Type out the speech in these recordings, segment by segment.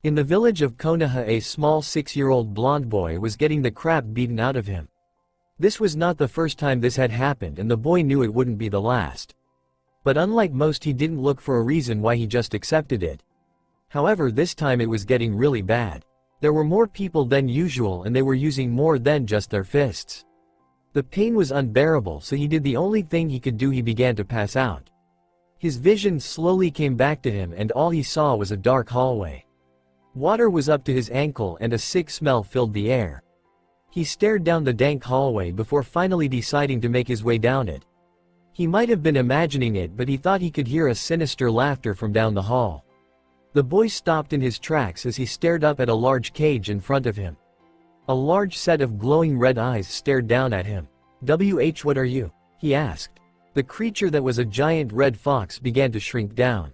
In the village of Konoha, a small 6-year-old blonde boy was getting the crap beaten out of him. This was not the first time this had happened, and the boy knew it wouldn't be the last. But unlike most, he didn't look for a reason why, he just accepted it. However, this time it was getting really bad. There were more people than usual, and they were using more than just their fists. The pain was unbearable, so he did the only thing he could do: he began to pass out. His vision slowly came back to him, and all he saw was a dark hallway. Water was up to his ankle and a sick smell filled the air. He stared down the dank hallway before finally deciding to make his way down it. He might have been imagining it, but he thought he could hear a sinister laughter from down the hall. The boy stopped in his tracks as he stared up at a large cage in front of him. A large set of glowing red eyes stared down at him. What are you?" he asked. The creature that was a giant red fox began to shrink down.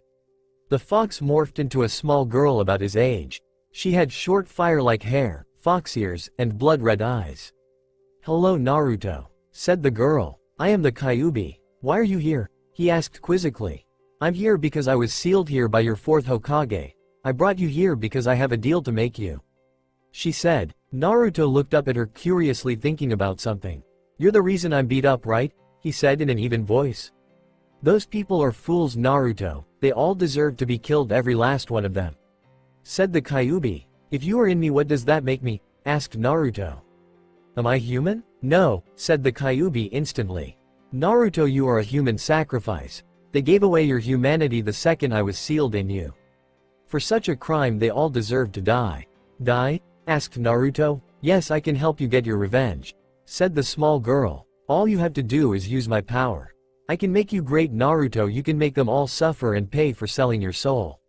The fox morphed into a small girl about his age. She had short fire-like hair, fox ears, and blood-red eyes. "Hello, Naruto," said the girl. "I am the Kyuubi. Why are you here?" he asked quizzically. "I'm here because I was sealed here by your 4th Hokage. I brought you here because I have a deal to make you," she said. Naruto looked up at her curiously, thinking about something. "You're the reason I'm beat up, right?" he said in an even voice. "Those people are fools, Naruto. They all deserve to be killed, every last one of them," said the Kyuubi. "If you are in me, what does that make me?" asked Naruto. "Am I human?" "No," said the Kyuubi instantly. "Naruto, you are a human sacrifice. They gave away your humanity the second I was sealed in you. For such a crime they all deserve to die." "Die?" asked Naruto. "Yes, I can help you get your revenge," said the small girl. "All you have to do is use my power. I can make you great, Naruto. You can make them all suffer and pay for selling your soul.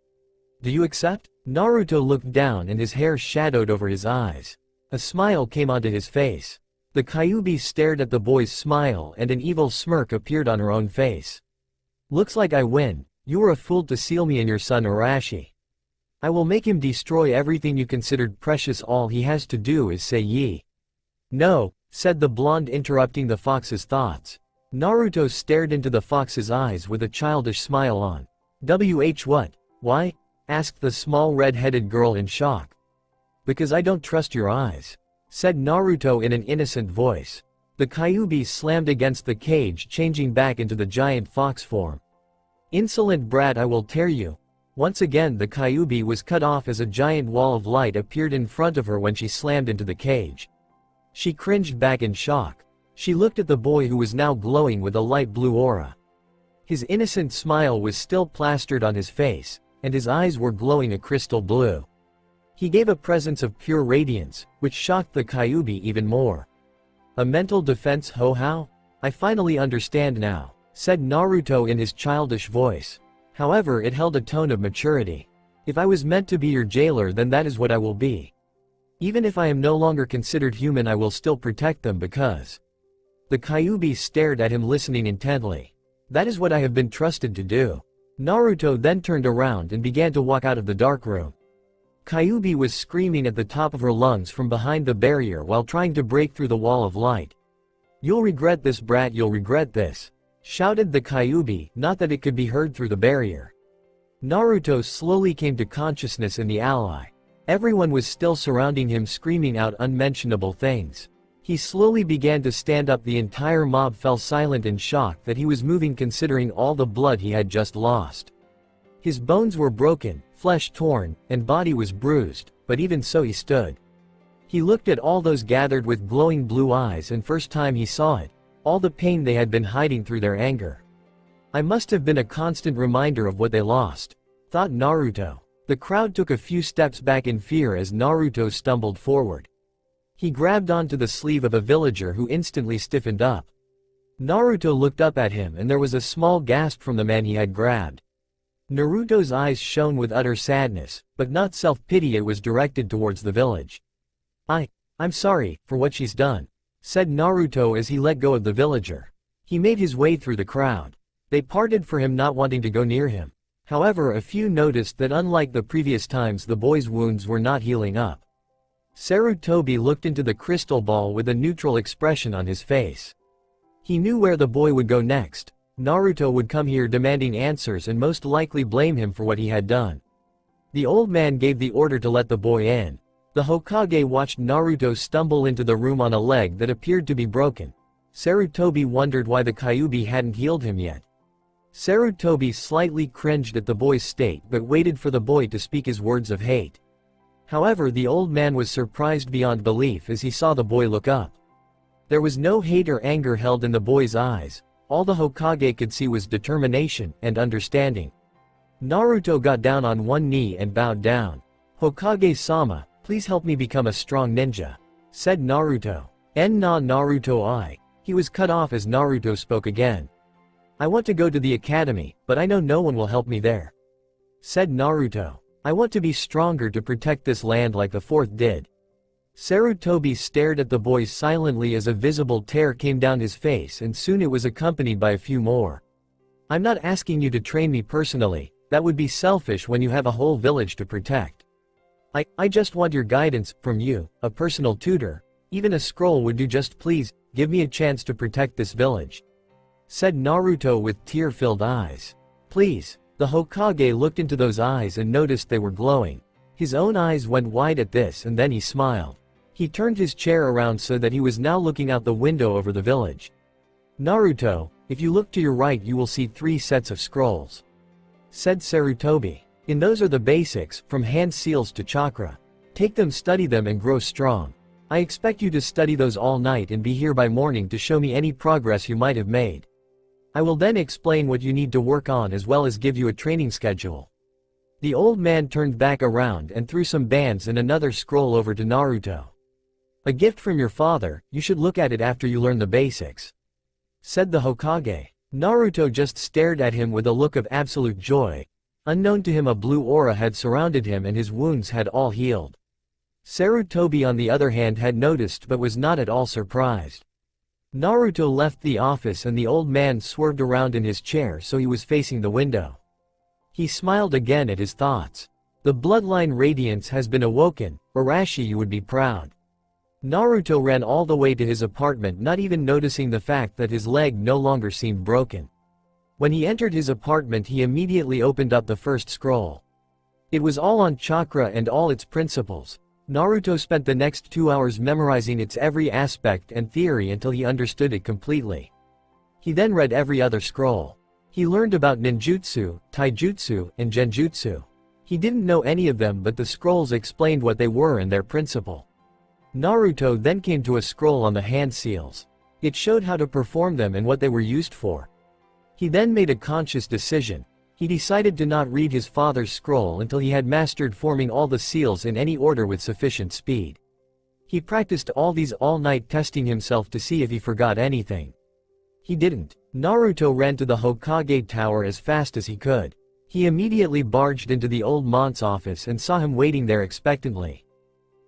Do you accept?" Naruto looked down and his hair shadowed over his eyes. A smile came onto his face. The Kyuubi stared at the boy's smile, and an evil smirk appeared on her own face. "Looks like I win. You were a fool to seal me in your son Arashi. I will make him destroy everything you considered precious. All he has to do is say ye." "No," said the blonde, interrupting the fox's thoughts. Naruto stared into the fox's eyes with a childish smile on. What? Why?" asked the small red-headed girl in shock. "Because I don't trust your eyes," said Naruto in an innocent voice. The Kyuubi slammed against the cage, changing back into the giant fox form. "Insolent brat, I will tear you." Once again the Kyuubi was cut off as a giant wall of light appeared in front of her when she slammed into the cage. She cringed back in shock. She looked at the boy, who was now glowing with a light blue aura. His innocent smile was still plastered on his face, and his eyes were glowing a crystal blue. He gave a presence of pure radiance, which shocked the Kyuubi even more. "A mental defense, how? I finally understand now," said Naruto in his childish voice. However, it held a tone of maturity. "If I was meant to be your jailer, then that is what I will be. Even if I am no longer considered human, I will still protect them because..." The Kyuubi stared at him, listening intently. "That is what I have been trusted to do." Naruto then turned around and began to walk out of the dark room. Kyuubi was screaming at the top of her lungs from behind the barrier while trying to break through the wall of light. "You'll regret this, brat, you'll regret this," shouted the Kyuubi, not that it could be heard through the barrier. Naruto slowly came to consciousness, and the ally. Everyone was still surrounding him, screaming out unmentionable things. He slowly began to stand up. The entire mob fell silent in shock that he was moving, considering all the blood he had just lost. His bones were broken, flesh torn, and body was bruised, but even so he stood. He looked at all those gathered with glowing blue eyes, and first time he saw it, all the pain they had been hiding through their anger. "I must have been a constant reminder of what they lost," thought Naruto. The crowd took a few steps back in fear as Naruto stumbled forward. He grabbed onto the sleeve of a villager, who instantly stiffened up. Naruto looked up at him, and there was a small gasp from the man he had grabbed. Naruto's eyes shone with utter sadness, but not self-pity. It was directed towards the village. I'm sorry for what she's done," said Naruto as he let go of the villager. He made his way through the crowd. They parted for him, not wanting to go near him. However, a few noticed that unlike the previous times, the boy's wounds were not healing up. Sarutobi looked into the crystal ball with a neutral expression on his face. He knew where the boy would go next. Naruto would come here demanding answers and most likely blame him for what he had done. The old man gave the order to let the boy in. The Hokage watched Naruto stumble into the room on a leg that appeared to be broken. Sarutobi wondered why the Kyuubi hadn't healed him yet. Sarutobi slightly cringed at the boy's state but waited for the boy to speak his words of hate. However, the old man was surprised beyond belief as he saw the boy look up. There was no hate or anger held in the boy's eyes. All the Hokage could see was determination and understanding. Naruto got down on one knee and bowed down. "Hokage-sama, please help me become a strong ninja," said Naruto. Naruto I. He was cut off as Naruto spoke again. "I want to go to the academy, but I know no one will help me there," said Naruto. "I want to be stronger to protect this land like the fourth did." Sarutobi stared at the boy silently as a visible tear came down his face, and soon it was accompanied by a few more. "I'm not asking you to train me personally, that would be selfish when you have a whole village to protect. I just want your guidance, from you, a personal tutor. Even a scroll would do, just please, give me a chance to protect this village," said Naruto with tear-filled eyes. "Please." The Hokage looked into those eyes and noticed they were glowing. His own eyes went wide at this, and then he smiled. He turned his chair around so that he was now looking out the window over the village. "Naruto, if you look to your right you will see 3 sets of scrolls," said Sarutobi. "And those are the basics, from hand seals to chakra. Take them, study them, and grow strong. I expect you to study those all night and be here by morning to show me any progress you might have made. I will then explain what you need to work on as well as give you a training schedule." The old man turned back around and threw some bands and another scroll over to Naruto. "A gift from your father, you should look at it after you learn the basics," said the Hokage. Naruto just stared at him with a look of absolute joy. Unknown to him, a blue aura had surrounded him and his wounds had all healed. Sarutobi on the other hand had noticed but was not at all surprised. Naruto left the office and the old man swerved around in his chair so he was facing the window. He smiled again at his thoughts. "The bloodline radiance has been awoken, Arashi, you would be proud." Naruto ran all the way to his apartment, not even noticing the fact that his leg no longer seemed broken. When he entered his apartment he immediately opened up the first scroll. It was all on chakra and all its principles. Naruto spent the next 2 hours memorizing its every aspect and theory until he understood it completely. He then read every other scroll. He learned about ninjutsu, taijutsu, and genjutsu. He didn't know any of them, but the scrolls explained what they were and their principle. Naruto then came to a scroll on the hand seals. It showed how to perform them and what they were used for. He then made a conscious decision. He decided to not read his father's scroll until he had mastered forming all the seals in any order with sufficient speed. He practiced all these all night, testing himself to see if he forgot anything. He didn't. Naruto ran to the Hokage tower as fast as he could. He immediately barged into the old mont's office and saw him waiting there expectantly.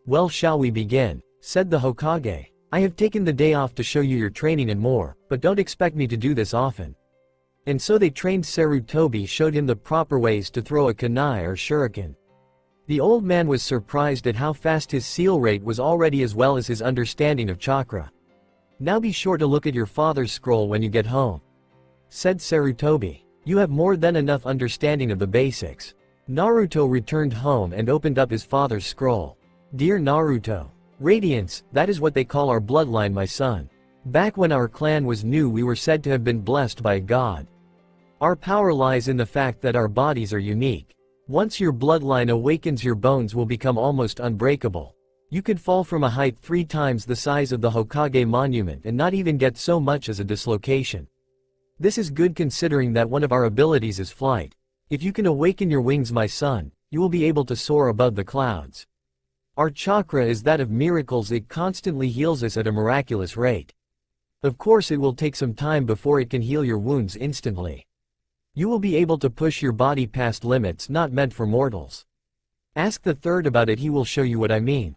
"Well, shall we begin?" said the Hokage. "I have taken the day off to show you your training and more, but don't expect me to do this often." And so they trained. Sarutobi showed him the proper ways to throw a kunai or shuriken. The old man was surprised at how fast his seal rate was already as well as his understanding of chakra. "Now be sure to look at your father's scroll when you get home," said Sarutobi. "You have more than enough understanding of the basics." Naruto returned home and opened up his father's scroll. "Dear Naruto, Radiance, that is what they call our bloodline, my son. Back when our clan was new we were said to have been blessed by a god. Our power lies in the fact that our bodies are unique. Once your bloodline awakens your bones will become almost unbreakable. You could fall from a height 3 times the size of the Hokage monument and not even get so much as a dislocation. This is good considering that one of our abilities is flight. If you can awaken your wings, my son, you will be able to soar above the clouds. Our chakra is that of miracles, it constantly heals us at a miraculous rate. Of course it will take some time before it can heal your wounds instantly. You will be able to push your body past limits not meant for mortals. Ask the third about it, he will show you what I mean.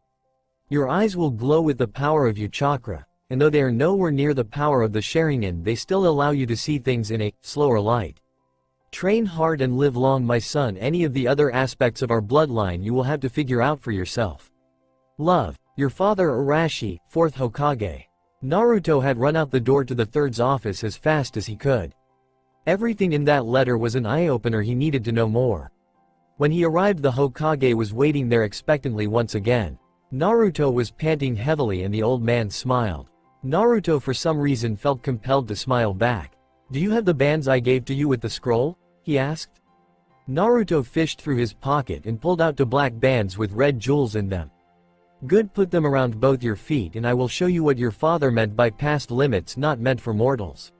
Your eyes will glow with the power of your chakra, and though they are nowhere near the power of the Sharingan, they still allow you to see things in a slower light. Train hard and live long, my son. Any of the other aspects of our bloodline you will have to figure out for yourself. Love, your father Arashi, 4th Hokage." Naruto had run out the door to the third's office as fast as he could. Everything in that letter was an eye-opener, he needed to know more. When he arrived, the Hokage was waiting there expectantly once again. Naruto was panting heavily and the old man smiled. Naruto for some reason felt compelled to smile back. "Do you have the bands I gave to you with the scroll?" he asked. Naruto fished through his pocket and pulled out two black bands with red jewels in them. "Good, put them around both your feet and I will show you what your father meant by past limits not meant for mortals."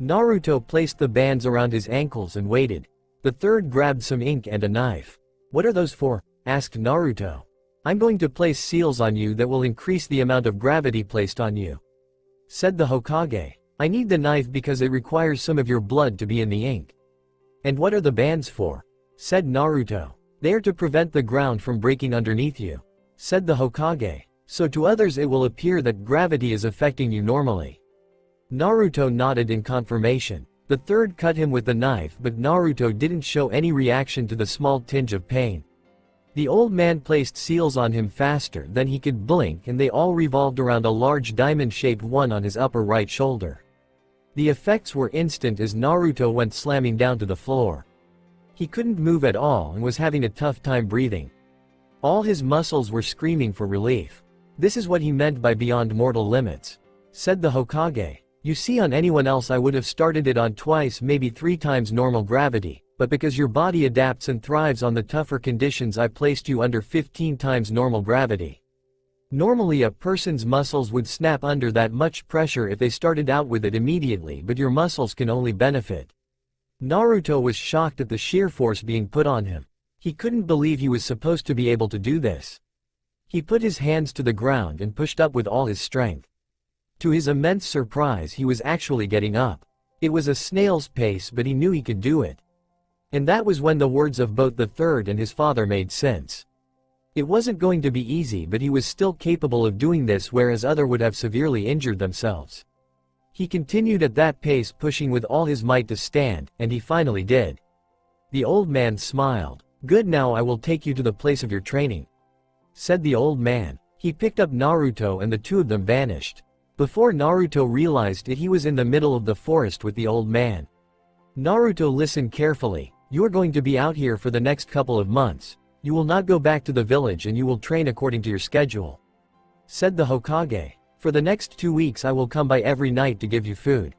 Naruto placed the bands around his ankles and waited. The third grabbed some ink and a knife. "What are those for?" asked Naruto. "I'm going to place seals on you that will increase the amount of gravity placed on you," said the Hokage. "I need the knife because it requires some of your blood to be in the ink." "And what are the bands for?" said Naruto. "They are to prevent the ground from breaking underneath you," said the Hokage. "So to others it will appear that gravity is affecting you normally." Naruto nodded in confirmation. The third cut him with the knife, but Naruto didn't show any reaction to the small tinge of pain. The old man placed seals on him faster than he could blink and they all revolved around a large diamond-shaped one on his upper right shoulder. The effects were instant as Naruto went slamming down to the floor. He couldn't move at all and was having a tough time breathing. All his muscles were screaming for relief. "This is what he meant by beyond mortal limits," said the Hokage. "You see, on anyone else I would have started it on twice, maybe 3 times normal gravity, but because your body adapts and thrives on the tougher conditions I placed you under 15 times normal gravity. Normally a person's muscles would snap under that much pressure if they started out with it immediately, but your muscles can only benefit." Naruto was shocked at the sheer force being put on him. He couldn't believe he was supposed to be able to do this. He put his hands to the ground and pushed up with all his strength. To his immense surprise, he was actually getting up. It was a snail's pace, but he knew he could do it. And that was when the words of both the third and his father made sense. It wasn't going to be easy, but he was still capable of doing this, whereas others would have severely injured themselves. He continued at that pace, pushing with all his might to stand, and he finally did. The old man smiled. "Good, now I will take you to the place of your training," said the old man. He picked up Naruto and the two of them vanished. Before Naruto realized it, he was in the middle of the forest with the old man. "Naruto, listen carefully. You are going to be out here for the next couple of months. You will not go back to the village and you will train according to your schedule," said the Hokage. "For the next 2 weeks I will come by every night to give you food.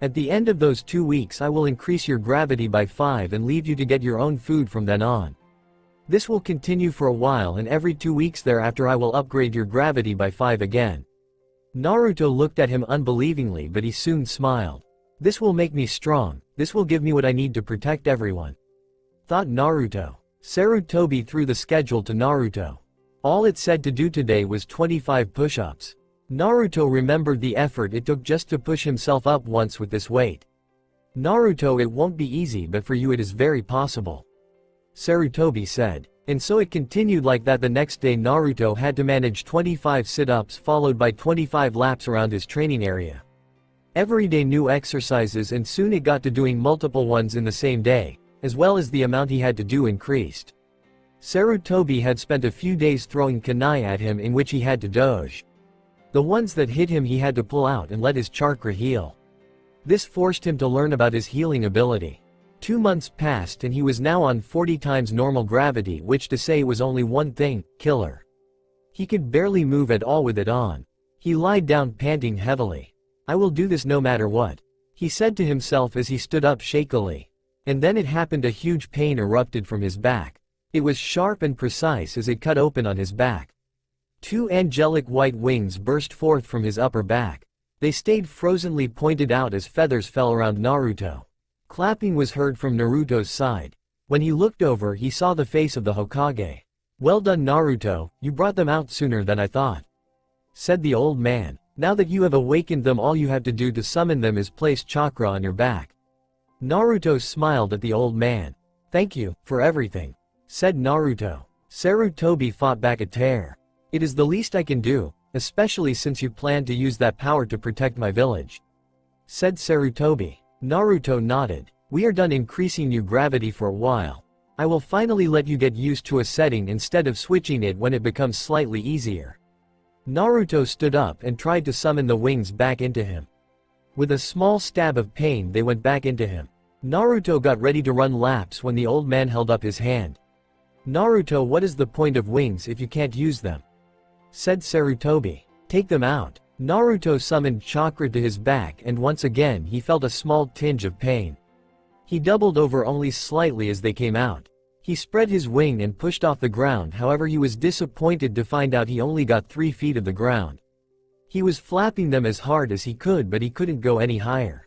At the end of those 2 weeks I will increase your gravity by 5 and leave you to get your own food from then on. This will continue for a while, and every 2 weeks thereafter I will upgrade your gravity by 5 again." Naruto looked at him unbelievingly, but he soon smiled. "This will make me strong, this will give me what I need to protect everyone," thought Naruto. Sarutobi threw the schedule to Naruto. All it said to do today was 25 push-ups. Naruto remembered the effort it took just to push himself up once with this weight. "Naruto, it won't be easy, but for you it is very possible," Sarutobi said. And so it continued like that. The next day Naruto had to manage 25 sit-ups followed by 25 laps around his training area. Every day new exercises, and soon it got to doing multiple ones in the same day, as well as the amount he had to do increased. Sarutobi had spent a few days throwing kunai at him, in which he had to dodge. The ones that hit him he had to pull out and let his chakra heal. This forced him to learn about his healing ability. 2 months passed and he was now on 40 times normal gravity, which to say was only one thing, killer. He could barely move at all with it on. He lied down panting heavily. "I will do this no matter what," he said to himself as he stood up shakily. And then it happened. A huge pain erupted from his back. It was sharp and precise as it cut open on his back. 2 angelic white wings burst forth from his upper back. They stayed frozenly pointed out as feathers fell around Naruto. Clapping was heard from Naruto's side. When he looked over, he saw the face of the Hokage. "Well done, Naruto, you brought them out sooner than I thought," said the old man. "Now that you have awakened them, all you have to do to summon them is place chakra on your back." Naruto smiled at the old man. "Thank you for everything," said Naruto. Sarutobi fought back a tear. "It is the least I can do, especially since you plan to use that power to protect my village," said Sarutobi. Naruto nodded. "We are done increasing your gravity for a while. I will finally let you get used to a setting instead of switching it when it becomes slightly easier." Naruto stood up and tried to summon the wings back into him. With a small stab of pain they went back into him. Naruto got ready to run laps when the old man held up his hand. "Naruto, what is the point of wings if you can't use them?" said Sarutobi. "Take them out." Naruto summoned chakra to his back and once again he felt a small tinge of pain. He doubled over only slightly as they came out. He spread his wing and pushed off the ground, however he was disappointed to find out he only got 3 feet of the ground. He was flapping them as hard as he could but he couldn't go any higher.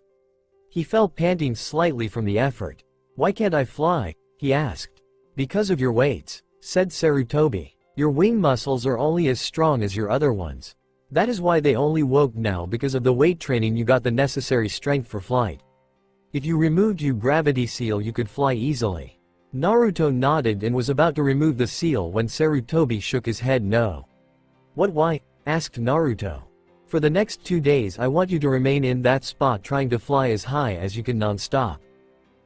He fell panting slightly from the effort. "Why can't I fly?" he asked. "Because of your weights," said Sarutobi. "Your wing muscles are only as strong as your other ones. That is why they only woke now, because of the weight training you got the necessary strength for flight. If you removed your gravity seal you could fly easily." Naruto nodded and was about to remove the seal when Sarutobi shook his head no. "What, why?" asked Naruto. "For the next 2 days I want you to remain in that spot trying to fly as high as you can non-stop,"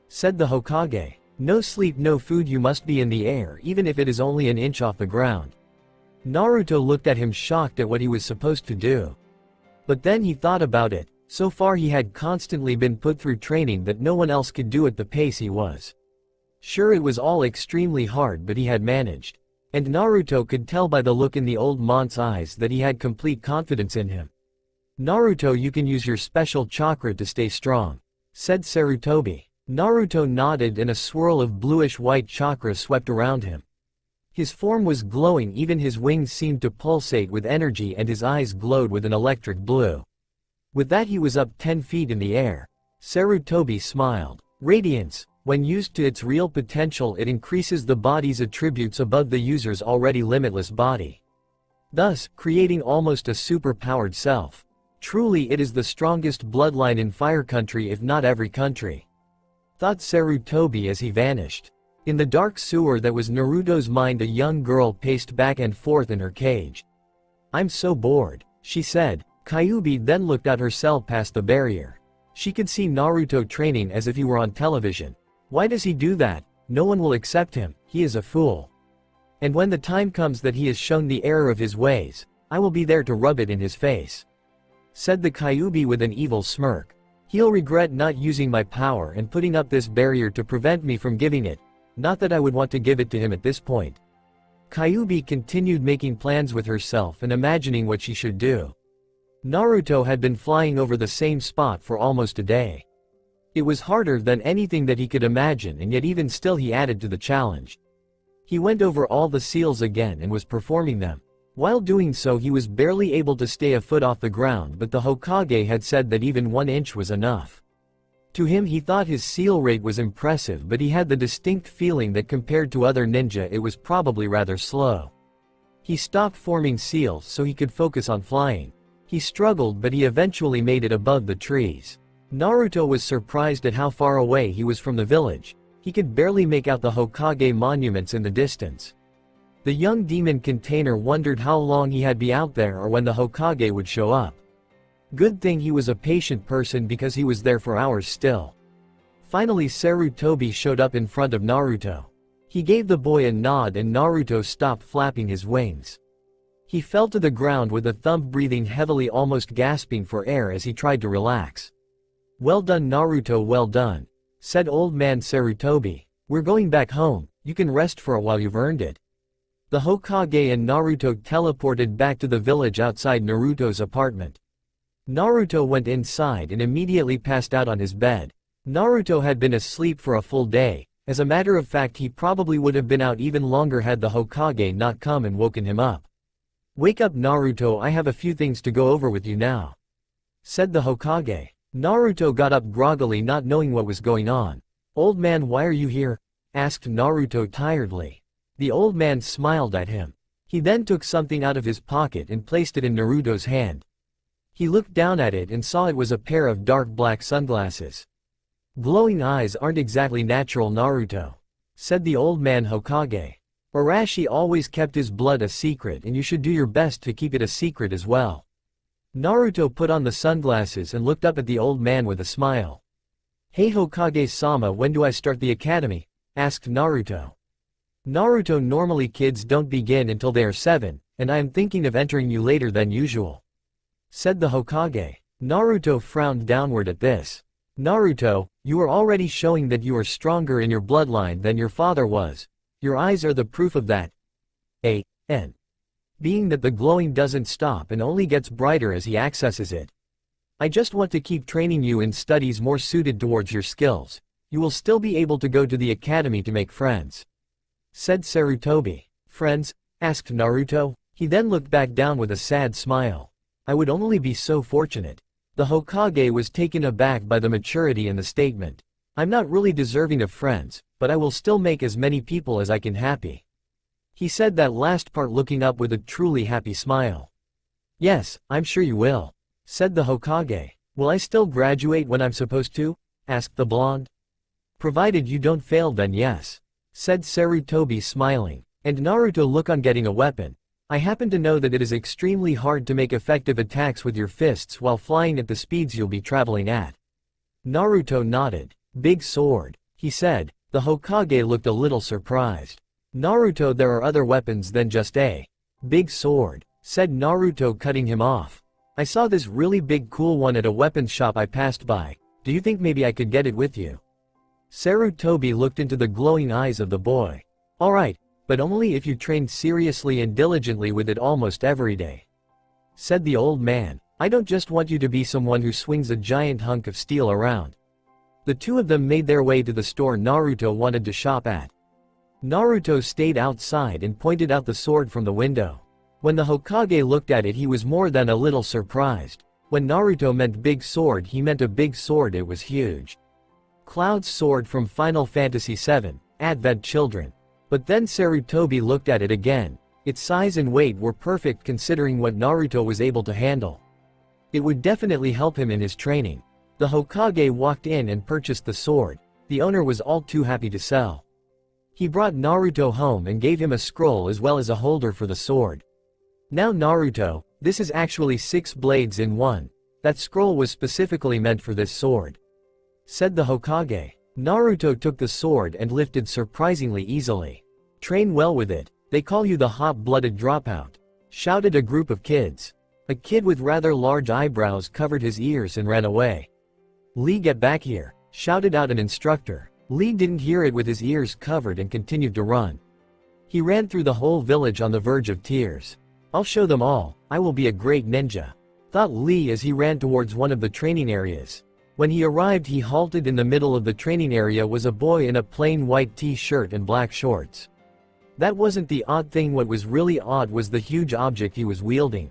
said the Hokage. "No sleep, no food, you must be in the air even if it is only an inch off the ground." Naruto looked at him shocked at what he was supposed to do. But then he thought about it. So far he had constantly been put through training that no one else could do at the pace he was. Sure, it was all extremely hard but he had managed. And Naruto could tell by the look in the old man's eyes that he had complete confidence in him. "Naruto, you can use your special chakra to stay strong," said Sarutobi. Naruto nodded and a swirl of bluish-white chakra swept around him. His form was glowing, even his wings seemed to pulsate with energy and his eyes glowed with an electric blue. With that he was up 10 feet in the air. Sarutobi smiled. Radiance. When used to its real potential it increases the body's attributes above the user's already limitless body, thus creating almost a super-powered self. Truly it is the strongest bloodline in Fire Country if not every country, thought Sarutobi as he vanished. In the dark sewer that was Naruto's mind, a young girl paced back and forth in her cage. "I'm so bored," she said. Kyuubi then looked at her cell past the barrier. She could see Naruto training as if he were on television. "Why does he do that? No one will accept him, he is a fool. And when the time comes that he is shown the error of his ways, I will be there to rub it in his face," said the Kyuubi with an evil smirk. "He'll regret not using my power and putting up this barrier to prevent me from giving it. Not that I would want to give it to him at this point." Kyuubi continued making plans with herself and imagining what she should do. Naruto had been flying over the same spot for almost a day. It was harder than anything that he could imagine, and yet even still he added to the challenge. He went over all the seals again and was performing them. While doing so he was barely able to stay a foot off the ground, but the Hokage had said that even 1 inch was enough. To him he thought his seal rate was impressive, but he had the distinct feeling that compared to other ninja it was probably rather slow. He stopped forming seals so he could focus on flying. He struggled but he eventually made it above the trees. Naruto was surprised at how far away he was from the village. He could barely make out the Hokage monuments in the distance. The young demon container wondered how long he had been out there or when the Hokage would show up. Good thing he was a patient person because he was there for hours still. Finally Sarutobi showed up in front of Naruto. He gave the boy a nod and Naruto stopped flapping his wings. He fell to the ground with a thump, breathing heavily, almost gasping for air as he tried to relax. "Well done Naruto, well done," said old man Sarutobi. "We're going back home, you can rest for a while, you've earned it." The Hokage and Naruto teleported back to the village outside Naruto's apartment. Naruto went inside and immediately passed out on his bed. Naruto had been asleep for a full day. As a matter of fact he probably would have been out even longer had the Hokage not come and woken him up. "Wake up Naruto, I have a few things to go over with you now," said the Hokage. Naruto got up groggily, not knowing what was going on. "Old man, why are you here?" asked Naruto tiredly. The old man smiled at him. He then took something out of his pocket and placed it in Naruto's hand. He looked down at it and saw it was a pair of dark black sunglasses. "Glowing eyes aren't exactly natural Naruto," said the old man Hokage. "Arashi always kept his blood a secret and you should do your best to keep it a secret as well." Naruto put on the sunglasses and looked up at the old man with a smile. "Hey Hokage-sama, when do I start the academy?" asked Naruto. "Naruto, normally kids don't begin until they are 7, and I am thinking of entering you later than usual," said the Hokage. Naruto frowned downward at this. Naruto, you are already showing that you are stronger in your bloodline than your father was. Your eyes are the proof of that. A.N. Being that the glowing doesn't stop and only gets brighter as he accesses it. I just want to keep training you in studies more suited towards your skills. You will still be able to go to the academy to make friends. Said Sarutobi. Friends? Asked Naruto. He then looked back down with a sad smile. I would only be so fortunate. The Hokage was taken aback by the maturity in the statement. I'm not really deserving of friends, but I will still make as many people as I can happy. He said that last part looking up with a truly happy smile. Yes, I'm sure you will. Said the Hokage. Will I still graduate when I'm supposed to? Asked the blonde. Provided you don't fail then yes. Said Sarutobi smiling. And Naruto look on getting a weapon. I happen to know that it is extremely hard to make effective attacks with your fists while flying at the speeds you'll be traveling at. Naruto nodded. Big sword, he said. The Hokage looked a little surprised. Naruto, there are other weapons than just a big sword, said Naruto, cutting him off. I saw this really big cool one at a weapons shop I passed by. Do you think maybe I could get it with you? Sarutobi looked into the glowing eyes of the boy. Alright, but only if you trained seriously and diligently with it almost every day. Said the old man. I don't just want you to be someone who swings a giant hunk of steel around. The two of them made their way to the store Naruto wanted to shop at. Naruto stayed outside and pointed out the sword from the window. When the Hokage looked at it he was more than a little surprised. When Naruto meant big sword he meant a big sword, it was huge. Cloud's sword from Final Fantasy VII, Advent Children. But then Sarutobi looked at it again. Its size and weight were perfect considering what Naruto was able to handle. It would definitely help him in his training. The Hokage walked in and purchased the sword. The owner was all too happy to sell. He brought Naruto home and gave him a scroll as well as a holder for the sword. Now Naruto, this is actually 6 blades in one. That scroll was specifically meant for this sword. Said the Hokage. Naruto took the sword and lifted surprisingly easily. Train well with it, they call you the hot-blooded dropout. Shouted a group of kids. A kid with rather large eyebrows covered his ears and ran away. Lee, get back here, shouted out an instructor. Lee didn't hear it with his ears covered and continued to run. He ran through the whole village on the verge of tears. I'll show them all, I will be a great ninja, thought Lee as he ran towards one of the training areas. When he arrived he halted. In the middle of the training area was a boy in a plain white t-shirt and black shorts. That wasn't the odd thing. What was really odd was the huge object he was wielding.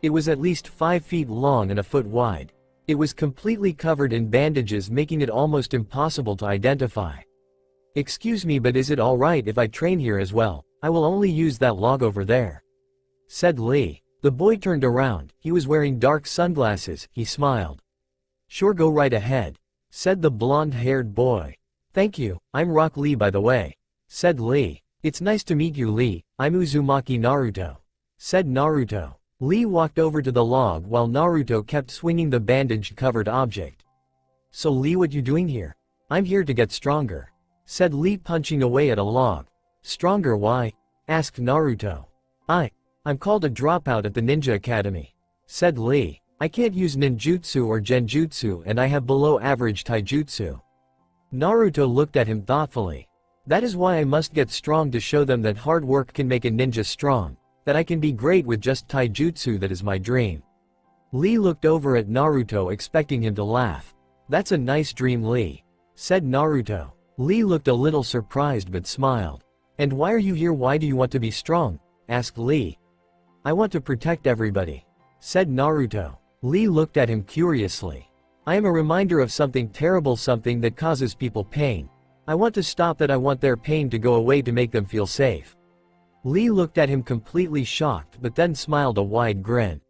It was at least 5 feet long and a foot wide. It was completely covered in bandages, making it almost impossible to identify. Excuse me, but is it alright if I train here as well? I will only use that log over there. Said Lee. The boy turned around. He was wearing dark sunglasses. He smiled. Sure, go right ahead. Said the blonde-haired boy. Thank you, I'm Rock Lee by the way. Said Lee. It's nice to meet you, Lee. I'm Uzumaki Naruto. Said Naruto. Lee walked over to the log while Naruto kept swinging the bandage-covered object. So Lee, what you doing here? I'm here to get stronger. Said Lee, punching away at a log. Stronger, why? Asked Naruto. I'm called a dropout at the Ninja Academy. Said Lee. I can't use ninjutsu or genjutsu and I have below average taijutsu. Naruto looked at him thoughtfully. That is why I must get strong, to show them that hard work can make a ninja strong, that I can be great with just taijutsu. That is my dream. Lee looked over at Naruto expecting him to laugh. That's a nice dream, Lee. Said Naruto. Lee looked a little surprised but smiled. And why are you here? Why do you want to be strong? Asked Lee. I want to protect everybody. Said Naruto. Lee looked at him curiously. I am a reminder of something terrible, something that causes people pain. I want to stop that. I want their pain to go away, to make them feel safe. Lee looked at him completely shocked but then smiled a wide grin.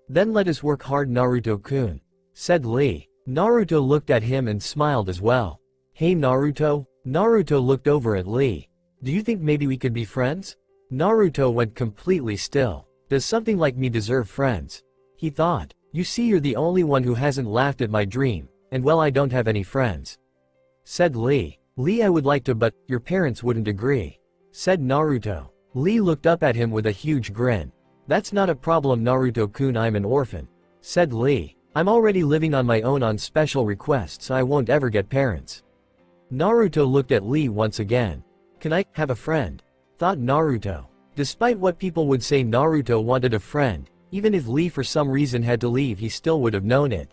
Then let us work hard, Naruto-kun. Said Lee. Naruto looked at him and smiled as well. Hey Naruto. Naruto looked over at Lee. Do you think maybe we could be friends? Naruto went completely still. Does something like me deserve friends? He thought. You see, you're the only one who hasn't laughed at my dream, and well, I don't have any friends. Said Lee. Lee, I would like to, but your parents wouldn't agree. Said Naruto. Lee looked up at him with a huge grin. That's not a problem, Naruto-kun, I'm an orphan. Said Lee. I'm already living on my own on special requests, so I won't ever get parents. Naruto looked at Lee once again. Can I have a friend? Thought Naruto. Despite what people would say, Naruto wanted a friend. Even if Lee for some reason had to leave, he still would have known it.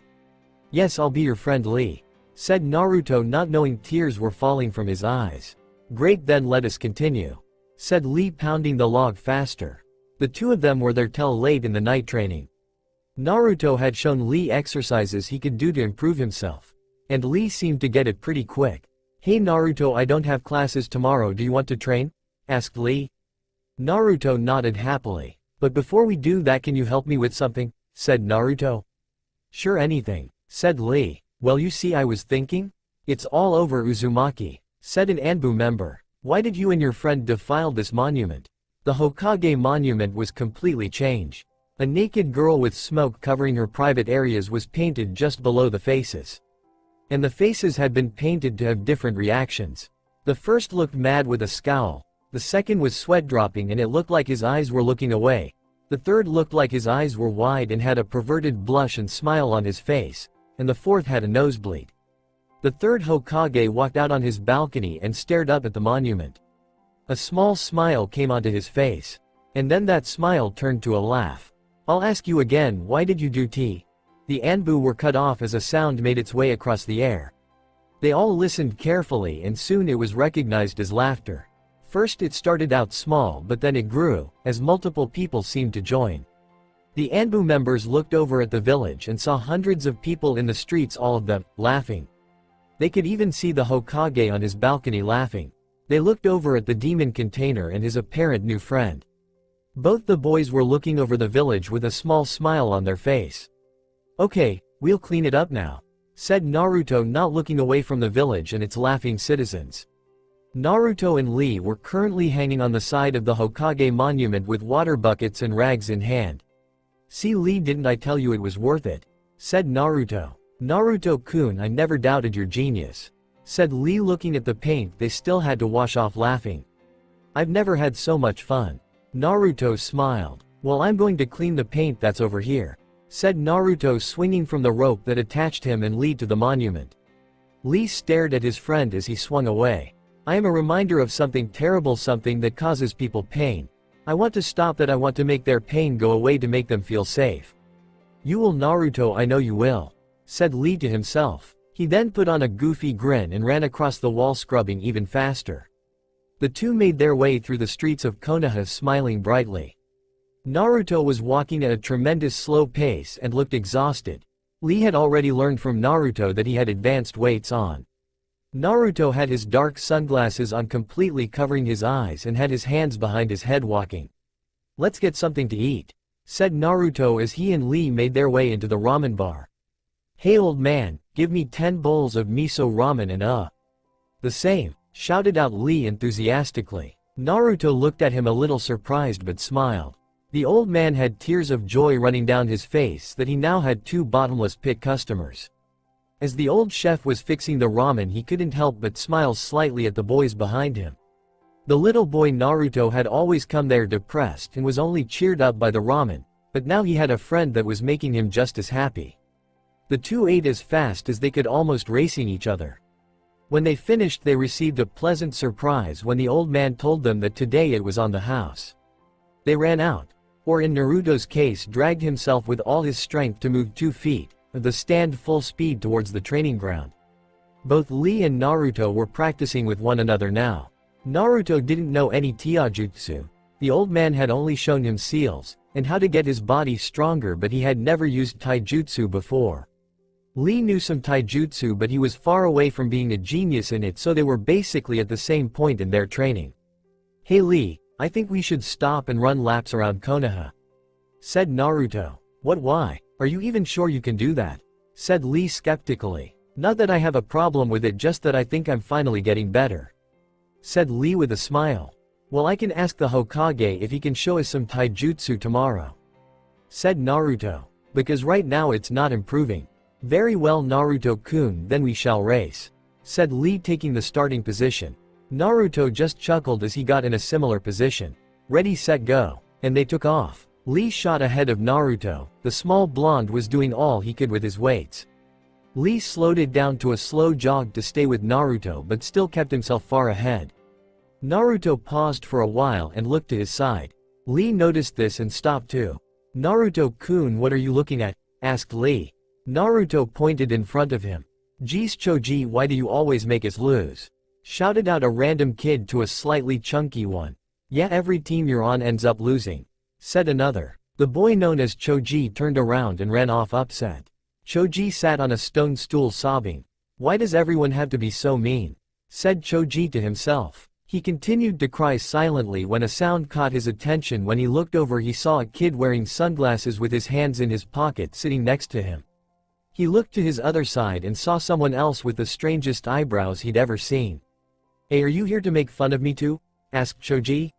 Yes, I'll be your friend, Lee, said Naruto, not knowing tears were falling from his eyes. Great, then let us continue, said Lee, pounding the log faster. The two of them were there till late in the night training. Naruto had shown Lee exercises he could do to improve himself. And Lee seemed to get it pretty quick. Hey Naruto, I don't have classes tomorrow, do you want to train? Asked Lee. Naruto nodded happily. But before we do that, can you help me with something? Said Naruto. Sure, anything, said Lee. Well, you see, I was thinking? It's all over, Uzumaki, said an Anbu member. Why did you and your friend defile this monument? The Hokage monument was completely changed. A naked girl with smoke covering her private areas was painted just below the faces. And the faces had been painted to have different reactions. The first looked mad with a scowl. The second was sweat dropping and it looked like his eyes were looking away. The third looked like his eyes were wide and had a perverted blush and smile on his face. And the fourth had a nosebleed. The third Hokage walked out on his balcony and stared up at the monument. A small smile came onto his face. And then that smile turned to a laugh. I'll ask you again, why did you do tea? The Anbu were cut off as a sound made its way across the air. They all listened carefully and soon it was recognized as laughter. First it started out small, but then it grew, as multiple people seemed to join. The Anbu members looked over at the village and saw hundreds of people in the streets, all of them, laughing. They could even see the Hokage on his balcony laughing. They looked over at the demon container and his apparent new friend. Both the boys were looking over the village with a small smile on their face. Okay, we'll clean it up now, said Naruto, not looking away from the village and its laughing citizens. Naruto and Lee were currently hanging on the side of the Hokage monument with water buckets and rags in hand. See Lee, didn't I tell you it was worth it? Said Naruto. Naruto-kun, I never doubted your genius, said Lee, looking at the paint they still had to wash off, laughing. I've never had so much fun. Naruto smiled. Well, I'm going to clean the paint that's over here, said Naruto, swinging from the rope that attached him and Lee to the monument. Lee stared at his friend as he swung away. I am a reminder of something terrible, something that causes people pain. I want to stop that. I want to make their pain go away to make them feel safe. You will, Naruto, I know you will, said Lee to himself. He then put on a goofy grin and ran across the wall, scrubbing even faster. The two made their way through the streets of Konoha, smiling brightly. Naruto was walking at a tremendous slow pace and looked exhausted. Lee had already learned from Naruto that he had advanced weights on. Naruto had his dark sunglasses on, completely covering his eyes, and had his hands behind his head, walking. Let's get something to eat, said Naruto as he and Lee made their way into the ramen bar. Hey old man, give me 10 bowls of miso ramen and The same, shouted out Lee enthusiastically. Naruto looked at him a little surprised but smiled. The old man had tears of joy running down his face that he now had 2 bottomless pit customers. As the old chef was fixing the ramen, he couldn't help but smile slightly at the boys behind him. The little boy Naruto had always come there depressed and was only cheered up by the ramen, but now he had a friend that was making him just as happy. The two ate as fast as they could, almost racing each other. When they finished, they received a pleasant surprise when the old man told them that today it was on the house. They ran out, or in Naruto's case dragged himself with all his strength to move 2 feet of the stand full speed towards the training ground. Both Lee and Naruto were practicing with one another now. Naruto didn't know any taijutsu. The old man had only shown him seals, and how to get his body stronger, but he had never used taijutsu before. Lee knew some taijutsu, but he was far away from being a genius in it, so they were basically at the same point in their training. Hey Lee, I think we should stop and run laps around Konoha, said Naruto. What, why? Are you even sure you can do that? Said Lee skeptically. Not that I have a problem with it, just that I think I'm finally getting better, said Lee with a smile. Well, I can ask the Hokage if he can show us some taijutsu tomorrow, said Naruto. Because right now it's not improving. Very well Naruto-kun, then we shall race, said Lee, taking the starting position. Naruto just chuckled as he got in a similar position. Ready, set, go. And they took off. Lee shot ahead of Naruto. The small blonde was doing all he could with his weights. Lee slowed it down to a slow jog to stay with Naruto but still kept himself far ahead. Naruto paused for a while and looked to his side. Lee noticed this and stopped too. "Naruto-kun, what are you looking at?" asked Lee. Naruto pointed in front of him. "Geez Choji, why do you always make us lose?" shouted out a random kid to a slightly chunky one. "Yeah, every team you're on ends up losing," said another. The boy known as Choji turned around and ran off upset. Choji sat on a stone stool sobbing. "Why does everyone have to be so mean?" said Choji to himself. He continued to cry silently when a sound caught his attention. When he looked over, he saw a kid wearing sunglasses with his hands in his pocket sitting next to him. He looked to his other side and saw someone else with the strangest eyebrows he'd ever seen. "Hey, are you here to make fun of me too?" asked Choji.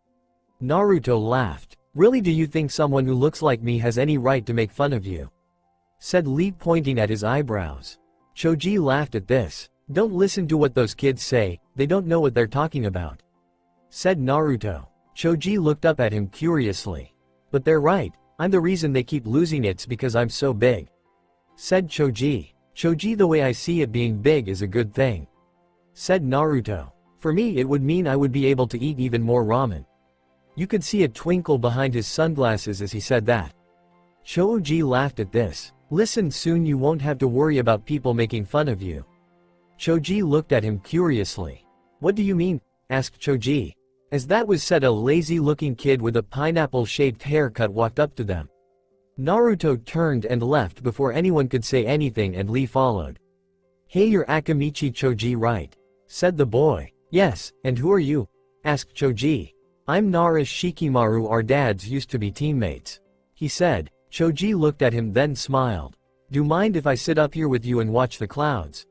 Naruto laughed. "Really, do you think someone who looks like me has any right to make fun of you?" said Lee, pointing at his eyebrows. Choji laughed at this. "Don't listen to what those kids say, they don't know what they're talking about," said Naruto. Choji looked up at him curiously. "But they're right, I'm the reason they keep losing, it's because I'm so big," said Choji. "Choji, the way I see it, being big is a good thing," said Naruto. "For me it would mean I would be able to eat even more ramen." You could see a twinkle behind his sunglasses as he said that. Choji laughed at this. "Listen, soon you won't have to worry about people making fun of you." Choji looked at him curiously. "What do you mean?" asked Choji. As that was said, a lazy-looking kid with a pineapple-shaped haircut walked up to them. Naruto turned and left before anyone could say anything, and Lee followed. "Hey, you're Akamichi Choji, right?" said the boy. "Yes, and who are you?" asked Choji. "I'm Nara Shikimaru, our dads used to be teammates," he said. Choji looked at him then smiled. "Do mind if I sit up here with you and watch the clouds?"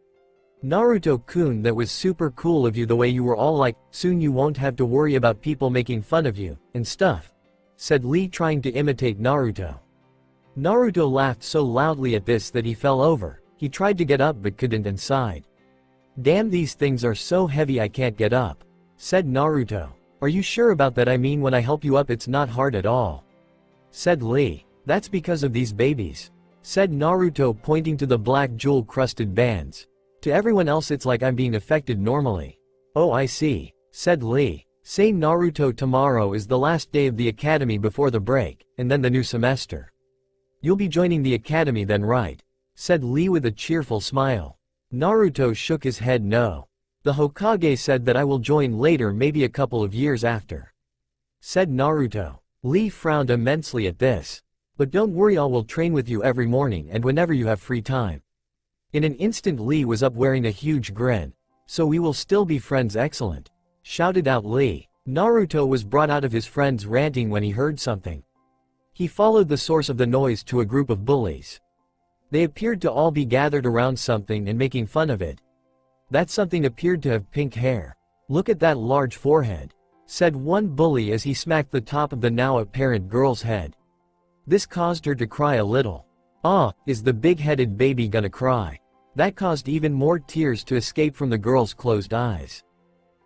"Naruto-kun, that was super cool of you, the way you were all like, soon you won't have to worry about people making fun of you, and stuff," said Lee, trying to imitate Naruto. Naruto laughed so loudly at this that he fell over. He tried to get up but couldn't and sighed. "Damn, these things are so heavy I can't get up," said Naruto. "Are you sure about that? I mean, when I help you up it's not hard at all," said Lee. "That's because of these babies," said Naruto, pointing to the black jewel-crusted bands. "To everyone else it's like I'm being affected normally." "Oh, I see," said Lee. "Say, Naruto, tomorrow is the last day of the academy before the break, and then the new semester. You'll be joining the academy then, right?" said Lee with a cheerful smile. Naruto shook his head no. "The Hokage said that I will join later, maybe a couple of years after," said Naruto. Lee frowned immensely at this. "But don't worry, I will train with you every morning and whenever you have free time." In an instant Lee was up wearing a huge grin. "So we will still be friends, excellent," shouted out Lee. Naruto was brought out of his friend's ranting when he heard something. He followed the source of the noise to a group of bullies. They appeared to all be gathered around something and making fun of it. That something appeared to have pink hair. "Look at that large forehead," said one bully as he smacked the top of the now apparent girl's head. This caused her to cry a little. "Ah, is the big-headed baby gonna cry?" That caused even more tears to escape from the girl's closed eyes.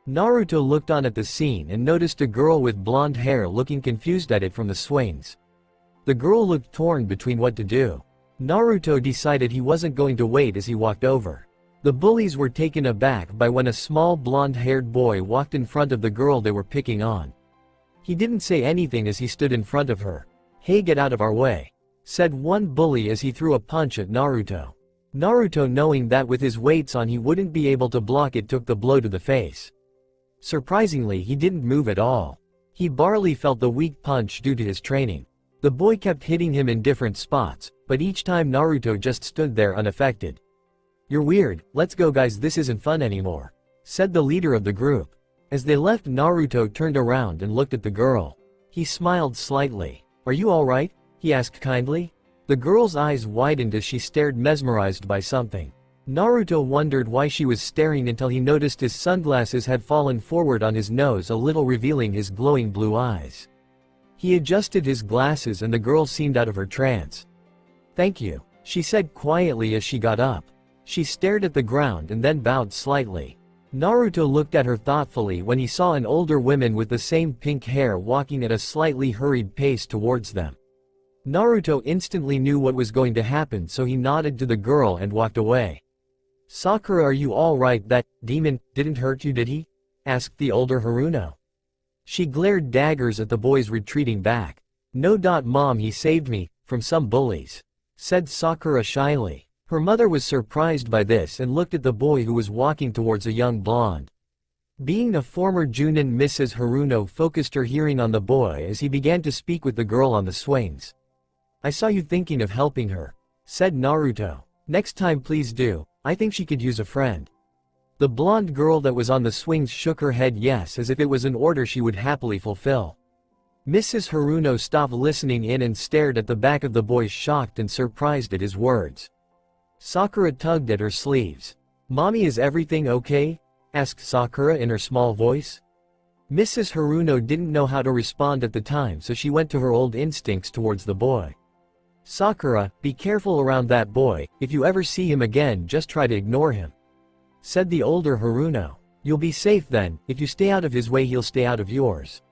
Naruto looked on at the scene and noticed a girl with blonde hair looking confused at it from the swings. The girl looked torn between what to do. Naruto decided he wasn't going to wait as he walked over. The bullies were taken aback by when a small blonde-haired boy walked in front of the girl they were picking on. He didn't say anything as he stood in front of her. "Hey, get out of our way," said one bully as he threw a punch at Naruto. Naruto, knowing that with his weights on he wouldn't be able to block it, took the blow to the face. Surprisingly, he didn't move at all. He barely felt the weak punch due to his training. The boy kept hitting him in different spots, but each time Naruto just stood there unaffected. "You're weird, let's go guys, this isn't fun anymore," said the leader of the group. As they left, Naruto turned around and looked at the girl. He smiled slightly. "Are you alright?" he asked kindly. The girl's eyes widened as she stared, mesmerized by something. Naruto wondered why she was staring until he noticed his sunglasses had fallen forward on his nose a little, revealing his glowing blue eyes. He adjusted his glasses and the girl seemed out of her trance. "Thank you," she said quietly as she got up. She stared at the ground and then bowed slightly. Naruto looked at her thoughtfully when he saw an older woman with the same pink hair walking at a slightly hurried pace towards them. Naruto instantly knew what was going to happen, so he nodded to the girl and walked away. "Sakura, are you alright? That demon didn't hurt you, did he?" asked the older Haruno. She glared daggers at the boys retreating back. "No. Mom, he saved me from some bullies," said Sakura shyly. Her mother was surprised by this and looked at the boy who was walking towards a young blonde. Being a former Junin, Mrs. Haruno focused her hearing on the boy as he began to speak with the girl on the swings. "I saw you thinking of helping her," said Naruto. "Next time please do. I think she could use a friend." The blonde girl that was on the swings shook her head yes, as if it was an order she would happily fulfill. Mrs. Haruno stopped listening in and stared at the back of the boy, shocked and surprised at his words. Sakura tugged at her sleeves. "Mommy, is everything okay?" asked Sakura in her small voice. Mrs. Haruno didn't know how to respond at the time, so she went to her old instincts towards the boy. "Sakura, be careful around that boy. If you ever see him again, just try to ignore him," said the older Haruno. "You'll be safe then. If you stay out of his way, he'll stay out of yours."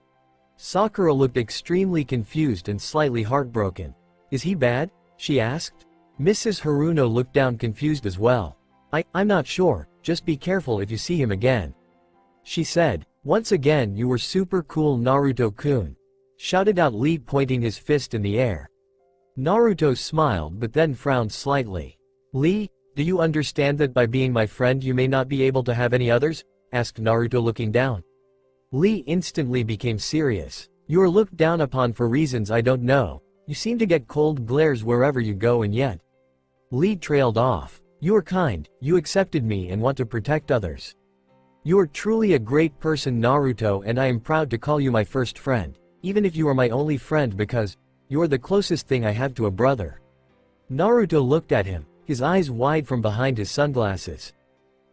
Sakura looked extremely confused and slightly heartbroken. "Is he bad?" she asked. Mrs. Haruno looked down, confused as well. I'm not sure, just be careful if you see him again," she said. "Once again you were super cool, Naruto-kun," shouted out Lee, pointing his fist in the air. Naruto smiled but then frowned slightly. "Lee, do you understand that by being my friend you may not be able to have any others?" asked Naruto, looking down. Lee instantly became serious. "You are looked down upon for reasons I don't know. You seem to get cold glares wherever you go, and yet." Lee trailed off. "You are kind, you accepted me and want to protect others. You are truly a great person, Naruto, and I am proud to call you my first friend, even if you are my only friend, because you are the closest thing I have to a brother." Naruto looked at him, his eyes wide from behind his sunglasses.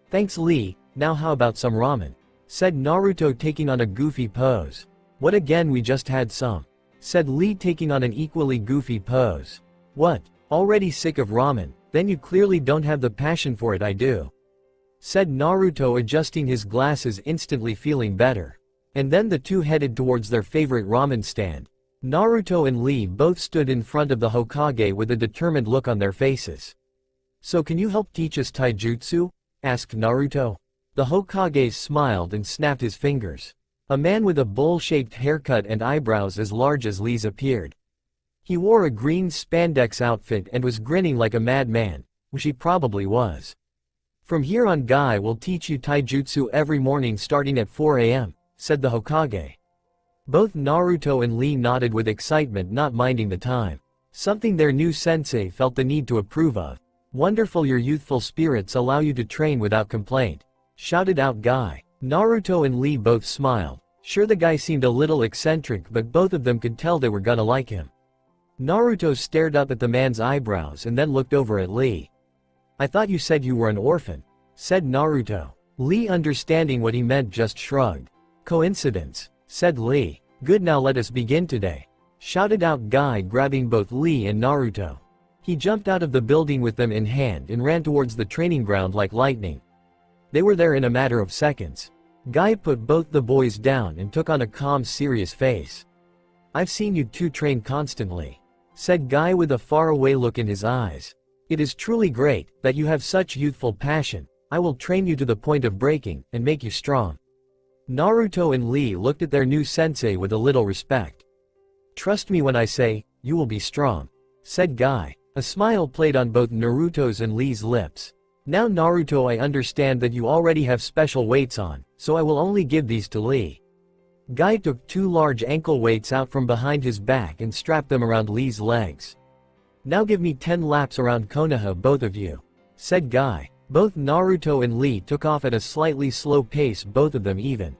"Thanks, Lee. Now how about some ramen?" said Naruto, taking on a goofy pose. "What, again? We just had some," said Lee, taking on an equally goofy pose. "What? Already sick of ramen? Then you clearly don't have the passion for it." "I do," said Naruto, adjusting his glasses, instantly feeling better. And then the two headed towards their favorite ramen stand. Naruto and Lee both stood in front of the Hokage with a determined look on their faces. "So can you help teach us taijutsu?" asked Naruto. The Hokage smiled and snapped his fingers. A man with a bowl-shaped haircut and eyebrows as large as Lee's appeared. He wore a green spandex outfit and was grinning like a madman, which he probably was. "From here on, Guy will teach you taijutsu every morning starting at 4 a.m., said the Hokage. Both Naruto and Lee nodded with excitement, not minding the time. Something their new sensei felt the need to approve of. "Wonderful, your youthful spirits allow you to train without complaint," shouted out Guy. Naruto and Lee both smiled. Sure, the guy seemed a little eccentric, but both of them could tell they were gonna like him. Naruto stared up at the man's eyebrows and then looked over at Lee. "I thought you said you were an orphan," said Naruto. Lee, understanding what he meant, just shrugged. "Coincidence," said Lee. "Good, now let us begin today," shouted out Guy, grabbing both Lee and Naruto. He jumped out of the building with them in hand and ran towards the training ground like lightning. They were there in a matter of seconds. Guy put both the boys down and took on a calm, serious face. "I've seen you two train constantly," said Guy with a faraway look in his eyes. "It is truly great that you have such youthful passion. I will train you to the point of breaking and make you strong." Naruto and Lee looked at their new sensei with a little respect. "Trust me when I say, you will be strong," said Guy. A smile played on both Naruto's and Lee's lips. "Now Naruto, I understand that you already have special weights on, so I will only give these to Lee." Guy took 2 large ankle weights out from behind his back and strapped them around Lee's legs. "Now give me 10 laps around Konoha, both of you," said Guy. Both Naruto and Lee took off at a slightly slow pace, both of them even.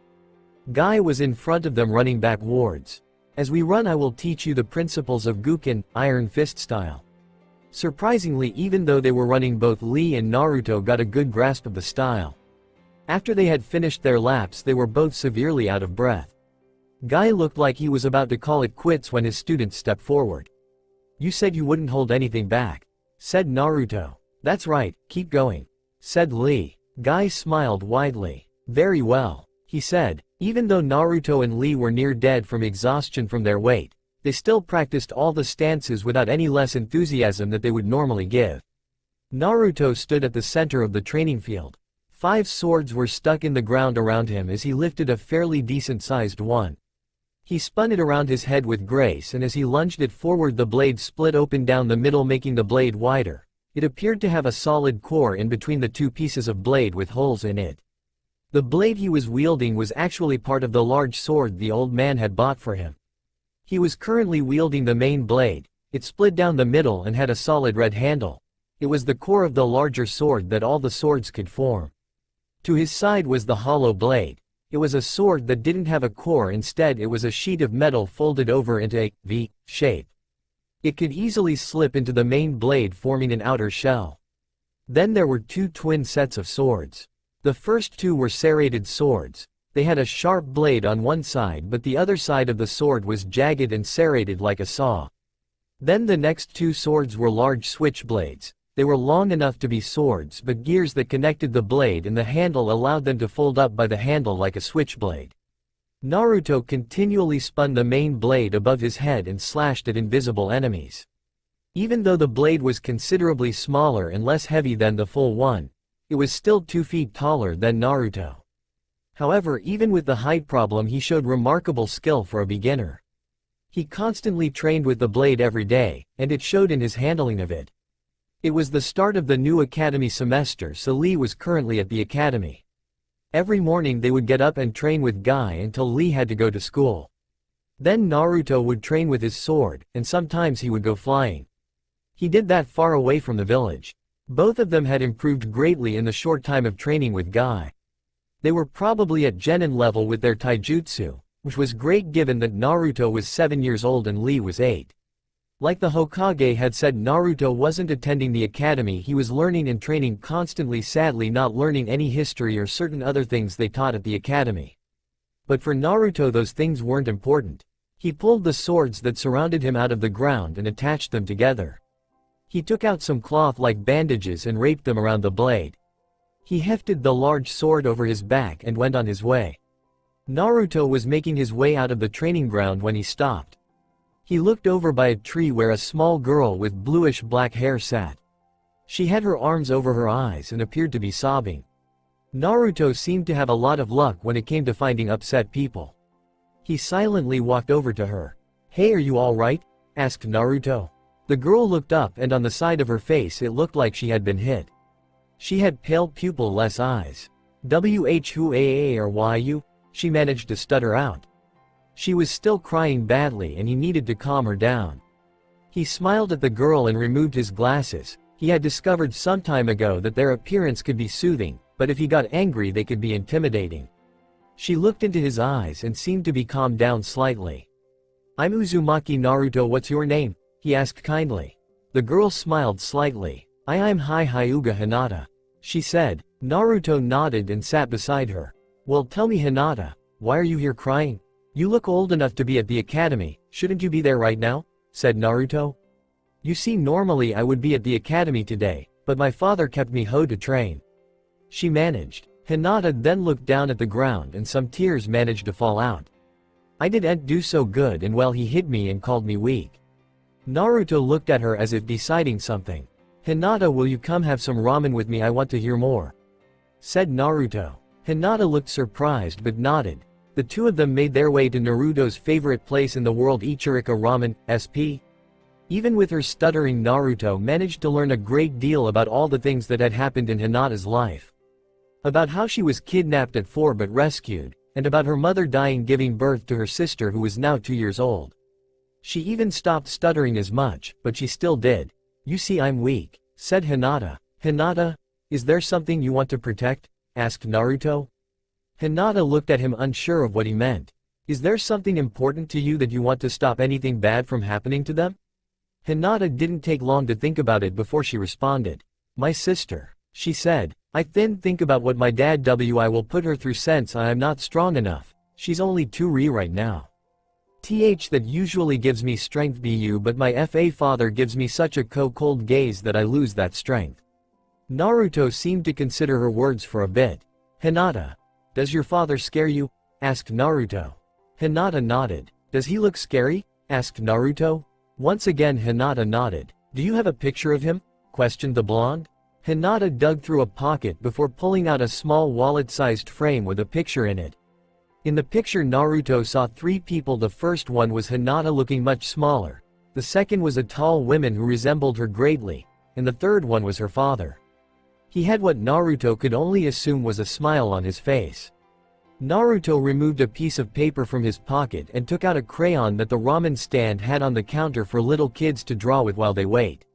Guy was in front of them, running backwards. "As we run, I will teach you the principles of Guken, Iron Fist style." Surprisingly, even though they were running, both Lee and Naruto got a good grasp of the style. After they had finished their laps, they were both severely out of breath. Guy looked like he was about to call it quits when his students stepped forward. "You said you wouldn't hold anything back," said Naruto. "That's right, keep going," said Lee. Guy smiled widely. "Very well," he said. Even though Naruto and Lee were near dead from exhaustion from their weight, They still practiced all the stances without any less enthusiasm that they would normally give. Naruto stood at the center of the training field. 5 swords were stuck in the ground around him as he lifted a fairly decent-sized one. He spun it around his head with grace, and as he lunged it forward the blade split open down the middle, making the blade wider. It appeared to have a solid core in between the 2 pieces of blade with holes in it. The blade he was wielding was actually part of the large sword the old man had bought for him. He was currently wielding the main blade. It split down the middle and had a solid red handle. It was the core of the larger sword that all the swords could form. To his side was the hollow blade. It was a sword that didn't have a core, instead it was a sheet of metal folded over into a V shape. It could easily slip into the main blade, forming an outer shell. Then there were 2 twin sets of swords. The first 2 were serrated swords. They had a sharp blade on one side, but the other side of the sword was jagged and serrated like a saw. Then the next 2 swords were large switchblades. They were long enough to be swords, but gears that connected the blade and the handle allowed them to fold up by the handle like a switchblade. Naruto continually spun the main blade above his head and slashed at invisible enemies. Even though the blade was considerably smaller and less heavy than the full one, it was still 2 feet taller than Naruto. However, even with the height problem, he showed remarkable skill for a beginner. He constantly trained with the blade every day, and it showed in his handling of it. It was the start of the new academy semester, so Lee was currently at the academy. Every morning they would get up and train with Guy until Lee had to go to school. Then Naruto would train with his sword, and sometimes he would go flying. He did that far away from the village. Both of them had improved greatly in the short time of training with Guy. They were probably at genin level with their taijutsu, which was great given that Naruto was 7 years old and Lee was 8. Like the Hokage had said, Naruto wasn't attending the academy, he was learning and training constantly, sadly not learning any history or certain other things they taught at the academy. But for Naruto those things weren't important. He pulled the swords that surrounded him out of the ground and attached them together. He took out some cloth like bandages and wrapped them around the blade. He hefted the large sword over his back and went on his way. Naruto was making his way out of the training ground when he stopped. He looked over by a tree where a small girl with bluish-black hair sat. She had her arms over her eyes and appeared to be sobbing. Naruto seemed to have a lot of luck when it came to finding upset people. He silently walked over to her. "Hey, are you all right?" asked Naruto. The girl looked up, and on the side of her face it looked like she had been hit. She had pale pupil-less eyes. "Who are you?" she managed to stutter out. She was still crying badly and he needed to calm her down. He smiled at the girl and removed his glasses. He had discovered some time ago that their appearance could be soothing, but if he got angry they could be intimidating. She looked into his eyes and seemed to be calmed down slightly. "I'm Uzumaki Naruto, what's your name?" he asked kindly. The girl smiled slightly. I'm Hyuga Hinata," she said. Naruto nodded and sat beside her. "Well, tell me, Hinata, why are you here crying? You look old enough to be at the academy, shouldn't you be there right now?" said Naruto. "You see, normally I would be at the academy today, but my father kept me home to train," she managed. Hinata then looked down at the ground and some tears managed to fall out. "I didn't do so good, and well, he hit me and called me weak." Naruto looked at her as if deciding something. "Hinata, will you come have some ramen with me? I want to hear more," said Naruto. Hinata looked surprised but nodded. The 2 of them made their way to Naruto's favorite place in the world, Ichirika Ramen, SP. Even with her stuttering, Naruto managed to learn a great deal about all the things that had happened in Hinata's life. About how she was kidnapped at 4 but rescued, and about her mother dying giving birth to her sister who was now 2 years old. She even stopped stuttering as much, but she still did. "You see, I'm weak," said Hinata. "Hinata, is there something you want to protect?" asked Naruto. Hinata looked at him, unsure of what he meant. "Is there something important to you that you want to stop anything bad from happening to them?" Hinata didn't take long to think about it before she responded. "My sister," she said. "I then think about what my dad will put her through since I am not strong enough. She's only 2 right now. That usually gives me strength but my father gives me such a cold gaze that I lose that strength." Naruto seemed to consider her words for a bit. "Hinata, does your father scare you?" asked Naruto. Hinata nodded. "Does he look scary?" asked Naruto. Once again Hinata nodded. Do you have a picture of him? Questioned the blonde. Hinata dug through a pocket before pulling out a small wallet-sized frame with a picture in it. In the picture Naruto saw 3 people. The first one was Hinata looking much smaller. The second was a tall woman who resembled her greatly, and the third one was her father. He had what Naruto could only assume was a smile on his face. Naruto removed a piece of paper from his pocket and took out a crayon that the ramen stand had on the counter for little kids to draw with while they wait.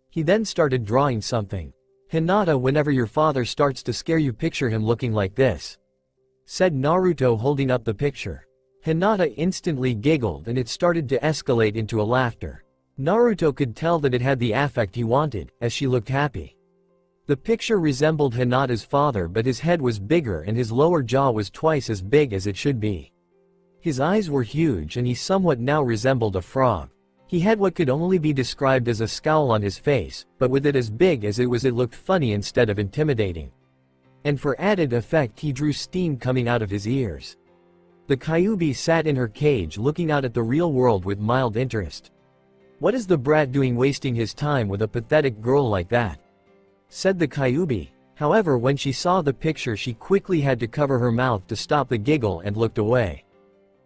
He then started drawing something. Hinata, whenever your father starts to scare you, picture him looking like this, said Naruto, holding up the picture. Hinata instantly giggled and it started to escalate into a laughter. Naruto could tell that it had the affect he wanted, as she looked happy. The picture resembled Hinata's father, but his head was bigger and his lower jaw was twice as big as it should be. His eyes were huge and he somewhat now resembled a frog. He had what could only be described as a scowl on his face, but with it as big as it was, it looked funny instead of intimidating. And for added effect he drew steam coming out of his ears. The Kyuubi sat in her cage looking out at the real world with mild interest. What is the brat doing wasting his time with a pathetic girl like that? Said the Kyuubi. However, when she saw the picture she quickly had to cover her mouth to stop the giggle and looked away.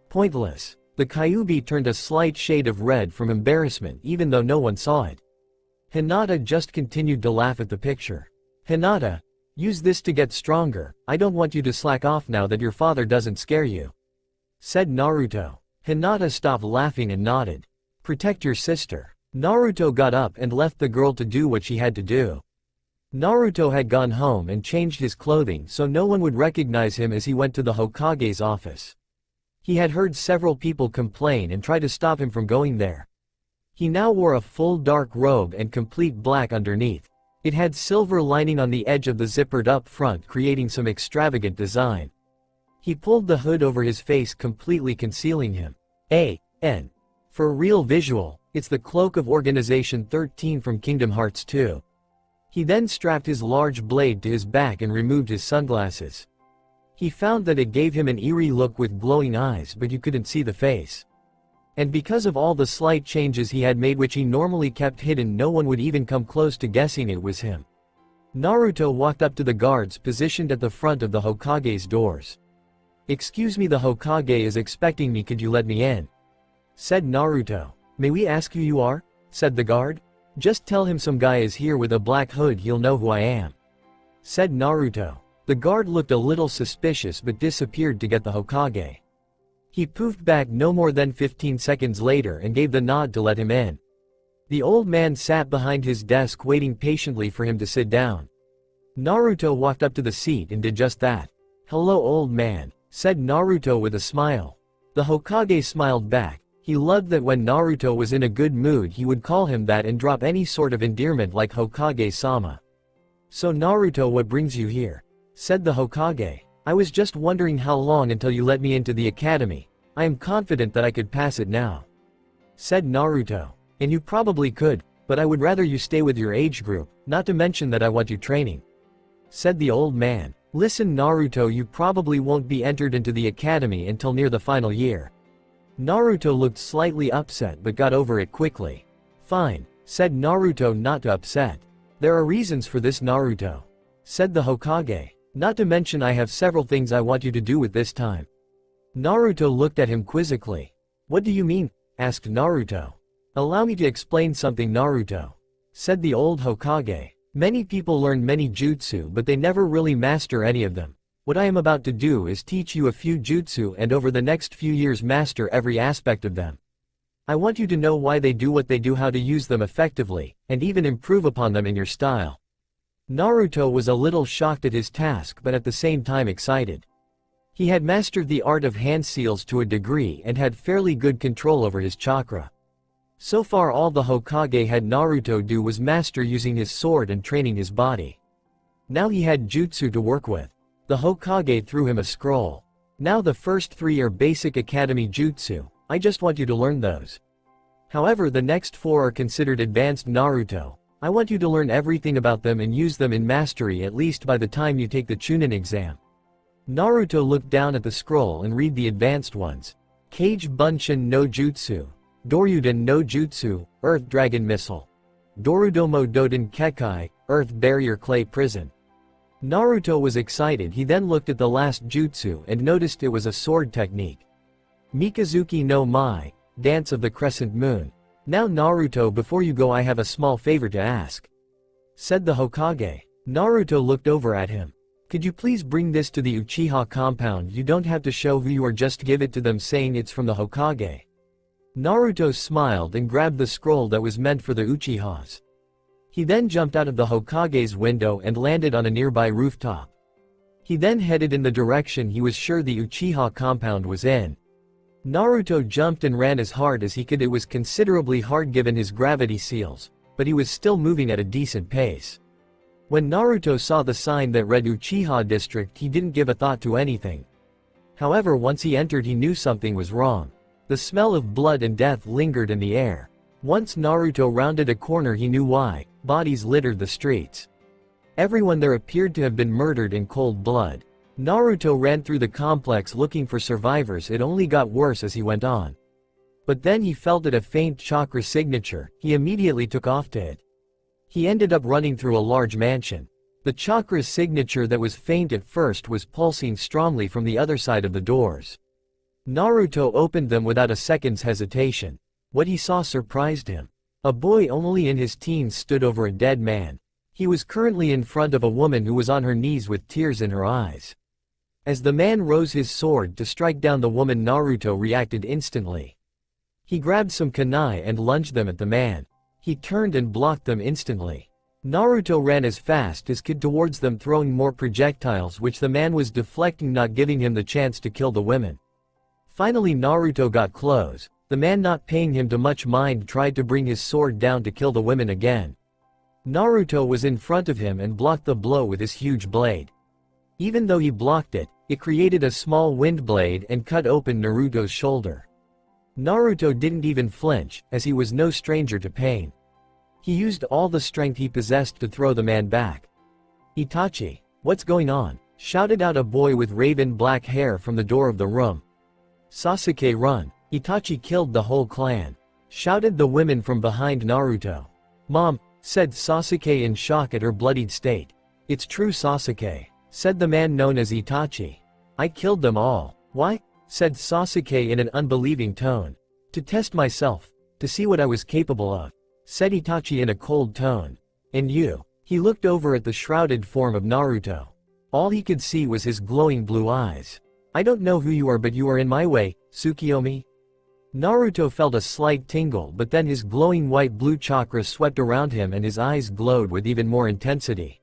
Pointless. The Kyuubi turned a slight shade of red from embarrassment even though no one saw it. Hinata just continued to laugh at the picture. Hinata, use this to get stronger. I don't want you to slack off now that your father doesn't scare you, said Naruto. Hinata stopped laughing and nodded. Protect your sister. Naruto got up and left the girl to do what she had to do. Naruto had gone home and changed his clothing so no one would recognize him as he went to the Hokage's office. He had heard several people complain and try to stop him from going there. He now wore a full dark robe and complete black underneath. It had silver lining on the edge of the zippered up front, creating some extravagant design. He pulled the hood over his face, completely concealing him. A.N. For a real visual, it's the Cloak of Organization 13 from Kingdom Hearts 2. He then strapped his large blade to his back and removed his sunglasses. He found that it gave him an eerie look with glowing eyes, but you couldn't see the face. And because of all the slight changes he had made which he normally kept hidden, no one would even come close to guessing it was him. Naruto walked up to the guards positioned at the front of the Hokage's doors. Excuse me, the Hokage is expecting me, could you let me in? Said Naruto. May we ask who you are? Said the guard. Just tell him some guy is here with a black hood, he'll know who I am, said Naruto. The guard looked a little suspicious but disappeared to get the Hokage. He poofed back no more than 15 seconds later and gave the nod to let him in. The old man sat behind his desk waiting patiently for him to sit down. Naruto walked up to the seat and did just that. Hello old man, said Naruto with a smile. The Hokage smiled back. He loved that when Naruto was in a good mood he would call him that and drop any sort of endearment like Hokage-sama. So Naruto, what brings you here? Said the Hokage. I was just wondering how long until you let me into the academy. I am confident that I could pass it now, said Naruto. And you probably could, but I would rather you stay with your age group, not to mention that I want you training, said the old man. Listen Naruto, you probably won't be entered into the academy until near the final year. Naruto looked slightly upset but got over it quickly. Fine, said Naruto, not too upset. There are reasons for this Naruto, said the Hokage. Not to mention I have several things I want you to do with this time. Naruto looked at him quizzically. What do you mean? Asked Naruto. Allow me to explain something Naruto, said the old Hokage. Many people learn many jutsu but they never really master any of them. What I am about to do is teach you a few jutsu and over the next few years master every aspect of them. I want you to know why they do what they do, how to use them effectively, and even improve upon them in your style. Naruto was a little shocked at his task but at the same time excited. He had mastered the art of hand seals to a degree and had fairly good control over his chakra. So far all the Hokage had Naruto do was master using his sword and training his body. Now he had jutsu to work with. The Hokage threw him a scroll. Now the first 3 are basic academy jutsu, I just want you to learn those. However, the next 4 are considered advanced Naruto. I want you to learn everything about them and use them in mastery at least by the time you take the Chunin exam. Naruto looked down at the scroll and read the advanced ones. Kage Bunshin no Jutsu. Doryuden no Jutsu, Earth Dragon Missile. Dorudomo Doden Kekai, Earth Barrier Clay Prison. Naruto was excited. He then looked at the last jutsu and noticed it was a sword technique. Mikazuki no Mai, Dance of the Crescent Moon. Now Naruto, before you go I have a small favor to ask, said the Hokage. Naruto looked over at him. Could you please bring this to the Uchiha compound? You don't have to show who you are, just give it to them saying it's from the Hokage. Naruto smiled and grabbed the scroll that was meant for the Uchihas. He then jumped out of the Hokage's window and landed on a nearby rooftop. He then headed in the direction he was sure the Uchiha compound was in. Naruto jumped and ran as hard as he could. It was considerably hard given his gravity seals, but he was still moving at a decent pace. When Naruto saw the sign that read Uchiha District, he didn't give a thought to anything. However, once he entered he knew something was wrong. The smell of blood and death lingered in the air. Once Naruto rounded a corner he knew why. Bodies littered the streets. Everyone there appeared to have been murdered in cold blood. Naruto ran through the complex looking for survivors. It only got worse as he went on. But then he felt a faint chakra signature. He immediately took off to it. He ended up running through a large mansion. The chakra signature that was faint at first was pulsing strongly from the other side of the doors. Naruto opened them without a second's hesitation. What he saw surprised him. A boy only in his teens stood over a dead man. He was currently in front of a woman who was on her knees with tears in her eyes. As the man rose his sword to strike down the woman, Naruto reacted instantly. He grabbed some kunai and lunged them at the man. He turned and blocked them instantly. Naruto ran as fast as could towards them, throwing more projectiles which the man was deflecting, not giving him the chance to kill the women. Finally Naruto got close. The man, not paying him too much mind, tried to bring his sword down to kill the women again. Naruto was in front of him and blocked the blow with his huge blade. Even though he blocked it, it created a small wind blade and cut open Naruto's shoulder. Naruto didn't even flinch, as he was no stranger to pain. He used all the strength he possessed to throw the man back. "Itachi, what's going on?" shouted out a boy with raven black hair from the door of the room. "Sasuke, run. Itachi killed the whole clan," shouted the women from behind Naruto. "Mom," said Sasuke in shock at her bloodied state. "It's true, Sasuke," said the man known as Itachi. "I killed them all." "Why?" said Sasuke in an unbelieving tone. "To test myself, to see what I was capable of," said Itachi in a cold tone. "And you?" He looked over at the shrouded form of Naruto. All he could see was his glowing blue eyes. "I don't know who you are, but you are in my way, Tsukiyomi." Naruto felt a slight tingle, but then his glowing white-blue chakra swept around him and his eyes glowed with even more intensity.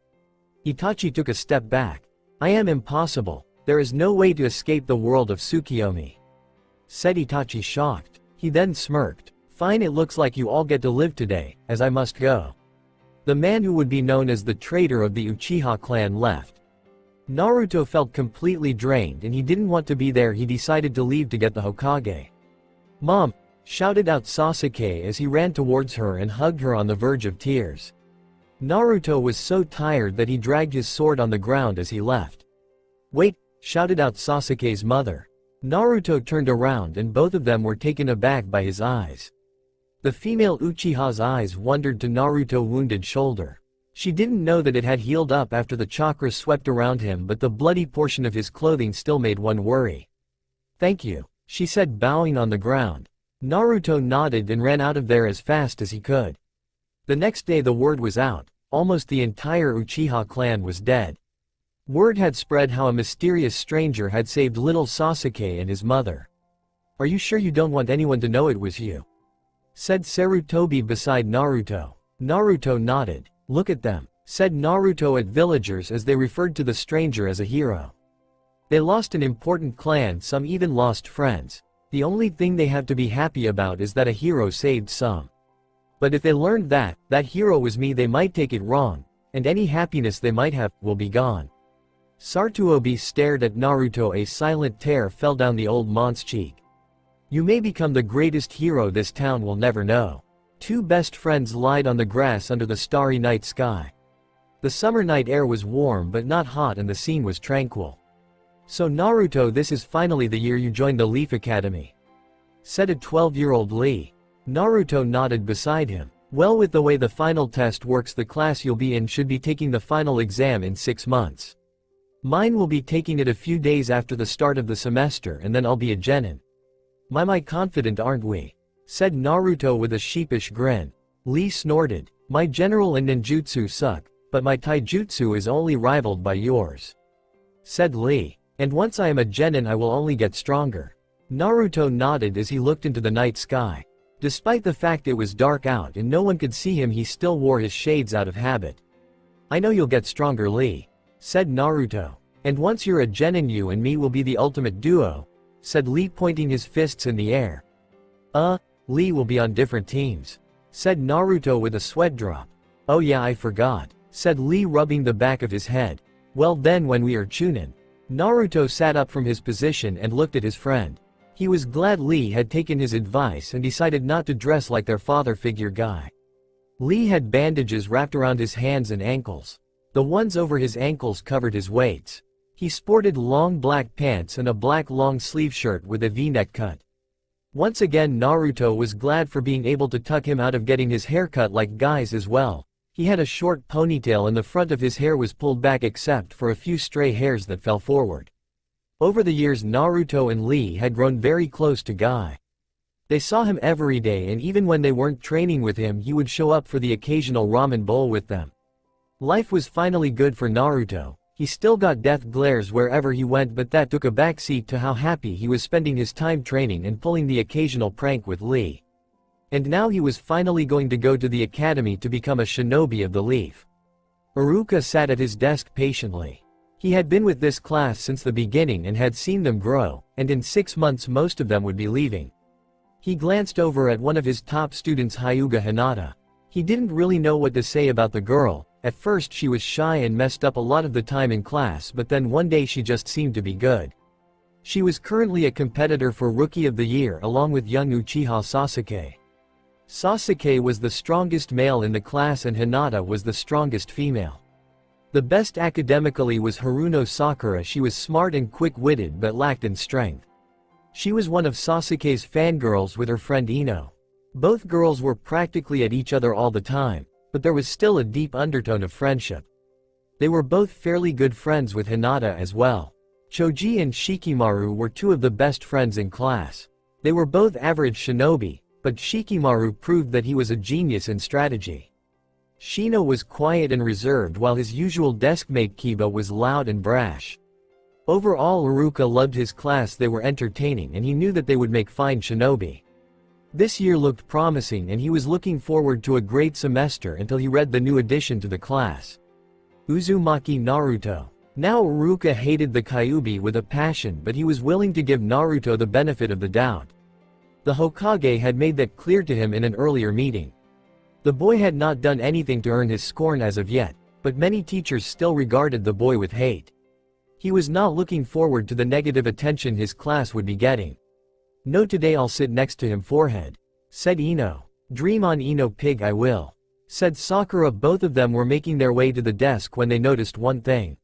Itachi took a step back. "I am impossible. There is no way to escape the world of Tsukiyomi," said Itachi, shocked. He then smirked. "Fine, it looks like you all get to live today, as I must go." The man who would be known as the traitor of the Uchiha clan left. Naruto felt completely drained and he didn't want to be there. He decided to leave to get the Hokage. "Mom!" shouted out Sasuke as he ran towards her and hugged her on the verge of tears. Naruto was so tired that he dragged his sword on the ground as he left. "Wait!" shouted out Sasuke's mother. Naruto turned around and both of them were taken aback by his eyes. The female Uchiha's eyes wandered to Naruto's wounded shoulder. She didn't know that it had healed up after the chakra swept around him, but the bloody portion of his clothing still made one worry. "Thank you," she said, bowing on the ground. Naruto nodded and ran out of there as fast as he could. The next day the word was out. Almost the entire Uchiha clan was dead. Word had spread how a mysterious stranger had saved little Sasuke and his mother. "Are you sure you don't want anyone to know it was you?" said Sarutobi beside Naruto. Naruto nodded. "Look at them," said Naruto at villagers as they referred to the stranger as a hero. They lost an important clan, some even lost friends. The only thing they have to be happy about is that a hero saved some. But if they learned that hero was me, they might take it wrong, and any happiness they might have will be gone. Sarutobi stared at Naruto. A silent tear fell down the old mon's cheek. "You may become the greatest hero this town will never know." Two best friends lied on the grass under the starry night sky. The summer night air was warm but not hot and the scene was tranquil. "So Naruto, this is finally the year you joined the Leaf Academy," said a 12-year-old Lee. Naruto nodded beside him. Well, with the way the final test works, the class you'll be in should be taking the final exam in 6 months. Mine will be taking it a few days after the start of the semester, and then I'll be a genin. My confident, aren't we? Said Naruto with a sheepish grin. Lee snorted. My general and ninjutsu suck, but my taijutsu is only rivaled by yours. Said Lee. And once I am a genin, I will only get stronger. Naruto nodded as he looked into the night sky. Despite the fact it was dark out and no one could see him, he still wore his shades out of habit. I know you'll get stronger, Lee. Said Naruto. And once you're a genin, you and me will be the ultimate duo. Said Lee, pointing his fists in the air. Lee will be on different teams. Said Naruto with a sweat drop. Oh yeah, I forgot. Said Lee, rubbing the back of his head. Well then, when we are Chunin. Naruto sat up from his position and looked at his friend. He was glad Lee had taken his advice and decided not to dress like their father figure guy. Lee had bandages wrapped around his hands and ankles. The ones over his ankles covered his weights. He sported long black pants and a black long sleeve shirt with a V-neck cut. Once again, Naruto was glad for being able to tuck him out of getting his hair cut like guys as well. He had a short ponytail and the front of his hair was pulled back except for a few stray hairs that fell forward. Over the years, Naruto and Lee had grown very close to Guy. They saw him every day, and even when they weren't training with him, he would show up for the occasional ramen bowl with them. Life was finally good for Naruto. He still got death glares wherever he went, but that took a backseat to how happy he was spending his time training and pulling the occasional prank with Lee. And now he was finally going to go to the academy to become a shinobi of the leaf. Iruka sat at his desk patiently. He had been with this class since the beginning and had seen them grow, and in 6 months most of them would be leaving. He glanced over at one of his top students, Hyuga Hinata. He didn't really know what to say about the girl. At first she was shy and messed up a lot of the time in class, but then one day she just seemed to be good. She was currently a competitor for Rookie of the Year along with young Uchiha Sasuke. Sasuke was the strongest male in the class and Hinata was the strongest female. The best academically was Haruno Sakura. She was smart and quick-witted but lacked in strength. She was one of Sasuke's fangirls with her friend Ino. Both girls were practically at each other all the time, but there was still a deep undertone of friendship. They were both fairly good friends with Hinata as well. Choji and Shikimaru were two of the best friends in class. They were both average shinobi, but Shikimaru proved that he was a genius in strategy. Shino was quiet and reserved while his usual deskmate Kiba was loud and brash. Overall, Iruka loved his class. They were entertaining and he knew that they would make fine shinobi. This year looked promising and he was looking forward to a great semester until he read the new addition to the class. Uzumaki Naruto. Now Iruka hated the Kyuubi with a passion, but he was willing to give Naruto the benefit of the doubt. The Hokage had made that clear to him in an earlier meeting. The boy had not done anything to earn his scorn as of yet, but many teachers still regarded the boy with hate. He was not looking forward to the negative attention his class would be getting. No, today I'll sit next to him, forehead. Said Ino. Dream on, Ino pig, I will. Said Sakura. Both of them were making their way to the desk when they noticed one thing.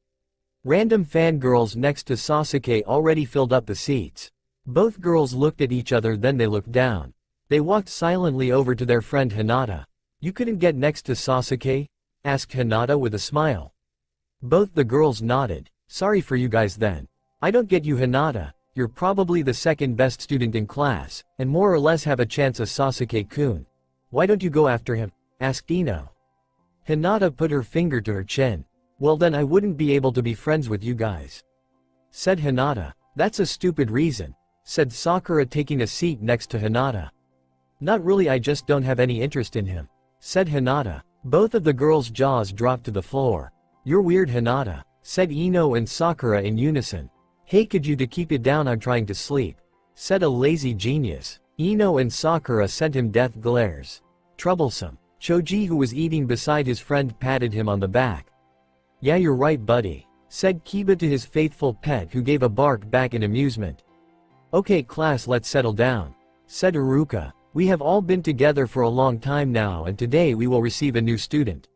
Random fangirls next to Sasuke already filled up the seats. Both girls looked at each other, then they looked down. They walked silently over to their friend Hinata. You couldn't get next to Sasuke? Asked Hinata with a smile. Both the girls nodded. Sorry for you guys then. I don't get you, Hinata. You're probably the second best student in class, and more or less have a chance of Sasuke-kun. Why don't you go after him? Asked Ino. Hinata put her finger to her chin. Well then I wouldn't be able to be friends with you guys. Said Hinata. That's a stupid reason. Said Sakura, taking a seat next to Hinata. Not really, I just don't have any interest in him. Said Hinata. Both of the girls' jaws dropped to the floor. You're weird, Hinata. Said Ino and Sakura in unison. Hey, could you keep it down, I'm trying to sleep. Said a lazy genius. Ino and Sakura sent him death glares. Troublesome. Choji, who was eating beside his friend, patted him on the back. Yeah, you're right, buddy. Said Kiba to his faithful pet, who gave a bark back in amusement. Okay class, let's settle down. Said Iruka. We have all been together for a long time now and today we will receive a new student.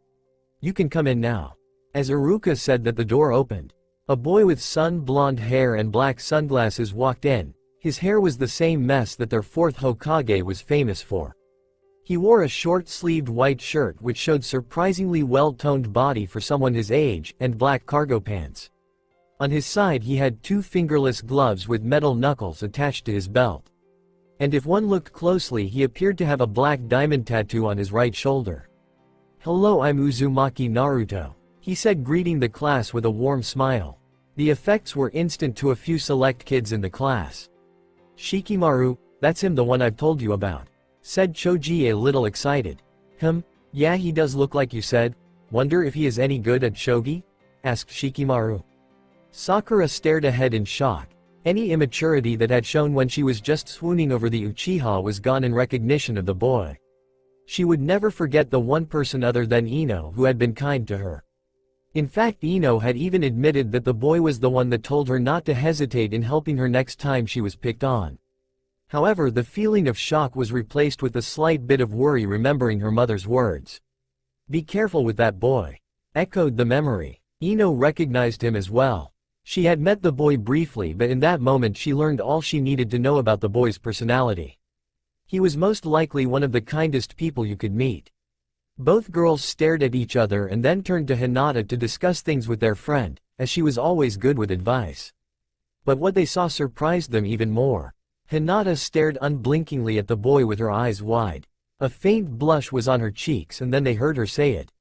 You can come in now. As Iruka said that, the door opened. A boy with sun-blonde hair and black sunglasses walked in. His hair was the same mess that their fourth Hokage was famous for. He wore a short-sleeved white shirt which showed surprisingly well-toned body for someone his age, and black cargo pants. On his side he had 2 fingerless gloves with metal knuckles attached to his belt. And if one looked closely he appeared to have a black diamond tattoo on his right shoulder. "Hello, I'm Uzumaki Naruto," he said, greeting the class with a warm smile. The effects were instant to a few select kids in the class. "Shikimaru, that's him, the one I've told you about," said Choji, a little excited. Yeah, he does look like you said. Wonder if he is any good at shogi?" asked Shikimaru. Sakura stared ahead in shock. Any immaturity that had shown when she was just swooning over the Uchiha was gone in recognition of the boy. She would never forget the one person other than Ino who had been kind to her. In fact, Ino had even admitted that the boy was the one that told her not to hesitate in helping her next time she was picked on. However, the feeling of shock was replaced with a slight bit of worry remembering her mother's words. "Be careful with that boy," echoed the memory. Ino recognized him as well. She had met the boy briefly, but in that moment she learned all she needed to know about the boy's personality. He was most likely one of the kindest people you could meet. Both girls stared at each other and then turned to Hinata to discuss things with their friend, as she was always good with advice. But what they saw surprised them even more. Hinata stared unblinkingly at the boy with her eyes wide. A faint blush was on her cheeks, and then they heard her say it.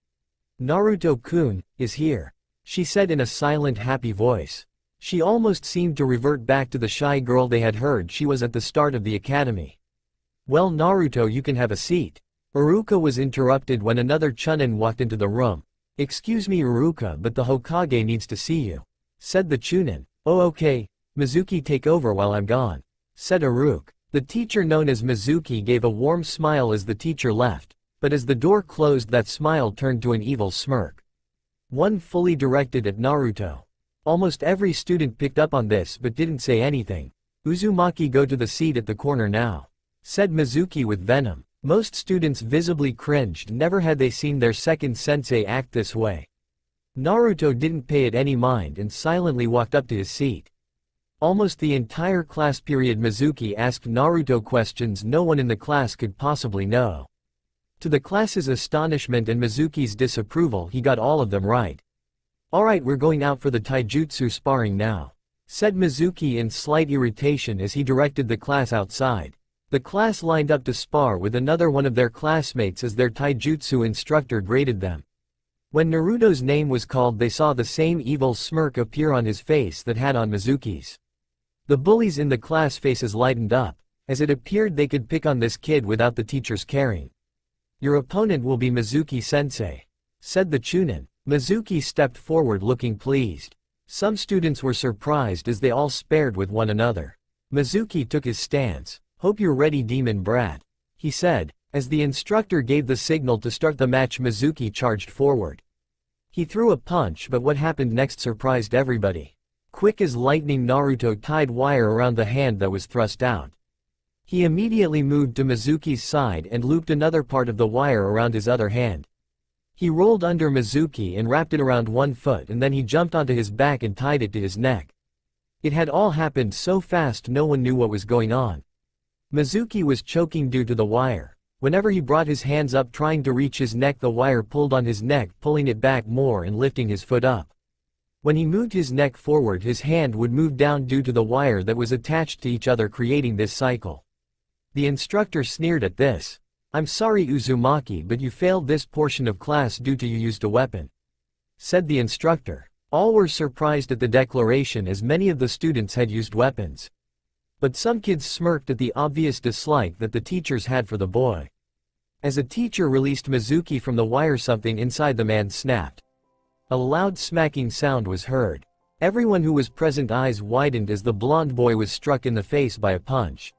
"Naruto-kun is here," she said in a silent, happy voice. She almost seemed to revert back to the shy girl they had heard she was at the start of the academy. "Well, Naruto, you can have a seat." Iruka was interrupted when another Chunin walked into the room. "Excuse me, Iruka, but the Hokage needs to see you," said the Chunin. "Oh, okay. Mizuki, take over while I'm gone," said Iruka. The teacher known as Mizuki gave a warm smile as the teacher left, but as the door closed that smile turned to an evil smirk. One fully directed at Naruto. Almost every student picked up on this but didn't say anything. "Uzumaki, go to the seat at the corner now," said Mizuki with venom. Most students visibly cringed, never had they seen their second sensei act this way. Naruto didn't pay it any mind and silently walked up to his seat. Almost the entire class period Mizuki asked Naruto questions no one in the class could possibly know. To the class's astonishment and Mizuki's disapproval, he got all of them right. "Alright, we're going out for the taijutsu sparring now," said Mizuki in slight irritation as he directed the class outside. The class lined up to spar with another one of their classmates as their taijutsu instructor graded them. When Naruto's name was called, they saw the same evil smirk appear on his face that had on Mizuki's. The bullies in the class faces lightened up, as it appeared they could pick on this kid without the teachers caring. "Your opponent will be Mizuki-sensei," said the Chunin. Mizuki stepped forward looking pleased. Some students were surprised as they all spared with one another. Mizuki took his stance. "Hope you're ready, demon brat," he said. As the instructor gave the signal to start the match, Mizuki charged forward. He threw a punch, but what happened next surprised everybody. Quick as lightning, Naruto tied wire around the hand that was thrust out. He immediately moved to Mizuki's side and looped another part of the wire around his other hand. He rolled under Mizuki and wrapped it around one foot, and then he jumped onto his back and tied it to his neck. It had all happened so fast no one knew what was going on. Mizuki was choking due to the wire. Whenever he brought his hands up trying to reach his neck, the wire pulled on his neck, pulling it back more and lifting his foot up. When he moved his neck forward, his hand would move down due to the wire that was attached to each other, creating this cycle. The instructor sneered at this. "I'm sorry, Uzumaki, but you failed this portion of class due to you used a weapon," said the instructor. All were surprised at the declaration, as many of the students had used weapons. But some kids smirked at the obvious dislike that the teachers had for the boy. As a teacher released Mizuki from the wire, something inside the man snapped. A loud smacking sound was heard. Everyone who was present eyes widened as the blonde boy was struck in the face by a punch.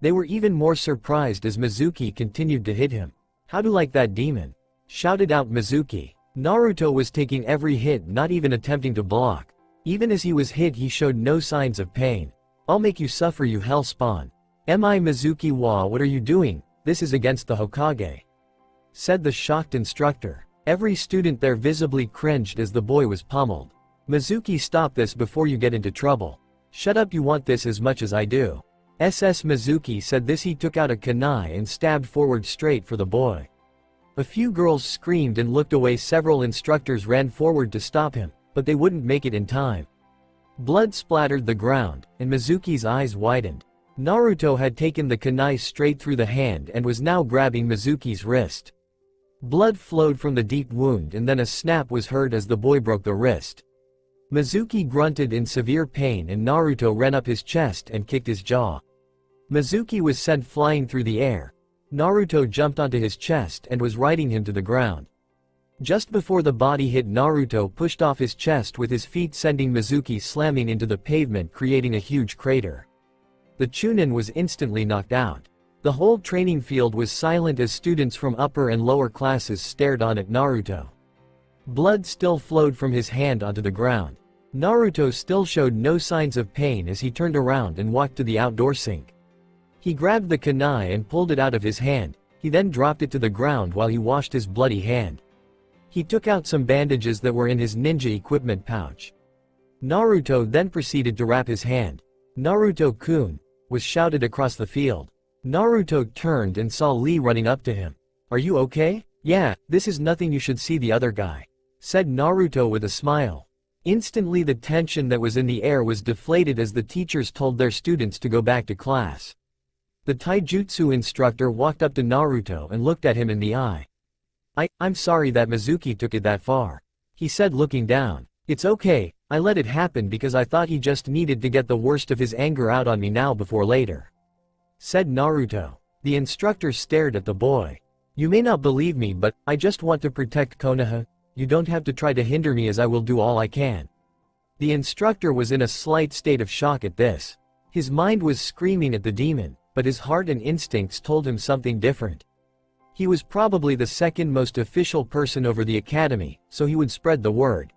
They were even more surprised as Mizuki continued to hit him. "How do you like that, demon?" shouted out Mizuki. Naruto was taking every hit, not even attempting to block. Even as he was hit, he showed no signs of pain. "I'll make you suffer, you hell spawn." "Mi Mizuki wa, what are you doing? This is against the Hokage," said the shocked instructor. Every student there visibly cringed as the boy was pummeled. "Mizuki, stop this before you get into trouble." "Shut up, you want this as much as I do." SS Mizuki said this. He took out a kunai and stabbed forward straight for the boy. A few girls screamed and looked away. Several instructors ran forward to stop him, but they wouldn't make it in time. Blood splattered the ground, and Mizuki's eyes widened. Naruto had taken the kunai straight through the hand and was now grabbing Mizuki's wrist. Blood flowed from the deep wound and then a snap was heard as the boy broke the wrist. Mizuki grunted in severe pain and Naruto ran up his chest and kicked his jaw. Mizuki was sent flying through the air. Naruto jumped onto his chest and was riding him to the ground. Just before the body hit, Naruto pushed off his chest with his feet, sending Mizuki slamming into the pavement, creating a huge crater. The Chunin was instantly knocked out. The whole training field was silent as students from upper and lower classes stared on at Naruto. Blood still flowed from his hand onto the ground. Naruto still showed no signs of pain as he turned around and walked to the outdoor sink. He grabbed the kunai and pulled it out of his hand. He then dropped it to the ground while he washed his bloody hand. He took out some bandages that were in his ninja equipment pouch. Naruto then proceeded to wrap his hand. "Naruto-kun," was shouted across the field. Naruto turned and saw Lee running up to him. "Are you okay?" "Yeah, this is nothing, you should see the other guy," said Naruto with a smile. Instantly the tension that was in the air was deflated as the teachers told their students to go back to class. The taijutsu instructor walked up to Naruto and looked at him in the eye. I'm sorry that Mizuki took it that far," he said, looking down. "It's okay, I let it happen because I thought he just needed to get the worst of his anger out on me now before later," said Naruto. The instructor stared at the boy. "You may not believe me, but I just want to protect Konoha. You don't have to try to hinder me as I will do all I can." The instructor was in a slight state of shock at this. His mind was screaming at the demon, but his heart and instincts told him something different. He was probably the second most official person over the academy, so he would spread the word.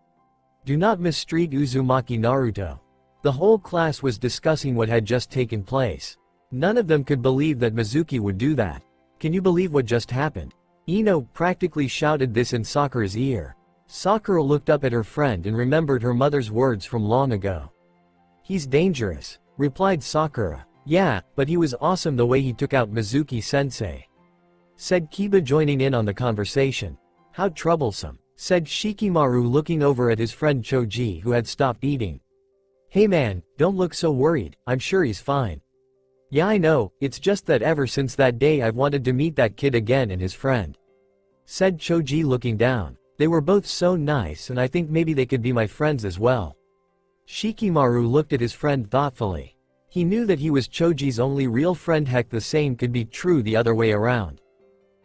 "Do not mistreat Uzumaki Naruto." The whole class was discussing what had just taken place. None of them could believe that Mizuki would do that. "Can you believe what just happened?" Ino practically shouted this in Sakura's ear. Sakura looked up at her friend and remembered her mother's words from long ago. "He's dangerous," replied Sakura. "Yeah, but he was awesome the way he took out Mizuki-sensei," said Kiba, joining in on the conversation. "How troublesome," said Shikimaru, looking over at his friend Choji, who had stopped eating. "Hey man, don't look so worried, I'm sure he's fine." "Yeah, I know, it's just that ever since that day I've wanted to meet that kid again and his friend," said Choji, looking down. "They were both so nice and I think maybe they could be my friends as well." Shikimaru looked at his friend thoughtfully. He knew that he was Choji's only real friend. Heck, the same could be true the other way around.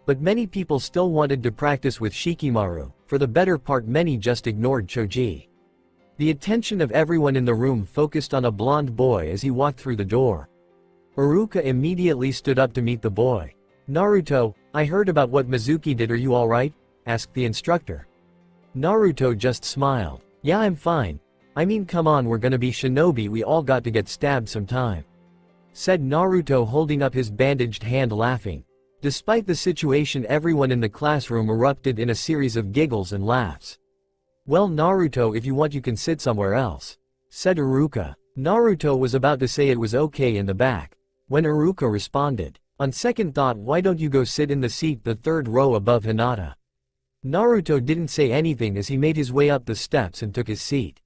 But many people still wanted to practice with Shikimaru. For the better part, many just ignored Choji. The attention of everyone in the room focused on a blonde boy as he walked through the door. Iruka immediately stood up to meet the boy. "Naruto, I heard about what Mizuki did. Are you alright?" asked the instructor. Naruto just smiled. "Yeah, I'm fine. I mean, come on, we're gonna be shinobi, we all got to get stabbed sometime," said Naruto, holding up his bandaged hand, laughing. Despite the situation, everyone in the classroom erupted in a series of giggles and laughs. "Well Naruto, if you want you can sit somewhere else," said Iruka. Naruto was about to say it was okay in the back, when Iruka responded, "On second thought, why don't you go sit in the seat the third row above Hinata?" Naruto didn't say anything as he made his way up the steps and took his seat.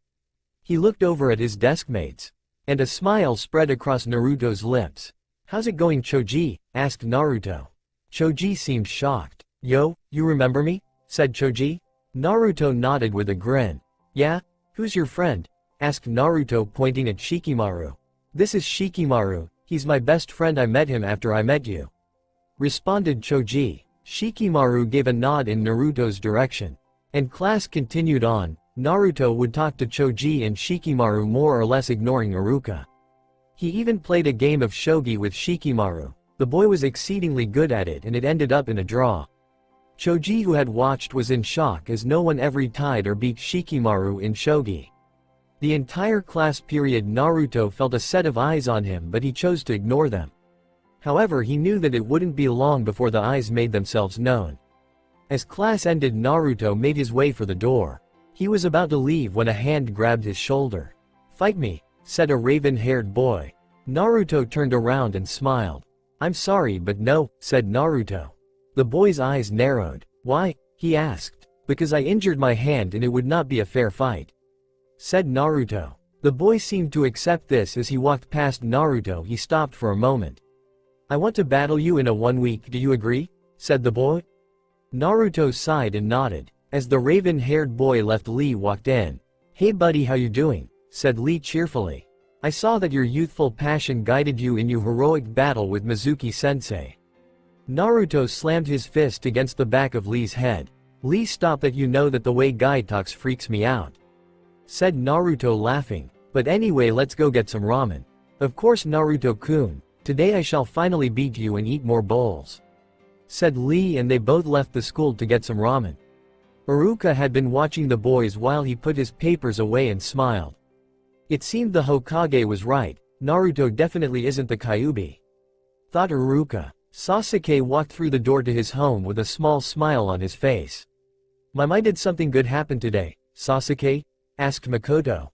He looked over at his deskmates, and a smile spread across Naruto's lips. "How's it going, Choji?" asked Naruto. Choji seemed shocked. "Yo, you remember me?" said Choji. Naruto nodded with a grin. "Yeah? Who's your friend?" asked Naruto, pointing at Shikimaru. "This is Shikimaru, he's my best friend, I met him after I met you," responded Choji. Shikimaru gave a nod in Naruto's direction. And class continued on. Naruto would talk to Choji and Shikimaru, more or less ignoring Iruka. He even played a game of shogi with Shikimaru. The boy was exceedingly good at it and it ended up in a draw. Choji, who had watched, was in shock as no one ever tied or beat Shikimaru in shogi. The entire class period Naruto felt a set of eyes on him, but he chose to ignore them. However, he knew that it wouldn't be long before the eyes made themselves known. As class ended, Naruto made his way for the door. He was about to leave when a hand grabbed his shoulder. "Fight me," said a raven-haired boy. Naruto turned around and smiled. I'm sorry but no, said Naruto. The boy's eyes narrowed. Why? He asked. Because I injured my hand and it would not be a fair fight, said Naruto. The boy seemed to accept this. As he walked past Naruto, he stopped for a moment. I want to battle you in a 1 week, do you agree? Said the boy. Naruto sighed and nodded. As the raven-haired boy left, Lee walked in. Hey buddy, how you doing? Said Lee cheerfully. I saw that your youthful passion guided you in your heroic battle with Mizuki-sensei. Naruto slammed his fist against the back of Lee's head. Lee, stop that, you know that the way guy talks freaks me out, said Naruto laughing. But anyway, let's go get some ramen. Of course Naruto-kun, today I shall finally beat you and eat more bowls, said Lee, and they both left the school to get some ramen. Iruka had been watching the boys while he put his papers away and smiled. It seemed the Hokage was right, Naruto definitely isn't the Kyuubi, thought Iruka. Sasuke walked through the door to his home with a small smile on his face. Mama, did something good happen today, Sasuke? Asked Makoto.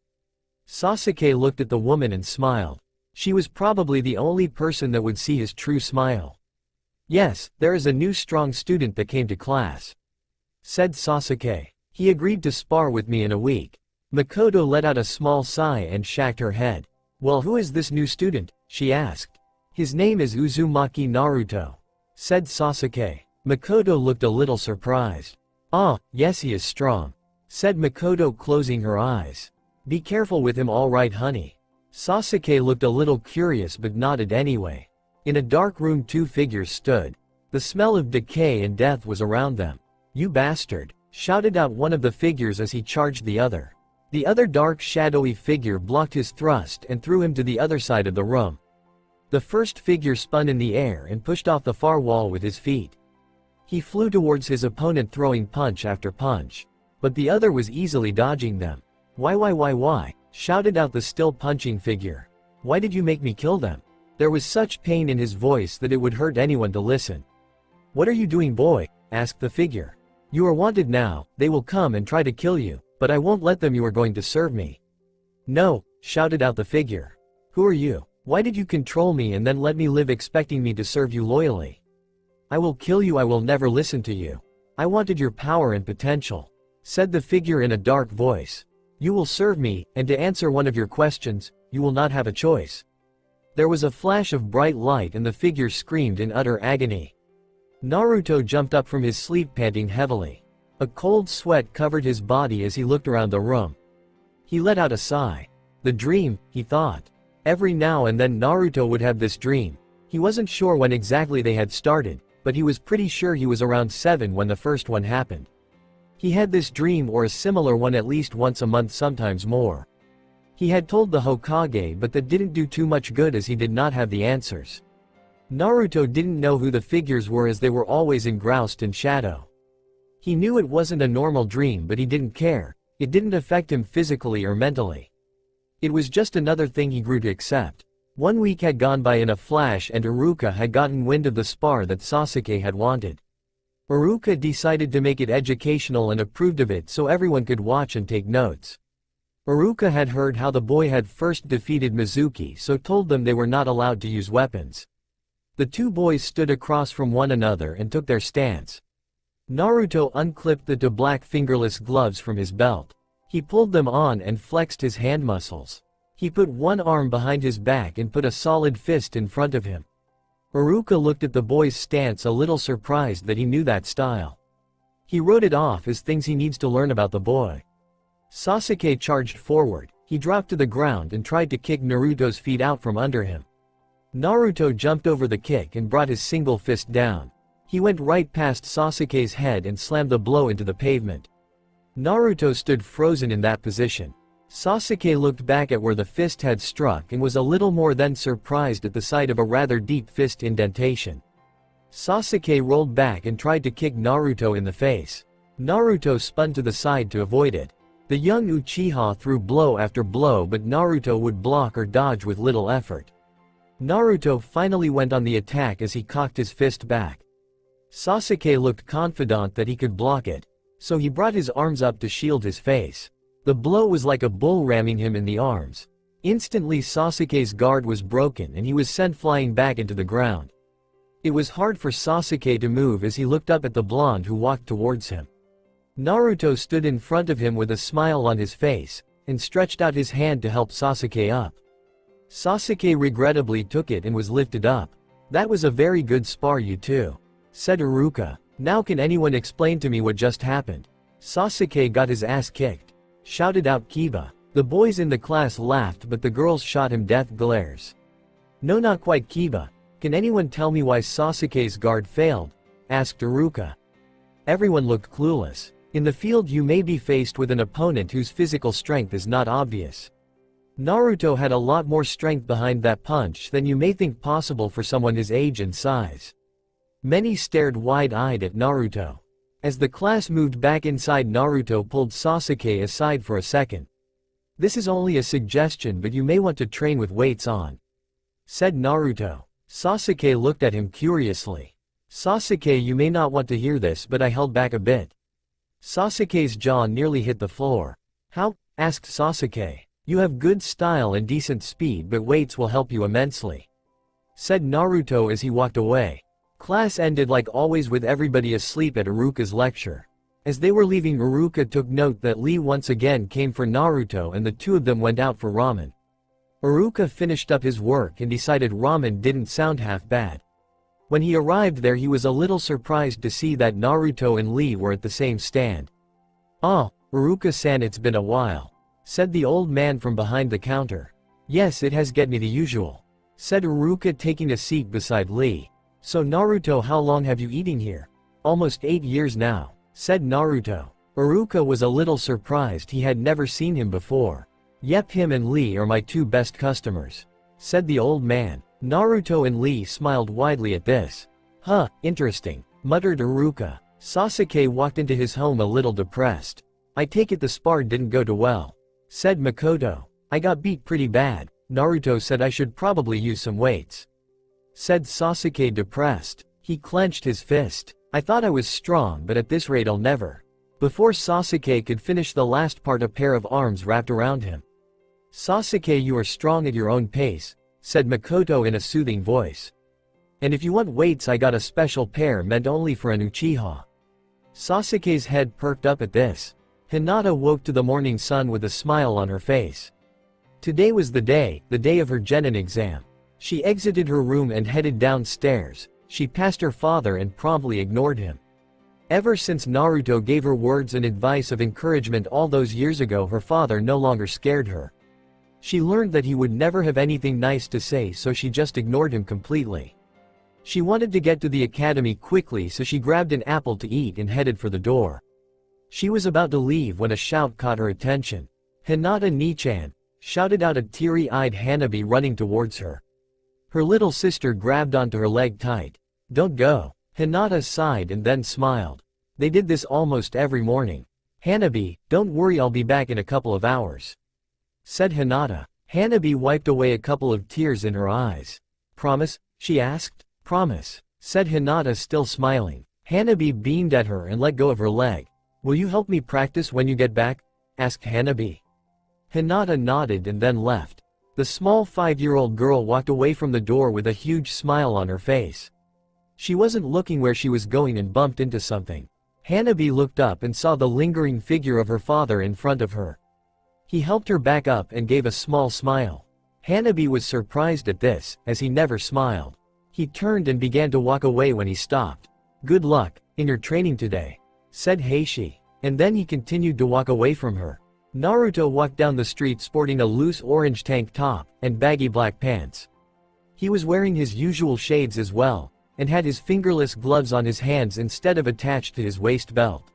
Sasuke looked at the woman and smiled. She was probably the only person that would see his true smile. Yes, there is a new strong student that came to class, said Sasuke. He agreed to spar with me in a week. Makoto let out a small sigh and shook her head. Well, who is this new student? She asked. His name is Uzumaki Naruto, said Sasuke. Makoto looked a little surprised. Ah, yes, he is strong, said Makoto, closing her eyes. Be careful with him, all right honey. Sasuke looked a little curious but nodded anyway. In a dark room, 2 figures stood. The smell of decay and death was around them. You bastard, shouted out one of the figures as he charged the other. The other dark shadowy figure blocked his thrust and threw him to the other side of the room. The first figure spun in the air and pushed off the far wall with his feet. He flew towards his opponent, throwing punch after punch. But the other was easily dodging them. Why? Shouted out the still punching figure. Why did you make me kill them? There was such pain in his voice that it would hurt anyone to listen. What are you doing, boy? Asked the figure. You are wanted now, they will come and try to kill you, but I won't let them. You are going to serve me. No, shouted out the figure. Who are you? Why did you control me and then let me live expecting me to serve you loyally? I will kill you, I will never listen to you. I wanted your power and potential, said the figure in a dark voice. You will serve me, and to answer one of your questions, you will not have a choice. There was a flash of bright light and the figure screamed in utter agony. Naruto jumped up from his sleep, panting heavily. A cold sweat covered his body as he looked around the room. He let out a sigh. The dream, he thought. Every now and then Naruto would have this dream. He wasn't sure when exactly they had started, but he was pretty sure he was around 7 when the first one happened. He had this dream or a similar one at least once a month, sometimes more. He had told the Hokage, but that didn't do too much good as he did not have the answers. Naruto didn't know who the figures were as they were always engrossed in shadow. He knew it wasn't a normal dream, but he didn't care. It didn't affect him physically or mentally. It was just another thing he grew to accept. 1 week had gone by in a flash and Iruka had gotten wind of the spar that Sasuke had wanted. Iruka decided to make it educational and approved of it so everyone could watch and take notes. Iruka had heard how the boy had first defeated Mizuki, so told them they were not allowed to use weapons. The 2 boys stood across from one another and took their stance. Naruto unclipped the 2 black fingerless gloves from his belt. He pulled them on and flexed his hand muscles. He put one arm behind his back and put a solid fist in front of him. Iruka looked at the boy's stance, a little surprised that he knew that style. He wrote it off as things he needs to learn about the boy. Sasuke charged forward. He dropped to the ground and tried to kick Naruto's feet out from under him. Naruto jumped over the kick and brought his single fist down. He went right past Sasuke's head and slammed the blow into the pavement. Naruto stood frozen in that position. Sasuke looked back at where the fist had struck and was a little more than surprised at the sight of a rather deep fist indentation. Sasuke rolled back and tried to kick Naruto in the face. Naruto spun to the side to avoid it. The young Uchiha threw blow after blow, but Naruto would block or dodge with little effort. Naruto finally went on the attack as he cocked his fist back. Sasuke looked confident that he could block it, so he brought his arms up to shield his face. The blow was like a bull ramming him in the arms. Instantly Sasuke's guard was broken and he was sent flying back into the ground. It was hard for Sasuke to move as he looked up at the blonde who walked towards him. Naruto stood in front of him with a smile on his face, and stretched out his hand to help Sasuke up. Sasuke regrettably took it and was lifted up. "That was a very good spar, you two," said Iruka. "Now can anyone explain to me what just happened?" "Sasuke got his ass kicked," shouted out Kiba. The boys in the class laughed but the girls shot him death glares. "No, not quite, Kiba. Can anyone tell me why Sasuke's guard failed?" asked Iruka. Everyone looked clueless. In the field you may be faced with an opponent whose physical strength is not obvious. Naruto had a lot more strength behind that punch than you may think possible for someone his age and size. Many stared wide-eyed at Naruto. As the class moved back inside, Naruto pulled Sasuke aside for a second. "This is only a suggestion, but you may want to train with weights on," said Naruto. Sasuke looked at him curiously. "Sasuke, you may not want to hear this, but I held back a bit." Sasuke's jaw nearly hit the floor. "How?" asked Sasuke. "You have good style and decent speed, but weights will help you immensely," said Naruto as he walked away. Class ended like always with everybody asleep at Iruka's lecture. As they were leaving, Iruka took note that Lee once again came for Naruto and the two of them went out for ramen. Iruka finished up his work and decided ramen didn't sound half bad. When he arrived there he was a little surprised to see that Naruto and Lee were at the same stand. "Ah, Iruka-san, it's been a while," said the old man from behind the counter. "Yes, it has get me the usual," said Iruka taking a seat beside Lee. "So Naruto, how long have you eating here?" "Almost 8 years now," said Naruto. Iruka was a little surprised, he had never seen him before. "Yep, him and Lee are my two best customers," said the old man. Naruto and Lee smiled widely at this. "Huh, interesting," muttered Iruka. Sasuke walked into his home a little depressed. "I take it the spar didn't go too well," said Makoto. "I got beat pretty bad." Naruto said, "I should probably use some weights," said Sasuke depressed. He clenched his fist. "I thought I was strong, but at this rate I'll never." Before Sasuke could finish the last part, a pair of arms wrapped around him. "Sasuke, you are strong at your own pace," said Makoto in a soothing voice. "And if you want weights, I got a special pair meant only for an Uchiha." Sasuke's head perked up at this. Hinata woke to the morning sun with a smile on her face. Today was the day of her genin exam. She exited her room and headed downstairs. She passed her father and promptly ignored him. Ever since Naruto gave her words and advice of encouragement all those years ago, her father no longer scared her. She learned that he would never have anything nice to say, so she just ignored him completely. She wanted to get to the academy quickly, so she grabbed an apple to eat and headed for the door. She was about to leave when a shout caught her attention. "Hinata Nichan!" shouted out a teary-eyed Hanabi running towards her. Her little sister grabbed onto her leg tight. "Don't go." Hinata sighed and then smiled. They did this almost every morning. "Hanabi, don't worry, I'll be back in a couple of hours," said Hinata. Hanabi wiped away a couple of tears in her eyes. "Promise?" she asked. "Promise," said Hinata, still smiling. Hanabi beamed at her and let go of her leg. "Will you help me practice when you get back?" asked Hanabi. Hinata nodded and then left. The small 5-year-old girl walked away from the door with a huge smile on her face. She wasn't looking where she was going and bumped into something. Hanabi looked up and saw the lingering figure of her father in front of her. He helped her back up and gave a small smile. Hanabi was surprised at this, as he never smiled. He turned and began to walk away when he stopped. "Good luck in your training today," said Heishi. And then he continued to walk away from her. Naruto walked down the street sporting a loose orange tank top and baggy black pants. He was wearing his usual shades as well, and had his fingerless gloves on his hands instead of attached to his waist belt.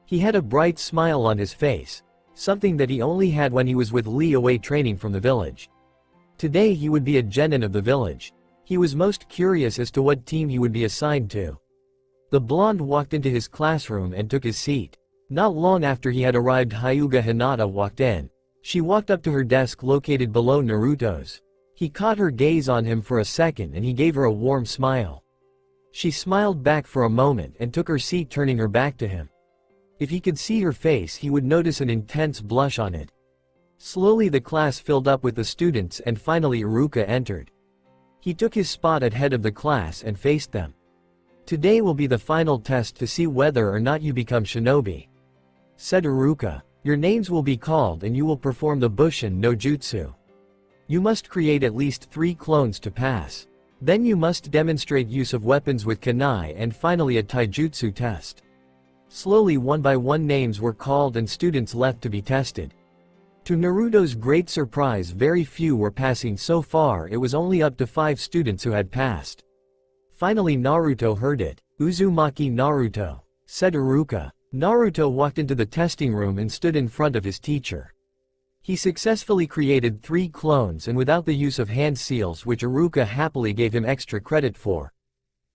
He had a bright smile on his face, something that he only had when he was with Lee away training from the village. Today he would be a genin of the village. He was most curious as to what team he would be assigned to. The blonde walked into his classroom and took his seat. Not long after he had arrived, Hyuga Hinata walked in. She walked up to her desk located below Naruto's. He caught her gaze on him for a second and he gave her a warm smile. She smiled back for a moment and took her seat, turning her back to him. If he could see her face, he would notice an intense blush on it. Slowly the class filled up with the students and finally Iruka entered. He took his spot at head of the class and faced them. "Today will be the final test to see whether or not you become shinobi," said Iruka. "Your names will be called and you will perform the Bushin no Jutsu. You must create at least 3 clones to pass. Then you must demonstrate use of weapons with kunai and finally a taijutsu test." Slowly one by one names were called and students left to be tested. To Naruto's great surprise, very few were passing. So far it was only up to 5 students who had passed. Finally Naruto heard it. "Uzumaki Naruto," said Iruka. Naruto walked into the testing room and stood in front of his teacher. He successfully created 3 clones and without the use of hand seals, which Iruka happily gave him extra credit for.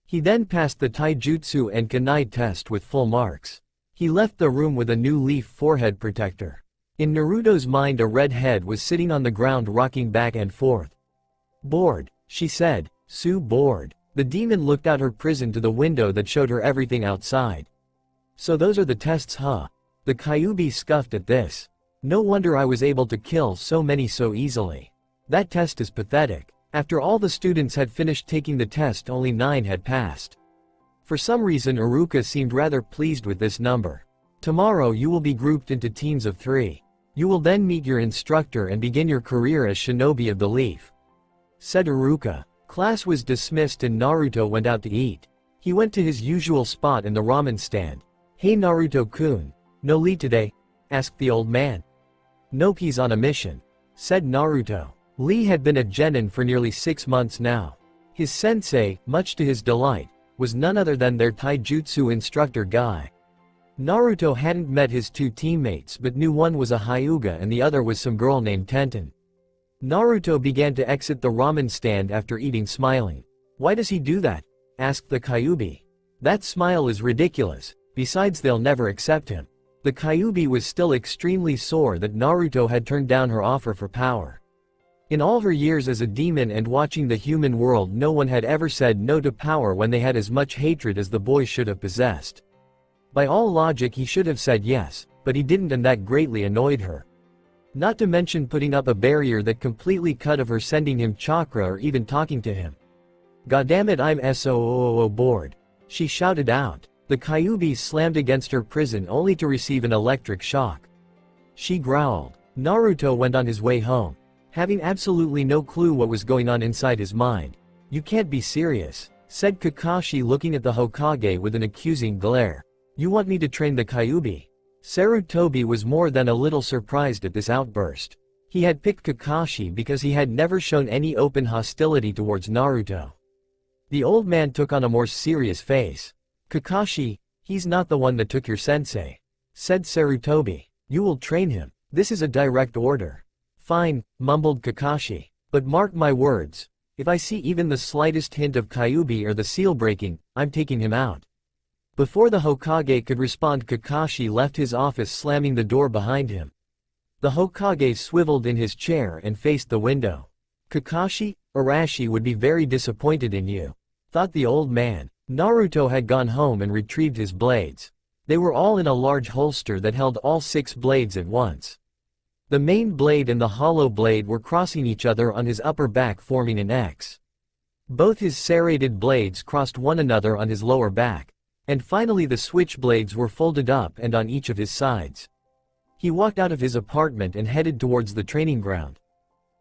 He then passed the taijutsu and kunai test with full marks. He left the room with a new leaf forehead protector. In Naruto's mind, a red head was sitting on the ground rocking back and forth. "Bored," she said. "Sue bored." The demon looked out her prison to the window that showed her everything outside. "So those are the tests, huh?" The Kyuubi scoffed at this. "No wonder I was able to kill so many so easily. That test is pathetic." After all the students had finished taking the test, only 9 had passed. For some reason Iruka seemed rather pleased with this number. "Tomorrow you will be grouped into teams of 3. You will then meet your instructor and begin your career as shinobi of the leaf," said Iruka. Class was dismissed and Naruto went out to eat. He went to his usual spot in the ramen stand. "Hey Naruto-kun, no Lee today?" asked the old man. "Nope, he's on a mission," said Naruto. Lee had been at Genin for nearly 6 months now. His sensei, much to his delight, was none other than their taijutsu instructor Guy. Naruto hadn't met his 2 teammates but knew one was a Hyuga and the other was some girl named Tenten. Naruto began to exit the ramen stand after eating, smiling. "Why does he do that?" asked the Kyuubi. "That smile is ridiculous, besides they'll never accept him." The Kyuubi was still extremely sore that Naruto had turned down her offer for power. In all her years as a demon and watching the human world, no one had ever said no to power when they had as much hatred as the boy should have possessed. By all logic he should have said yes, but he didn't, and that greatly annoyed her. Not to mention putting up a barrier that completely cut off her sending him chakra or even talking to him. "Goddammit, I'm so bored," she shouted out. The Kyuubi slammed against her prison only to receive an electric shock. She growled. Naruto went on his way home, having absolutely no clue what was going on inside his mind. "You can't be serious," said Kakashi, looking at the Hokage with an accusing glare. "You want me to train the Kyuubi?" Sarutobi was more than a little surprised at this outburst. He had picked Kakashi because he had never shown any open hostility towards Naruto. The old man took on a more serious face. "Kakashi, he's not the one that took your sensei," said Sarutobi. "You will train him. This is a direct order." "Fine," mumbled Kakashi. "But mark my words, if I see even the slightest hint of Kyuubi or the seal breaking, I'm taking him out." Before the Hokage could respond, Kakashi left his office, slamming the door behind him. The Hokage swiveled in his chair and faced the window. "Kakashi, Arashi would be very disappointed in you," thought the old man. Naruto had gone home and retrieved his blades. They were all in a large holster that held all 6 blades at once. The main blade and the hollow blade were crossing each other on his upper back, forming an X. Both his serrated blades crossed one another on his lower back. And finally the switchblades were folded up and on each of his sides. He walked out of his apartment and headed towards the training ground.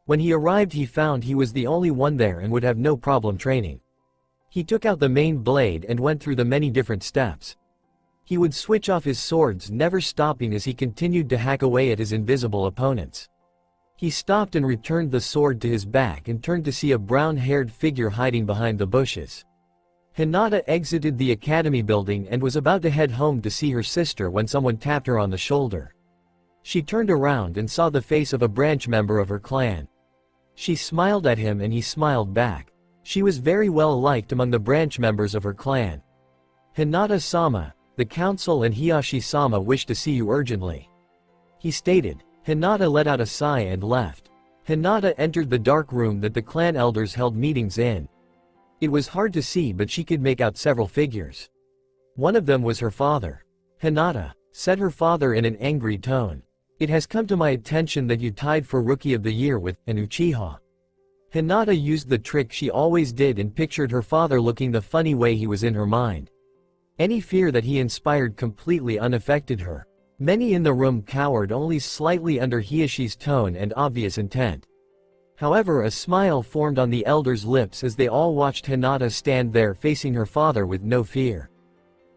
When he arrived he found he was the only one there and would have no problem training. He took out the main blade and went through the many different steps. He would switch off his swords, never stopping as he continued to hack away at his invisible opponents. He stopped and returned the sword to his back and turned to see a brown-haired figure hiding behind the bushes. Hinata exited the academy building and was about to head home to see her sister when someone tapped her on the shoulder. She turned around and saw the face of a branch member of her clan. She smiled at him and he smiled back. She was very well liked among the branch members of her clan. "Hinata-sama, the council and Hiyashi-sama wish to see you urgently," he stated. Hinata let out a sigh and left. Hinata entered the dark room that the clan elders held meetings in. It was hard to see, but she could make out several figures. One of them was her father. "Hinata," said her father in an angry tone. It has come to my attention that you tied for Rookie of the Year with an Uchiha. Hinata used the trick she always did and pictured her father looking the funny way he was in her mind. Any fear that he inspired completely unaffected her. Many in the room cowered only slightly under Hiyashi's tone and obvious intent. However, a smile formed on the elders' lips as they all watched Hinata stand there facing her father with no fear.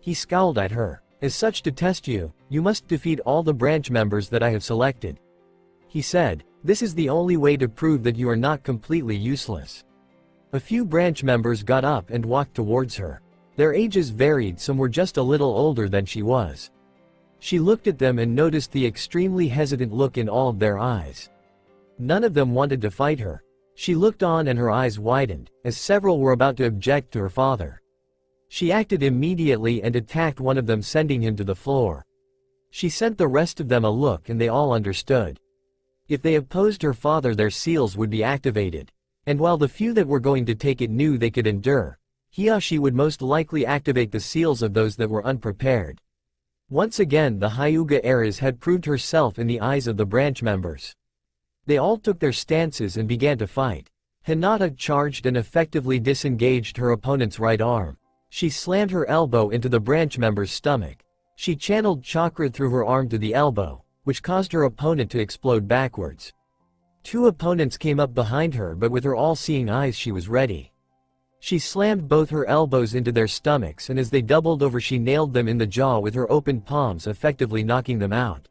He scowled at her. As such, to test you, you must defeat all the branch members that I have selected. He said, this is the only way to prove that you are not completely useless. A few branch members got up and walked towards her. Their ages varied, some were just a little older than she was. She looked at them and noticed the extremely hesitant look in all of their eyes. None of them wanted to fight her. She looked on and her eyes widened, as several were about to object to her father. She acted immediately and attacked one of them, sending him to the floor. She sent the rest of them a look and they all understood. If they opposed her father, their seals would be activated. And while the few that were going to take it knew they could endure, Hiyashi would most likely activate the seals of those that were unprepared. Once again, the Hyuga Eras had proved herself in the eyes of the branch members. They all took their stances and began to fight. Hinata charged and effectively disengaged her opponent's right arm. She slammed her elbow into the branch member's stomach. She channeled chakra through her arm to the elbow, which caused her opponent to explode backwards. Two opponents came up behind her, but with her all-seeing eyes she was ready. She slammed both her elbows into their stomachs, and as they doubled over she nailed them in the jaw with her open palms, effectively knocking them out.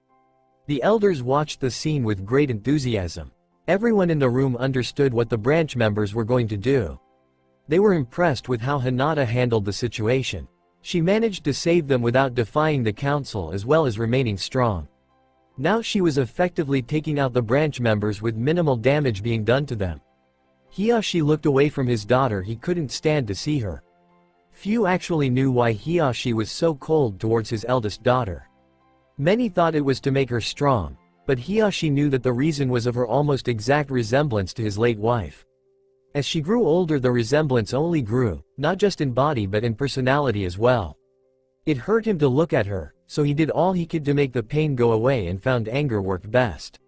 The elders watched the scene with great enthusiasm. Everyone in the room understood what the branch members were going to do. They were impressed with how Hinata handled the situation. She managed to save them without defying the council as well as remaining strong. Now she was effectively taking out the branch members with minimal damage being done to them. Hiyashi looked away from his daughter. He couldn't stand to see her. Few actually knew why Hiyashi was so cold towards his eldest daughter. Many thought it was to make her strong, but Hiyashi knew that the reason was of her almost exact resemblance to his late wife. As she grew older, the resemblance only grew, not just in body but in personality as well. It hurt him to look at her, so he did all he could to make the pain go away and found anger worked best.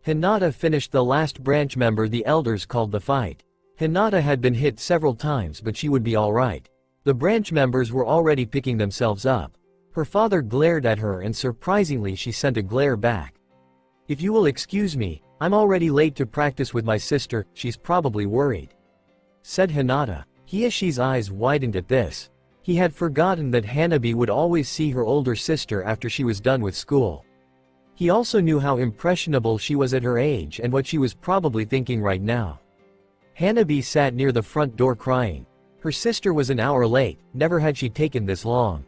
Hinata finished the last branch member the elders called the fight. Hinata had been hit several times, but she would be alright. The branch members were already picking themselves up. Her father glared at her and surprisingly she sent a glare back. If you will excuse me, I'm already late to practice with my sister, she's probably worried, said Hinata. Hiyashi's eyes widened at this. He had forgotten that Hanabi would always see her older sister after she was done with school. He also knew how impressionable she was at her age and what she was probably thinking right now. Hanabi sat near the front door crying. Her sister was an hour late, never had she taken this long.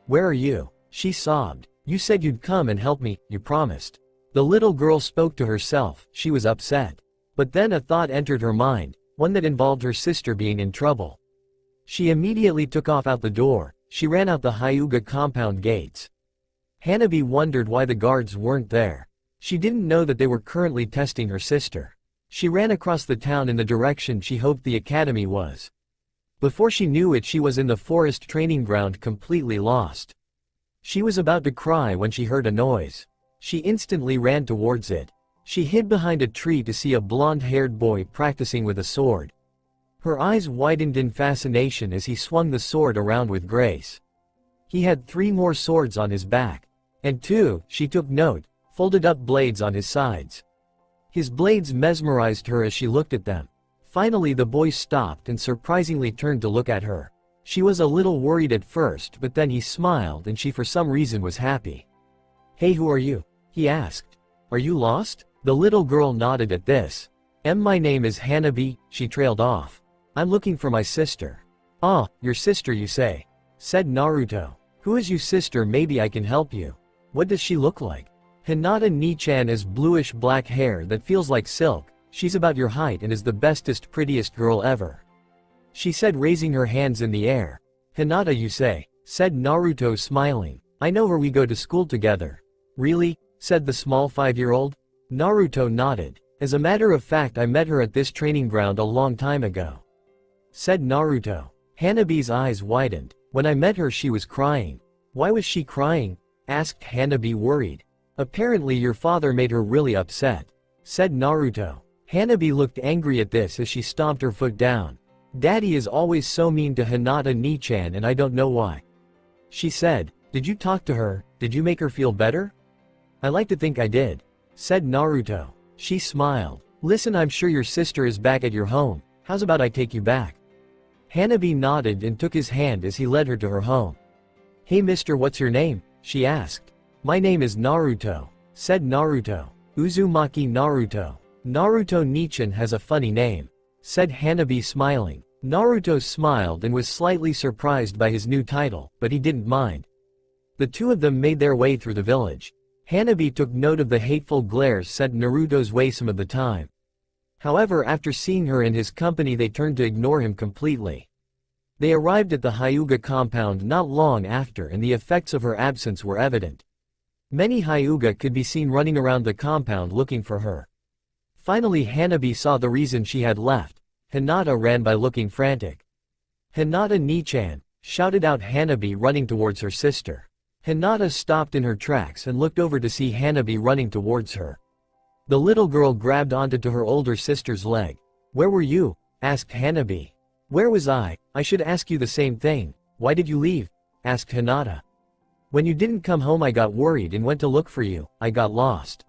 Where are you? She sobbed. You said you'd come and help me, you promised. The little girl spoke to herself. She was upset. But then a thought entered her mind, one that involved her sister being in trouble. She immediately took off out the door. She ran out the Hyuga compound gates. Hanabi wondered why the guards weren't there. She didn't know that they were currently testing her sister. She ran across the town in the direction she hoped the academy was. Before she knew it, she was in the forest training ground, completely lost. She was about to cry when she heard a noise. She instantly ran towards it. She hid behind a tree to see a blonde-haired boy practicing with a sword. Her eyes widened in fascination as he swung the sword around with grace. He had 3 more swords on his back. And 2, she took note, folded up blades on his sides. His blades mesmerized her as she looked at them. Finally the boy stopped and surprisingly turned to look at her. She was a little worried at first, but then he smiled and she for some reason was happy. Hey, who are you? He asked. Are you lost? The little girl nodded at this. My name is Hanabi, she trailed off. I'm looking for my sister. Ah, your sister you say? Said Naruto. Who is your sister? Maybe I can help you. What does she look like? Hinata Nichan has bluish black hair that feels like silk. She's about your height and is the bestest, prettiest girl ever, she said, raising her hands in the air. Hinata you say? Said Naruto, smiling. I know her, we go to school together. Really? Said the small 5-year-old. Naruto nodded. As a matter of fact, I met her at this training ground a long time ago, said Naruto. Hanabi's eyes widened. When I met her she was crying. Why was she crying? Asked Hanabi, worried. Apparently your father made her really upset, said Naruto. Hanabi looked angry at this as she stomped her foot down. Daddy is always so mean to Hinata Ni-chan and I don't know why. She said, did you talk to her, did you make her feel better? I like to think I did, said Naruto. She smiled. Listen, I'm sure your sister is back at your home, how's about I take you back? Hanabi nodded and took his hand as he led her to her home. Hey mister, what's your name? She asked. My name is Naruto, said Naruto. Uzumaki Naruto. Naruto Nichan has a funny name, said Hanabi smiling. Naruto smiled and was slightly surprised by his new title, but he didn't mind. The two of them made their way through the village. Hanabi took note of the hateful glares sent Naruto's way some of the time. However, after seeing her in his company they turned to ignore him completely. They arrived at the Hyuga compound not long after and the effects of her absence were evident. Many Hyuga could be seen running around the compound looking for her. Finally Hanabi saw the reason she had left. Hinata ran by looking frantic. Hinata Ni-chan, shouted out Hanabi running towards her sister. Hinata stopped in her tracks and looked over to see Hanabi running towards her. The little girl grabbed onto her older sister's leg. Where were you? Asked Hanabi. Where was I? I should ask you the same thing. Why did you leave? Asked Hinata. When you didn't come home I got worried and went to look for you, I got lost,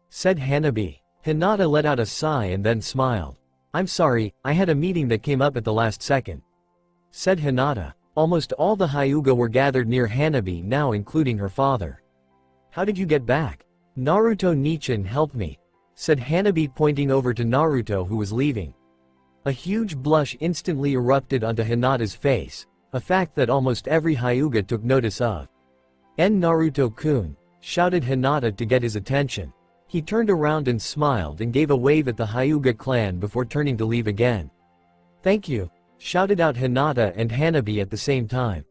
said Hanabi. Hinata let out a sigh and then smiled. I'm sorry, I had a meeting that came up at the last second, said Hinata. Almost all the Hyuga were gathered near Hanabi now, including her father. How did you get back? Naruto Nichan helped me, said Hanabi pointing over to Naruto who was leaving. A huge blush instantly erupted onto Hinata's face, a fact that almost every Hyuga took notice of. Naruto-kun, shouted Hinata to get his attention. He turned around and smiled and gave a wave at the Hyuga clan before turning to leave again. Thank you, shouted out Hinata and Hanabi at the same time.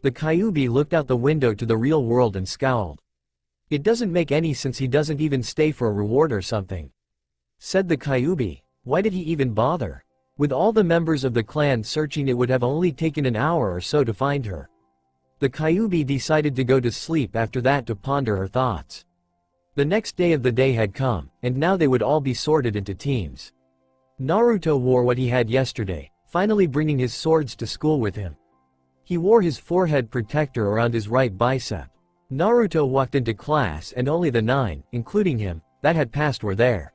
The Kyuubi looked out the window to the real world and scowled. It doesn't make any sense, he doesn't even stay for a reward or something, said the Kyuubi. Why did he even bother? With all the members of the clan searching it would have only taken an hour or so to find her. The Kyuubi decided to go to sleep after that to ponder her thoughts. The next day of the day had come, and now they would all be sorted into teams. Naruto wore what he had yesterday, finally bringing his swords to school with him. He wore his forehead protector around his right bicep. Naruto walked into class and only the 9, including him, that had passed were there.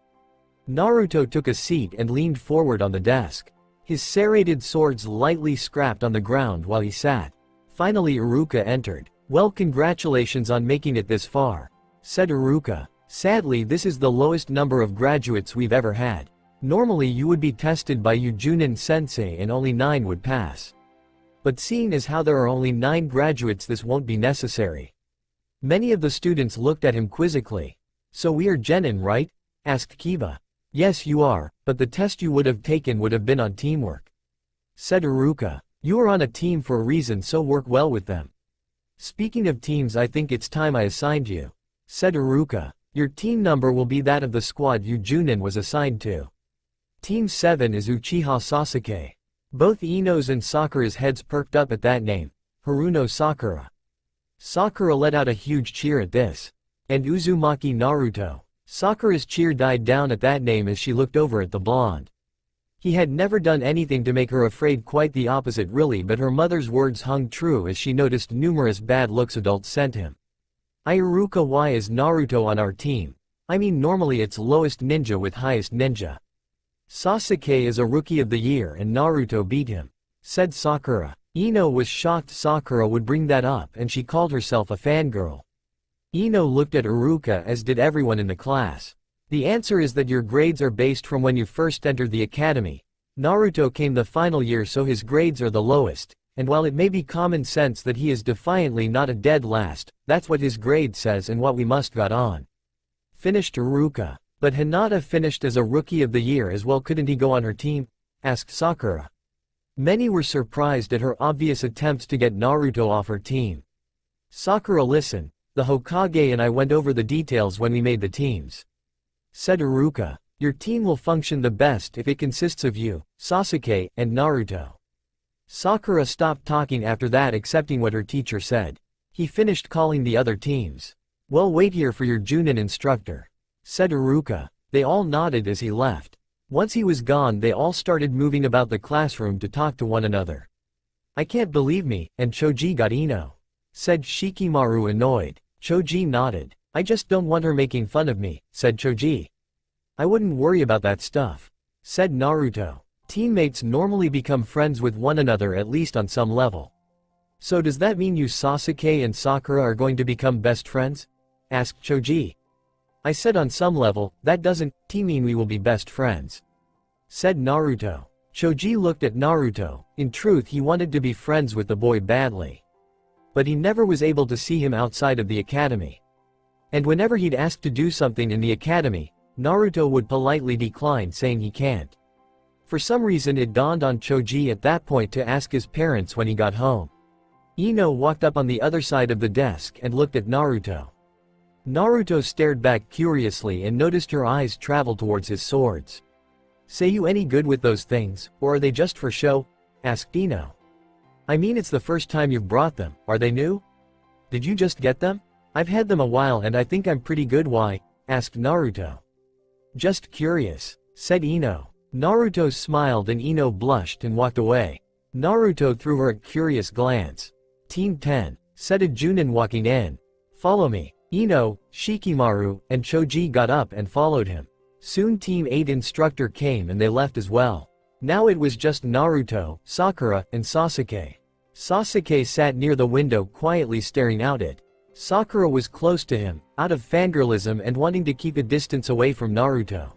Naruto took a seat and leaned forward on the desk. His serrated swords lightly scrapped on the ground while he sat. Finally Iruka entered. Well, congratulations on making it this far, said Iruka. Sadly, this is the lowest number of graduates we've ever had. Normally you would be tested by Yujunin sensei and only 9 would pass. But seeing as how there are only 9 graduates, this won't be necessary. Many of the students looked at him quizzically. So we are genin, right? Asked Kiba. Yes you are, but the test you would have taken would have been on teamwork, said Iruka. You are on a team for a reason, so work well with them. Speaking of teams, I think it's time I assigned you, said Iruka. Your team number will be that of the squad Yujunin was assigned to. Team 7 is Uchiha Sasuke. Both Ino's and Sakura's heads perked up at that name. Haruno Sakura. Sakura let out a huge cheer at this. And Uzumaki Naruto. Sakura's cheer died down at that name as she looked over at the blonde. He had never done anything to make her afraid, quite the opposite really, but her mother's words hung true as she noticed numerous bad looks adults sent him. Iruka, why is Naruto on our team? I mean, normally it's lowest ninja with highest ninja. Sasuke is a rookie of the year and Naruto beat him, said Sakura. Ino was shocked Sakura would bring that up and she called herself a fangirl. Ino looked at Iruka, as did everyone in the class. The answer is that your grades are based from when you first entered the academy. Naruto came the final year, so his grades are the lowest, and while it may be common sense that he is defiantly not a dead last, that's what his grade says and what we must got on. Finished Iruka. But Hinata finished as a rookie of the year as well, couldn't he go on her team? Asked Sakura. Many were surprised at her obvious attempts to get Naruto off her team. Sakura, listen, the Hokage and I went over the details when we made the teams, said Iruka. Your team will function the best if it consists of you, Sasuke, and Naruto. Sakura stopped talking after that, accepting what her teacher said. He finished calling the other teams. Well, wait here for your Junin instructor, said Iruka. They all nodded as he left. Once he was gone, they all started moving about the classroom to talk to one another. I can't believe me, and Choji got Ino, said Shikimaru annoyed. Choji nodded. I just don't want her making fun of me, said Choji. I wouldn't worry about that stuff, said Naruto. Teammates normally become friends with one another at least on some level. So does that mean you Sasuke and Sakura are going to become best friends? Asked Choji. I said on some level, that doesn't mean we will be best friends, said Naruto. Choji looked at Naruto. In truth, he wanted to be friends with the boy badly. But he never was able to see him outside of the academy. And whenever he'd asked to do something in the academy, Naruto would politely decline, saying he can't. For some reason it dawned on Choji at that point to ask his parents when he got home. Ino walked up on the other side of the desk and looked at Naruto. Naruto stared back curiously and noticed her eyes travel towards his swords. Say you any good with those things, or are they just for show? Asked Ino. I mean, it's the first time you've brought them, are they new? Did you just get them? I've had them a while and I think I'm pretty good. Why? Asked Naruto. Just curious, said Ino. Naruto smiled and Ino blushed and walked away. Naruto threw her a curious glance. Team 10, said a Junin walking in. Follow me. Ino, Shikimaru, and Choji got up and followed him. Soon Team 8 instructor came and they left as well. Now it was just Naruto, Sakura, and Sasuke. Sasuke sat near the window quietly staring out it. Sakura was close to him, out of fangirlism and wanting to keep a distance away from Naruto.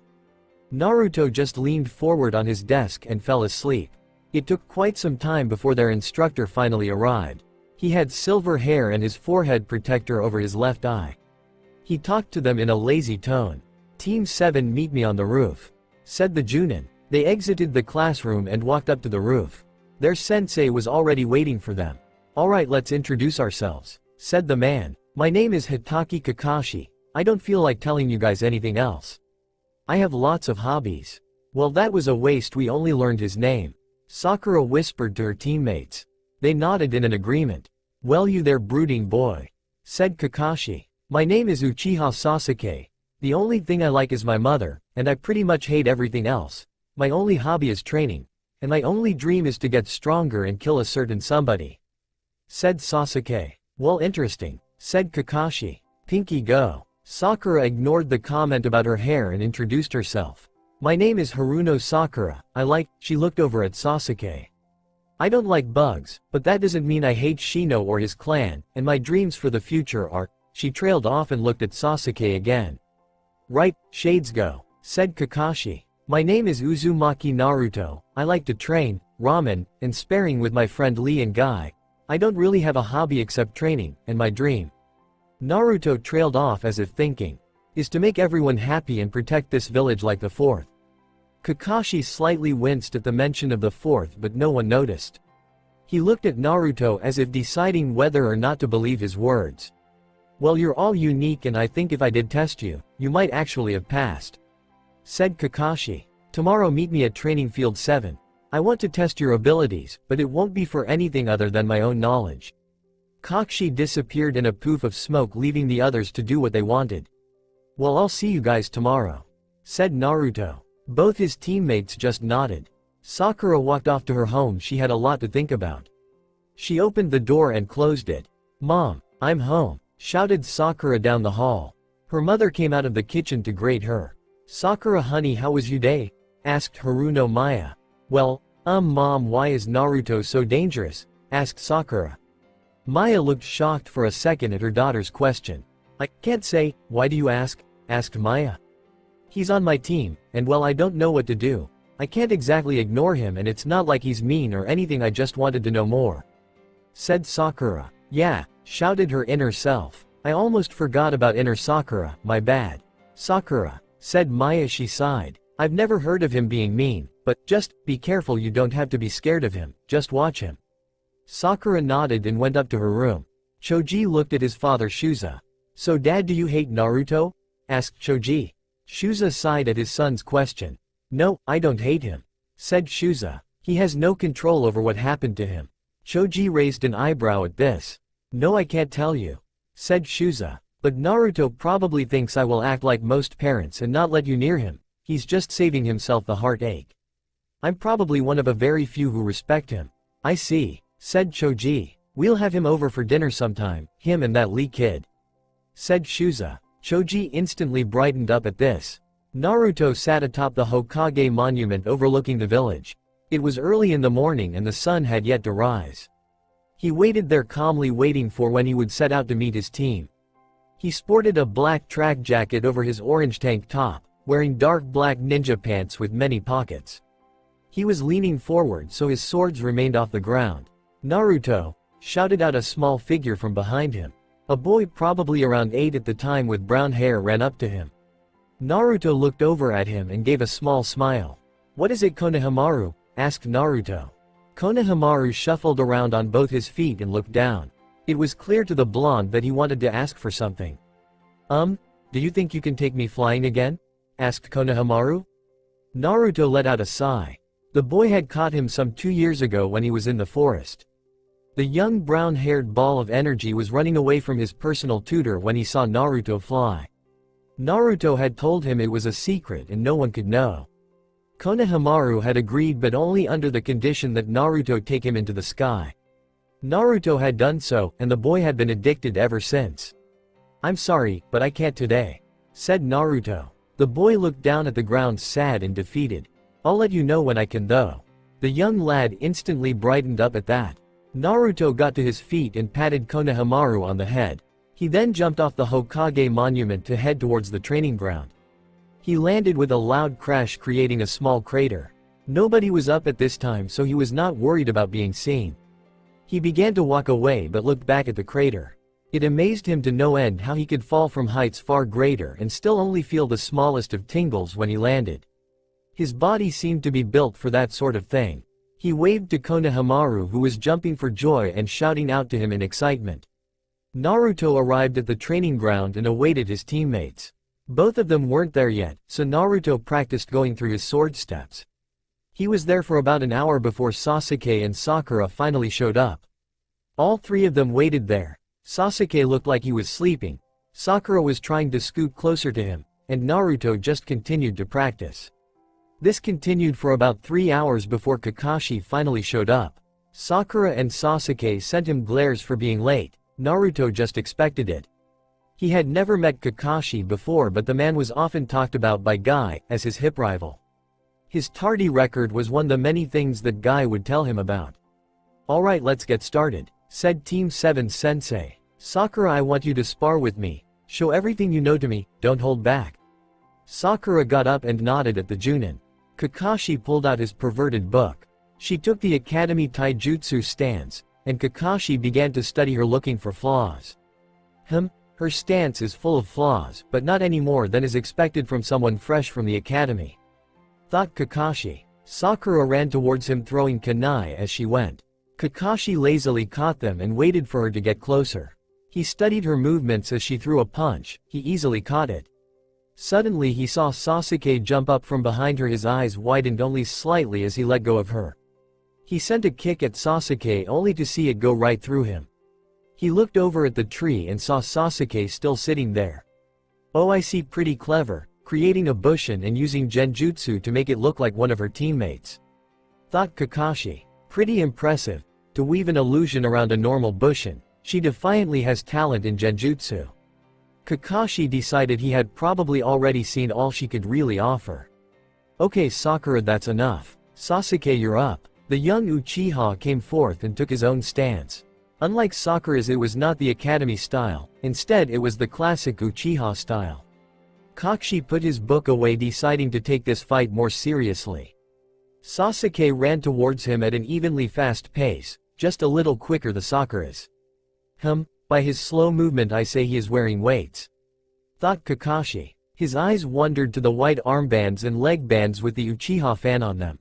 Naruto just leaned forward on his desk and fell asleep. It took quite some time before their instructor finally arrived. He had silver hair and his forehead protector over his left eye. He talked to them in a lazy tone. Team 7, meet me on the roof, said the Junin. They exited the classroom and walked up to the roof. Their sensei was already waiting for them. Alright, let's introduce ourselves, said the man. My name is Hitaki Kakashi. I don't feel like telling you guys anything else. I have lots of hobbies. Well, that was a waste, we only learned his name. Sakura whispered to her teammates. They nodded in an agreement. Well, you there brooding boy, said Kakashi. My name is Uchiha Sasuke. The only thing I like is my mother, and I pretty much hate everything else. My only hobby is training, and my only dream is to get stronger and kill a certain somebody, said Sasuke. Well, interesting, said Kakashi. Pinky go. Sakura ignored the comment about her hair and introduced herself. My name is Haruno Sakura. She looked over at Sasuke. I don't like bugs, but that doesn't mean I hate Shino or his clan, and my dreams for the future are. She trailed off and looked at Sasuke again. Right, shades go, said Kakashi. My name is Uzumaki Naruto. I like to train, ramen, and sparring with my friend Lee and Guy. I don't really have a hobby except training, and my dream. Naruto trailed off as if thinking, is to make everyone happy and protect this village like the fourth. Kakashi slightly winced at the mention of the fourth, but no one noticed. He looked at Naruto as if deciding whether or not to believe his words. Well, you're all unique and I think if I did test you, you might actually have passed, said Kakashi. Tomorrow meet me at Training Field 7. I want to test your abilities, but it won't be for anything other than my own knowledge. Kakashi disappeared in a poof of smoke, leaving the others to do what they wanted. Well, I'll see you guys tomorrow, said Naruto. Both his teammates just nodded. Sakura walked off to her home. She had a lot to think about. She opened the door and closed it. Mom, I'm home, shouted Sakura down the hall. Her mother came out of the kitchen to greet her. Sakura honey, how was your day? Asked Haruno Maya. Well, Mom, why is Naruto so dangerous? Asked Sakura. Maya looked shocked for a second at her daughter's question. I can't say, why do you ask? Asked Maya. He's on my team, and well, I don't know what to do. I can't exactly ignore him, and it's not like he's mean or anything, I just wanted to know more, said Sakura. Yeah, shouted her inner self. I almost forgot about inner Sakura, my bad. Sakura, said Maya. She sighed. I've never heard of him being mean, but just be careful, you don't have to be scared of him, just watch him. Sakura nodded and went up to her room. Choji looked at his father Shuza. So dad, do you hate Naruto? Asked Choji. Shuza sighed at his son's question. No, I don't hate him, said Shuza. He has no control over what happened to him. Choji raised an eyebrow at this. No, I can't tell you, said Shuza. But Naruto probably thinks I will act like most parents and not let you near him. He's just saving himself the heartache. I'm probably one of a very few who respect him. I see, said Choji. We'll have him over for dinner sometime, him and that Lee kid, said Shuza. Choji instantly brightened up at this. Naruto sat atop the Hokage monument overlooking the village. It was early in the morning and the sun had yet to rise. He waited there calmly waiting for when he would set out to meet his team. He sported a black track jacket over his orange tank top, wearing dark black ninja pants with many pockets. He was leaning forward so his swords remained off the ground. Naruto, shouted out a small figure from behind him. A boy probably around 8 at the time with brown hair ran up to him. Naruto looked over at him and gave a small smile. What is it, Konohamaru? Asked Naruto. Konohamaru shuffled around on both his feet and looked down. It was clear to the blonde that he wanted to ask for something. Do you think you can take me flying again? Asked Konohamaru. Naruto let out a sigh. The boy had caught him some 2 years ago when he was in the forest. The young brown-haired ball of energy was running away from his personal tutor when he saw Naruto fly. Naruto had told him it was a secret and no one could know. Konohamaru had agreed, but only under the condition that Naruto take him into the sky. Naruto had done so, and the boy had been addicted ever since. I'm sorry, but I can't today, said Naruto. The boy looked down at the ground sad and defeated. I'll let you know when I can though. The young lad instantly brightened up at that. Naruto got to his feet and patted Konohamaru on the head. He then jumped off the Hokage monument to head towards the training ground. He landed with a loud crash, creating a small crater. Nobody was up at this time, so he was not worried about being seen. He began to walk away but looked back at the crater. It amazed him to no end how he could fall from heights far greater and still only feel the smallest of tingles when he landed. His body seemed to be built for that sort of thing. He waved to Konohamaru, who was jumping for joy and shouting out to him in excitement. Naruto arrived at the training ground and awaited his teammates. Both of them weren't there yet, so Naruto practiced going through his sword steps. He was there for about an hour before Sasuke and Sakura finally showed up. All three of them waited there. Sasuke looked like he was sleeping. Sakura was trying to scoot closer to him, and Naruto just continued to practice. This continued for about 3 hours before Kakashi finally showed up. Sakura and Sasuke sent him glares for being late. Naruto just expected it. He had never met Kakashi before, but the man was often talked about by Guy as his hip rival. His tardy record was one of the many things that Guy would tell him about. Alright, let's get started, said Team 7 Sensei. Sakura, I want you to spar with me. Show everything you know to me, don't hold back. Sakura got up and nodded at the Junin. Kakashi pulled out his perverted book. She took the Academy Taijutsu stance, and Kakashi began to study her, looking for flaws. Her stance is full of flaws, but not any more than is expected from someone fresh from the academy, thought Kakashi. Sakura ran towards him, throwing kunai as she went. Kakashi lazily caught them and waited for her to get closer. He studied her movements as she threw a punch. He easily caught it. Suddenly he saw Sasuke jump up from behind her. His eyes widened only slightly as he let go of her. He sent a kick at Sasuke only to see it go right through him. He looked over at the tree and saw Sasuke still sitting there. Oh, I see, pretty clever, creating a bushin and using genjutsu to make it look like one of her teammates, thought Kakashi. Pretty impressive, to weave an illusion around a normal bushin. She defiantly has talent in genjutsu. Kakashi decided he had probably already seen all she could really offer. Okay Sakura, that's enough. Sasuke, you're up. The young Uchiha came forth and took his own stance. Unlike Sakura's, it was not the academy style, instead it was the classic Uchiha style. Kakashi put his book away, deciding to take this fight more seriously. Sasuke ran towards him at an evenly fast pace, just a little quicker than Sakura's. By his slow movement I say he is wearing weights, thought Kakashi. His eyes wandered to the white armbands and leg bands with the Uchiha fan on them.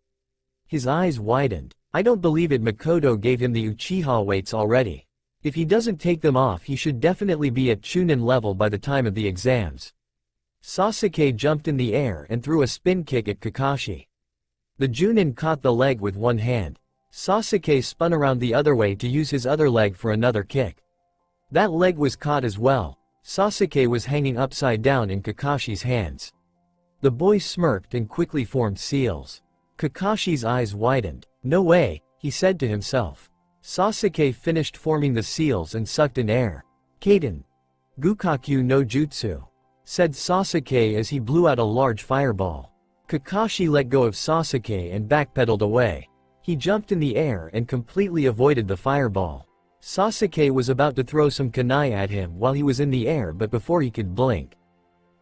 His eyes widened. I don't believe it, Makoto gave him the Uchiha weights already. If he doesn't take them off, he should definitely be at Chunin level by the time of the exams. Sasuke jumped in the air and threw a spin kick at Kakashi. The Junin caught the leg with one hand. Sasuke spun around the other way to use his other leg for another kick. That leg was caught as well. Sasuke was hanging upside down in Kakashi's hands. The boy smirked and quickly formed seals. Kakashi's eyes widened. "No way," he said to himself. Sasuke finished forming the seals and sucked in air. "Kaden. Gukakyu no Jutsu," said Sasuke as he blew out a large fireball. Kakashi let go of Sasuke and backpedaled away. He jumped in the air and completely avoided the fireball. Sasuke was about to throw some kunai at him while he was in the air, but before he could blink,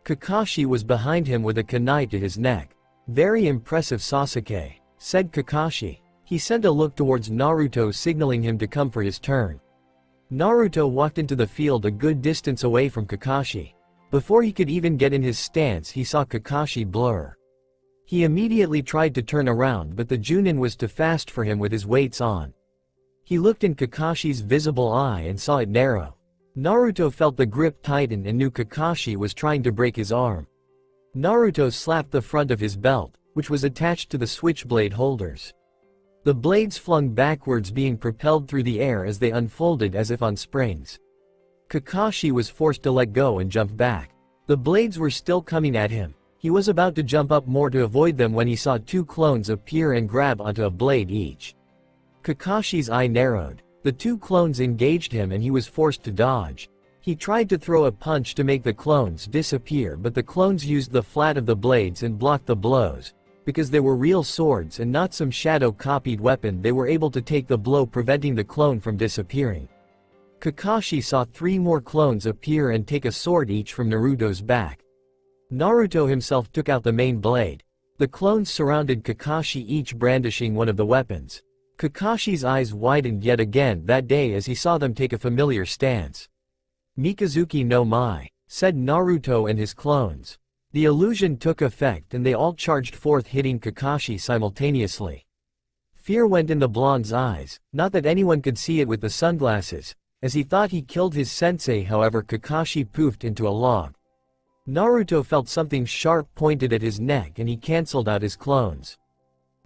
Kakashi was behind him with a kunai to his neck. "Very impressive, Sasuke," said Kakashi. He sent a look towards Naruto, signaling him to come for his turn. Naruto walked into the field a good distance away from Kakashi. Before he could even get in his stance, he saw Kakashi blur. He immediately tried to turn around, but the Junin was too fast for him with his weights on. He looked in Kakashi's visible eye and saw it narrow. Naruto felt the grip tighten and knew Kakashi was trying to break his arm. Naruto slapped the front of his belt, which was attached to the switchblade holders. The blades flung backwards, being propelled through the air as they unfolded as if on springs. Kakashi was forced to let go and jump back. The blades were still coming at him. He was about to jump up more to avoid them when he saw two clones appear and grab onto a blade each. Kakashi's eye narrowed. The two clones engaged him and he was forced to dodge. He tried to throw a punch to make the clones disappear, but the clones used the flat of the blades and blocked the blows. Because they were real swords and not some shadow-copied weapon, they were able to take the blow, preventing the clone from disappearing. Kakashi saw three more clones appear and take a sword each from Naruto's back. Naruto himself took out the main blade. The clones surrounded Kakashi, each brandishing one of the weapons. Kakashi's eyes widened yet again that day as he saw them take a familiar stance. "Mikazuki no Mai," said Naruto and his clones. The illusion took effect and they all charged forth, hitting Kakashi simultaneously. Fear went in the blonde's eyes, not that anyone could see it with the sunglasses, as he thought he killed his sensei. However, Kakashi poofed into a log. Naruto felt something sharp pointed at his neck and he cancelled out his clones.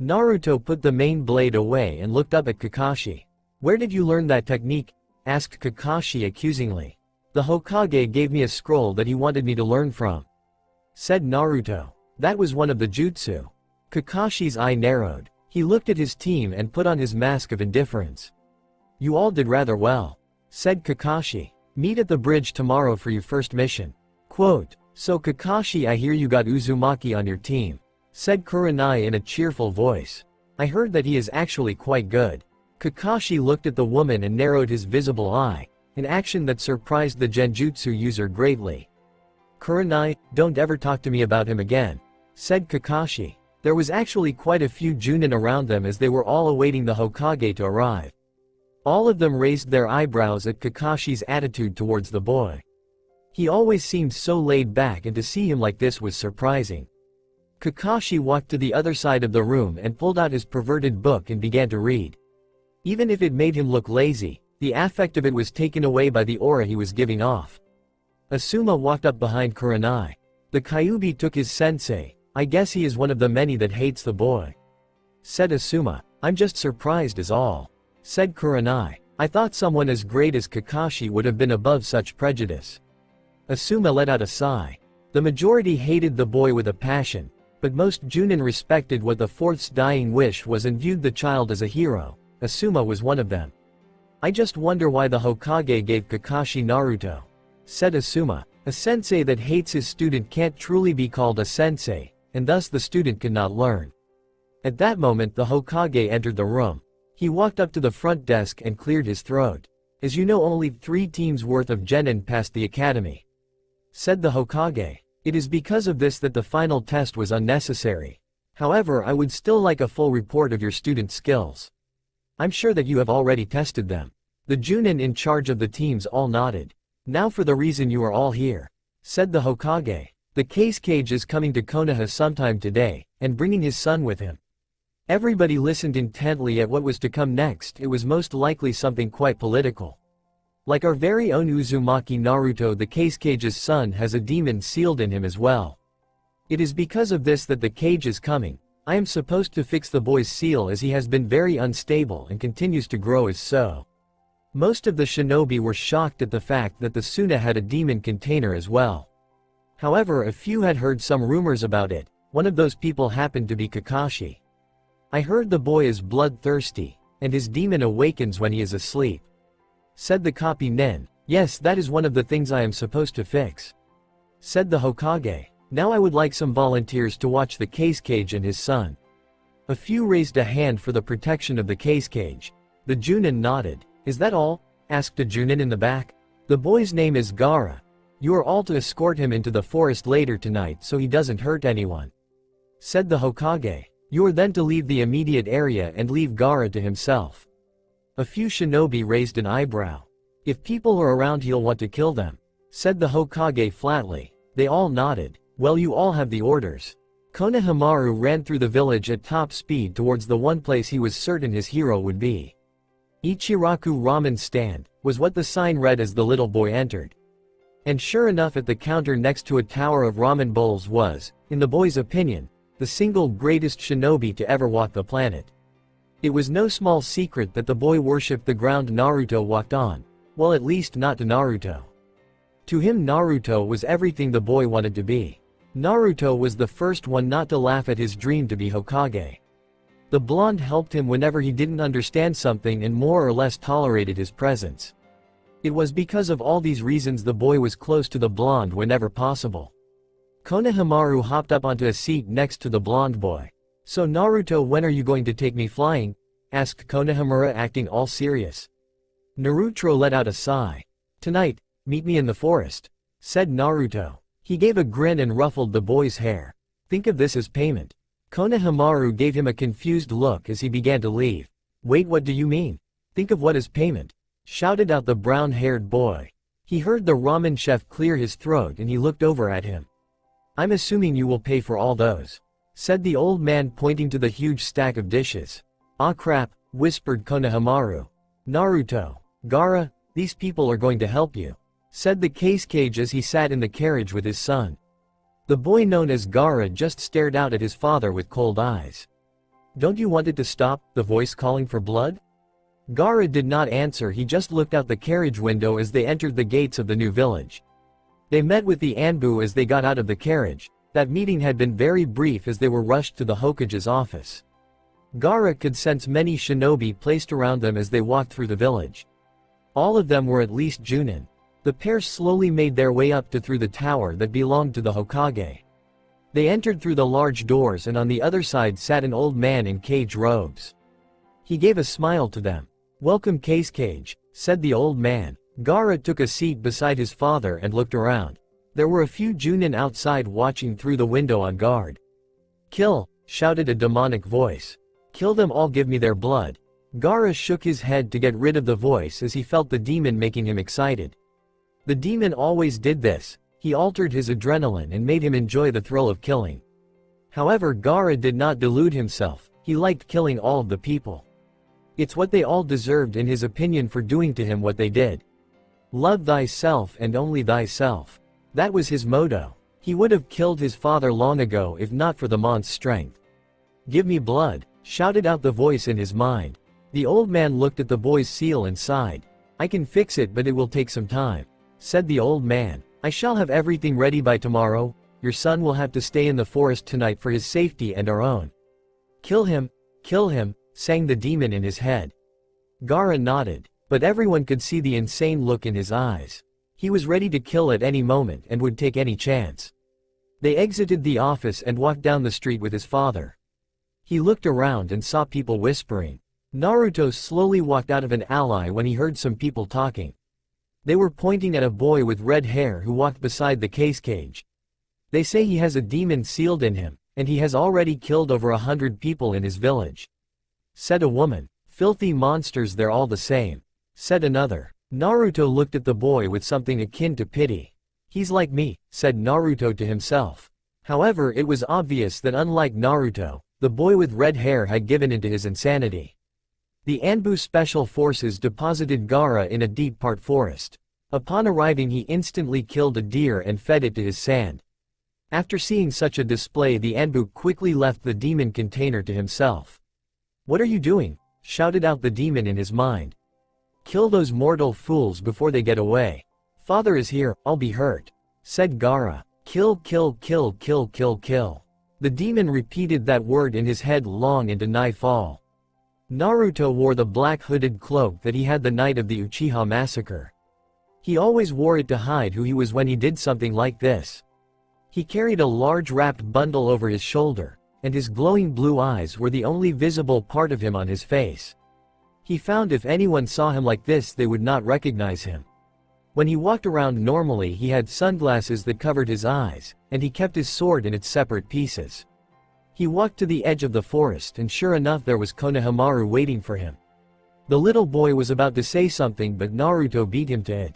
Naruto put the main blade away and looked up at Kakashi. "Where did you learn that technique?" asked Kakashi accusingly. "The Hokage gave me a scroll that he wanted me to learn from," said Naruto. "That was one of the jutsu." Kakashi's eye narrowed. He looked at his team and put on his mask of indifference. "You all did rather well," said Kakashi. "Meet at the bridge tomorrow for your first mission." Quote, "So Kakashi, I hear you got Uzumaki on your team," said Kurenai in a cheerful voice. "I heard that he is actually quite good." Kakashi looked at the woman and narrowed his visible eye, an action that surprised the genjutsu user greatly. "Kurenai, don't ever talk to me about him again," said Kakashi. There was actually quite a few Junin around them as they were all awaiting the Hokage to arrive. All of them raised their eyebrows at Kakashi's attitude towards the boy. He always seemed so laid back, and to see him like this was surprising. Kakashi walked to the other side of the room and pulled out his perverted book and began to read. Even if it made him look lazy, the affect of it was taken away by the aura he was giving off. Asuma walked up behind Kurenai. "The Kyuubi took his sensei. I guess he is one of the many that hates the boy," said Asuma. "I'm just surprised is all," said Kurenai. "I thought someone as great as Kakashi would have been above such prejudice." Asuma let out a sigh. The majority hated the boy with a passion, but most Junin respected what the fourth's dying wish was and viewed the child as a hero. Asuma was one of them. "I just wonder why the Hokage gave Kakashi Naruto," said Asuma. "A sensei that hates his student can't truly be called a sensei, and thus the student cannot learn." At that moment the Hokage entered the room. He walked up to the front desk and cleared his throat. "As you know, only 3 teams worth of genin passed the academy," said the Hokage. "It is because of this that the final test was unnecessary. However, I would still like a full report of your student skills. I'm sure that you have already tested them." The Junin in charge of the teams all nodded. "Now for the reason you are all here," said the Hokage. "The case Cage is coming to Konoha sometime today, and bringing his son with him." Everybody listened intently at what was to come next. It was most likely something quite political. Like our very own Uzumaki Naruto, the case Cage's son has a demon sealed in him as well. It is because of this that the cage is coming. I am supposed to fix the boy's seal as he has been very unstable and continues to grow as so. Most of the shinobi were shocked at the fact that the Suna had a demon container as well. However, a few had heard some rumors about it. One of those people happened to be Kakashi. I heard the boy is bloodthirsty, and his demon awakens when he is asleep. Said the copy nen. Yes, that is one of the things I am supposed to fix. Said the Hokage. Now I would like some volunteers to watch the case cage and his son. A few raised a hand for the protection of the case cage. The Junin nodded. Is that all? Asked a Junin in the back. The boy's name is Gaara. You are all to escort him into the forest later tonight so he doesn't hurt anyone. Said the Hokage. You are then to leave the immediate area and leave Gaara to himself. A few shinobi raised an eyebrow. If people are around he'll want to kill them. Said the Hokage flatly. They all nodded. Well, you all have the orders. Konohamaru ran through the village at top speed towards the one place he was certain his hero would be. Ichiraku Ramen Stand, was what the sign read as the little boy entered. And sure enough, at the counter next to a tower of ramen bowls was, in the boy's opinion, the single greatest shinobi to ever walk the planet. It was no small secret that the boy worshipped the ground Naruto walked on. Well, at least not to Naruto. To him, Naruto was everything the boy wanted to be. Naruto was the first one not to laugh at his dream to be Hokage. The blonde helped him whenever he didn't understand something and more or less tolerated his presence. It was because of all these reasons the boy was close to the blonde whenever possible. Konohamaru hopped up onto a seat next to the blonde boy. So Naruto, when are you going to take me flying? Asked Konohamaru, acting all serious. Naruto let out a sigh. Tonight, meet me in the forest. Said Naruto. He gave a grin and ruffled the boy's hair. Think of this as payment. Konohamaru gave him a confused look as he began to leave. Wait, what do you mean? Think of what as payment? Shouted out the brown-haired boy. He heard the ramen chef clear his throat and he looked over at him. I'm assuming you will pay for all those. Said the old man, pointing to the huge stack of dishes. Ah crap, whispered Konohamaru. Naruto. Gaara, these people are going to help you. Said the case cage as he sat in the carriage with his son. The boy known as Gaara just stared out at his father with cold eyes. Don't you want it to stop, the voice calling for blood? Gaara did not answer, he just looked out the carriage window as they entered the gates of the new village. They met with the Anbu as they got out of the carriage. That meeting had been very brief as they were rushed to the Hokage's office. Gaara could sense many shinobi placed around them as they walked through the village. All of them were at least Junin. The pair slowly made their way up to through the tower that belonged to the Hokage. They entered through the large doors and on the other side sat an old man in cage robes. He gave a smile to them. Welcome case cage, said the old man. Gaara took a seat beside his father and looked around. There were a few Junin outside watching through the window on guard. Kill, shouted a demonic voice. Kill them all, give me their blood. Gaara shook his head to get rid of the voice as he felt the demon making him excited. The demon always did this. He altered his adrenaline and made him enjoy the thrill of killing. However, Gaara did not delude himself. He liked killing all of the people. It's what they all deserved in his opinion for doing to him what they did. Love thyself and only thyself. That was his motto. He would have killed his father long ago if not for the mon's strength. Give me blood, shouted out the voice in his mind. The old man looked at the boy's seal and sighed. I can fix it, but it will take some time. Said the old man. I shall have everything ready by tomorrow. Your son will have to stay in the forest tonight for his safety and our own. Kill him, sang the demon in his head. Gaara nodded, but everyone could see the insane look in his eyes. He was ready to kill at any moment and would take any chance. They exited the office and walked down the street with his father. He looked around and saw people whispering. Naruto slowly walked out of an alley when he heard some people talking. They were pointing at a boy with red hair who walked beside the case cage. They say he has a demon sealed in him, and he has already killed over 100 people in his village. Said a woman. Filthy monsters, they're all the same. Said another. Naruto looked at the boy with something akin to pity. He's like me, said Naruto to himself. However, it was obvious that unlike Naruto, the boy with red hair had given into his insanity. The Anbu Special Forces deposited Gaara in a deep part forest. Upon arriving, he instantly killed a deer and fed it to his sand. After seeing such a display, the Anbu quickly left the demon container to himself. What are you doing? Shouted out the demon in his mind. Kill those mortal fools before they get away. Father is here, I'll be hurt, said Gaara. Kill, kill, kill, kill, kill, kill. The demon repeated that word in his head long into nightfall. Naruto wore the black hooded cloak that he had the night of the Uchiha massacre. He always wore it to hide who he was when he did something like this. He carried a large wrapped bundle over his shoulder, and his glowing blue eyes were the only visible part of him on his face. He found if anyone saw him like this they would not recognize him. When he walked around normally he had sunglasses that covered his eyes, and he kept his sword in its separate pieces. He walked to the edge of the forest and sure enough there was Konohamaru waiting for him. The little boy was about to say something but Naruto beat him to it.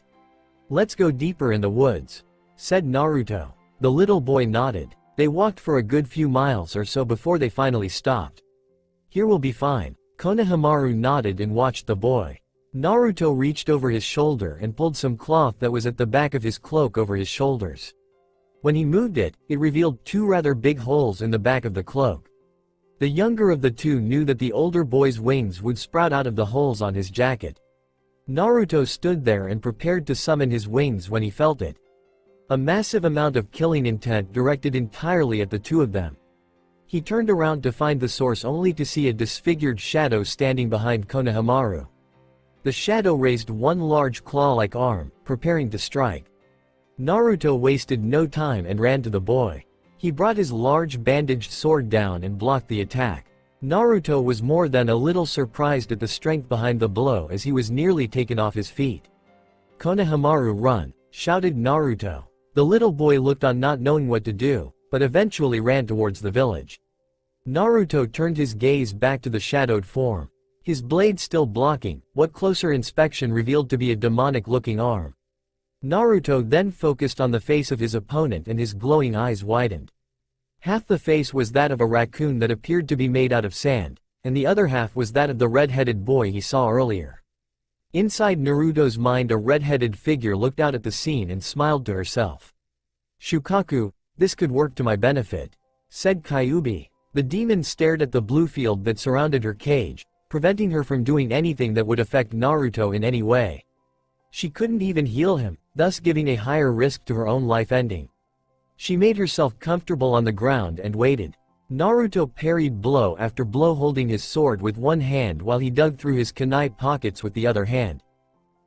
Let's go deeper in the woods, said Naruto. The little boy nodded. They walked for a good few miles or so before they finally stopped. Here will be fine. Konohamaru nodded and watched the boy. Naruto reached over his shoulder and pulled some cloth that was at the back of his cloak over his shoulders. When he moved it, it revealed two rather big holes in the back of the cloak. The younger of the two knew that the older boy's wings would sprout out of the holes on his jacket. Naruto stood there and prepared to summon his wings when he felt it. A massive amount of killing intent directed entirely at the two of them. He turned around to find the source only to see a disfigured shadow standing behind Konohamaru. The shadow raised one large claw-like arm, preparing to strike. Naruto wasted no time and ran to the boy. He brought his large bandaged sword down and blocked the attack. Naruto was more than a little surprised at the strength behind the blow as he was nearly taken off his feet. Konohamaru, run, shouted Naruto. The little boy looked on not knowing what to do, but eventually ran towards the village. Naruto turned his gaze back to the shadowed form. His blade still blocking, what closer inspection revealed to be a demonic-looking arm. Naruto then focused on the face of his opponent and his glowing eyes widened. Half the face was that of a raccoon that appeared to be made out of sand, and the other half was that of the red-headed boy he saw earlier. Inside Naruto's mind a red-headed figure looked out at the scene and smiled to herself. Shukaku, this could work to my benefit, said Kyuubi. The demon stared at the blue field that surrounded her cage, preventing her from doing anything that would affect Naruto in any way. She couldn't even heal him, thus giving a higher risk to her own life ending. She made herself comfortable on the ground and waited. Naruto parried blow after blow holding his sword with one hand while he dug through his kunai pockets with the other hand.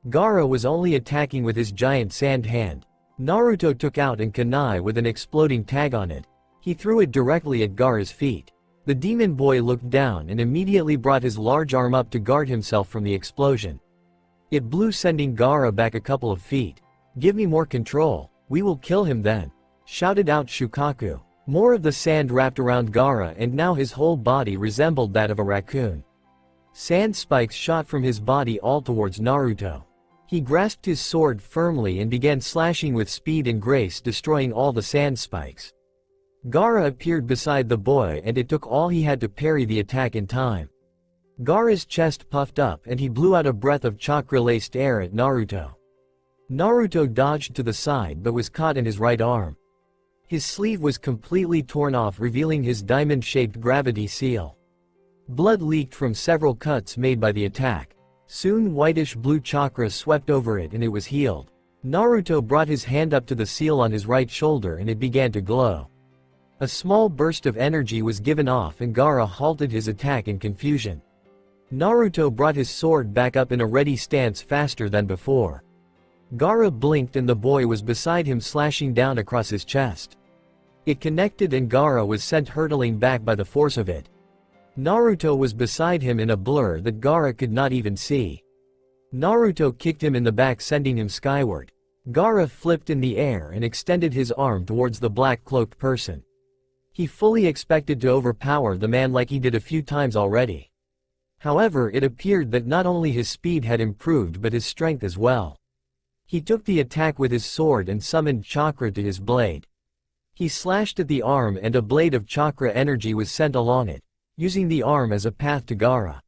Gaara was only attacking with his giant sand hand. Naruto took out an kunai with an exploding tag on it. He threw it directly at Gaara's feet. The demon boy looked down and immediately brought his large arm up to guard himself from the explosion. It blew, sending Gaara back a couple of feet. Give me more control, we will kill him then, shouted out Shukaku. More of the sand wrapped around Gaara and now his whole body resembled that of a raccoon. Sand spikes shot from his body all towards Naruto. He grasped his sword firmly and began slashing with speed and grace, destroying all the sand spikes. Gaara appeared beside the boy and it took all he had to parry the attack in time. Gaara's chest puffed up and he blew out a breath of chakra-laced air at Naruto. Naruto dodged to the side but was caught in his right arm. His sleeve was completely torn off, revealing his diamond-shaped gravity seal. Blood leaked from several cuts made by the attack. Soon whitish-blue chakra swept over it and it was healed. Naruto brought his hand up to the seal on his right shoulder and it began to glow. A small burst of energy was given off and Gaara halted his attack in confusion. Naruto brought his sword back up in a ready stance faster than before. Gaara blinked and the boy was beside him, slashing down across his chest. It connected and Gaara was sent hurtling back by the force of it. Naruto was beside him in a blur that Gaara could not even see. Naruto kicked him in the back, sending him skyward. Gaara flipped in the air and extended his arm towards the black-cloaked person. He fully expected to overpower the man like he did a few times already. However, it appeared that not only his speed had improved but his strength as well. He took the attack with his sword and summoned chakra to his blade. He slashed at the arm and a blade of chakra energy was sent along it, using the arm as a path to Gaara.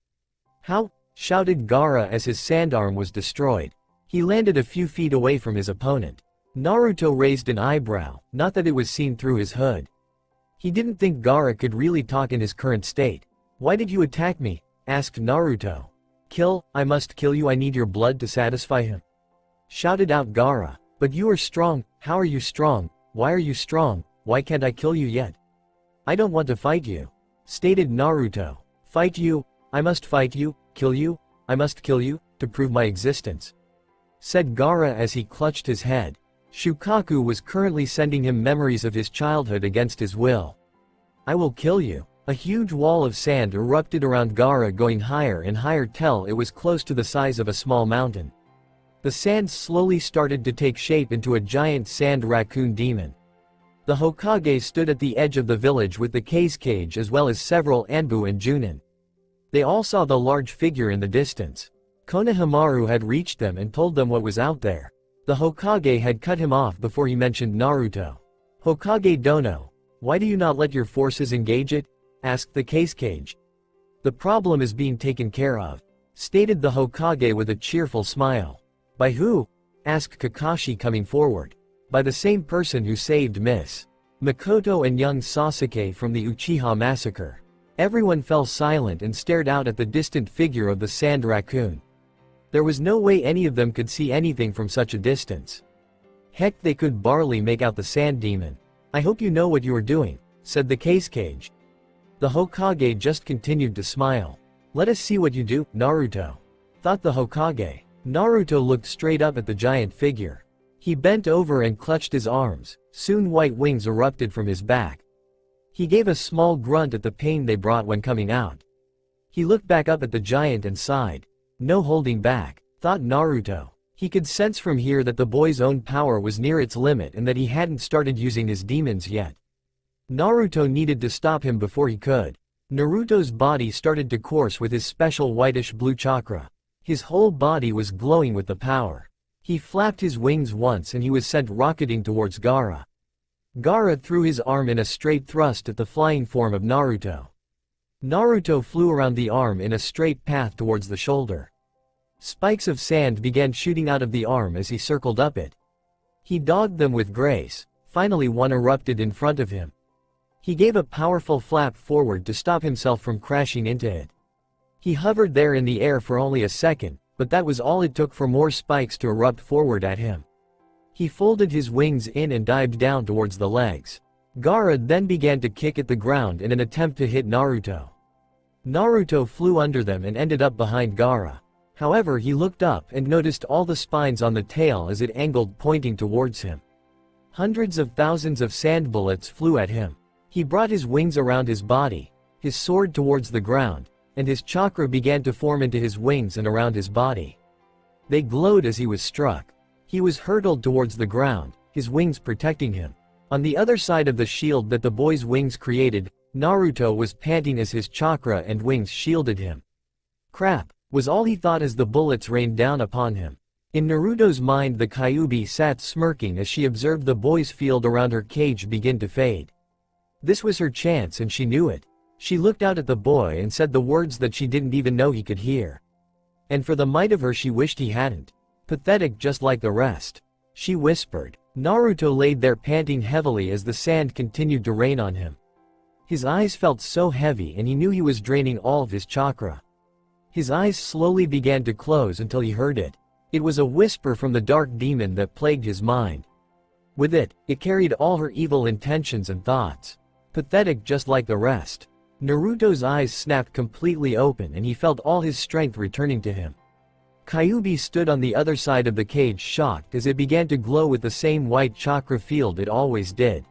How? Shouted Gaara as his sandarm was destroyed. He landed a few feet away from his opponent. Naruto raised an eyebrow, not that it was seen through his hood. He didn't think Gaara could really talk in his current state. Why did you attack me? Asked Naruto. I must kill you, I need your blood to satisfy him. Shouted out Gaara. But you are strong, how are you strong, why are you strong, why can't I kill you yet? I don't want to fight you. Stated Naruto. Fight you, I must fight you, kill you, I must kill you, to prove my existence. Said Gaara as he clutched his head. Shukaku was currently sending him memories of his childhood against his will. I will kill you. A huge wall of sand erupted around Gaara, going higher and higher till it was close to the size of a small mountain. The sand slowly started to take shape into a giant sand raccoon demon. The Hokage stood at the edge of the village with the Kage as well as several Anbu and Junin. They all saw the large figure in the distance. Konohamaru had reached them and told them what was out there. The Hokage had cut him off before he mentioned Naruto. Hokage Dono, why do you not let your forces engage it? Asked the Kage. The problem is being taken care of. Stated the Hokage with a cheerful smile. By who? Asked Kakashi coming forward. By the same person who saved Miss Makoto and young Sasuke from the Uchiha massacre. Everyone fell silent and stared out at the distant figure of the sand raccoon. There was no way any of them could see anything from such a distance. Heck, they could barely make out the sand demon. I hope you know what you are doing, said the Kage. The Hokage just continued to smile. Let us see what you do, Naruto. Thought the Hokage. Naruto looked straight up at the giant figure. He bent over and clutched his arms. Soon white wings erupted from his back. He gave a small grunt at the pain they brought when coming out. He looked back up at the giant and sighed. No holding back, thought Naruto. He could sense from here that the boy's own power was near its limit and that he hadn't started using his demons yet. Naruto needed to stop him before he could. Naruto's body started to course with his special whitish-blue chakra. His whole body was glowing with the power. He flapped his wings once and he was sent rocketing towards Gaara. Gaara threw his arm in a straight thrust at the flying form of Naruto. Naruto flew around the arm in a straight path towards the shoulder. Spikes of sand began shooting out of the arm as he circled up it. He dogged them with grace. Finally one erupted in front of him. He gave a powerful flap forward to stop himself from crashing into it. He hovered there in the air for only a second, but that was all it took for more spikes to erupt forward at him. He folded his wings in and dived down towards the legs. Gaara then began to kick at the ground in an attempt to hit Naruto. Naruto flew under them and ended up behind Gaara. However, he looked up and noticed all the spines on the tail as it angled, pointing towards him. Hundreds of thousands of sand bullets flew at him. He brought his wings around his body, his sword towards the ground, and his chakra began to form into his wings and around his body. They glowed as he was struck. He was hurtled towards the ground, his wings protecting him. On the other side of the shield that the boy's wings created, Naruto was panting as his chakra and wings shielded him. Crap, was all he thought as the bullets rained down upon him. In Naruto's mind, the Kyuubi sat smirking as she observed the boy's field around her cage begin to fade. This was her chance and she knew it. She looked out at the boy and said the words that she didn't even know he could hear. And for the might of her she wished he hadn't. Pathetic just like the rest. She whispered. Naruto laid there panting heavily as the sand continued to rain on him. His eyes felt so heavy and he knew he was draining all of his chakra. His eyes slowly began to close until he heard it. It was a whisper from the dark demon that plagued his mind. With it, it carried all her evil intentions and thoughts. Pathetic just like the rest. Naruto's eyes snapped completely open and he felt all his strength returning to him. Kyuubi stood on the other side of the cage shocked as it began to glow with the same white chakra field it always did.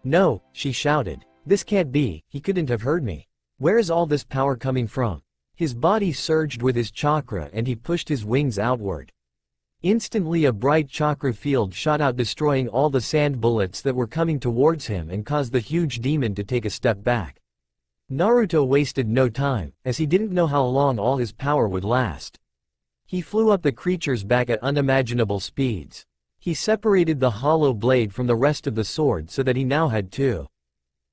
No, she shouted. This can't be, he couldn't have heard me. Where is all this power coming from? His body surged with his chakra and he pushed his wings outward. Instantly a bright chakra field shot out, destroying all the sand bullets that were coming towards him and caused the huge demon to take a step back. Naruto wasted no time, as he didn't know how long all his power would last. He flew up the creature's back at unimaginable speeds. He separated the hollow blade from the rest of the sword so that he now had two.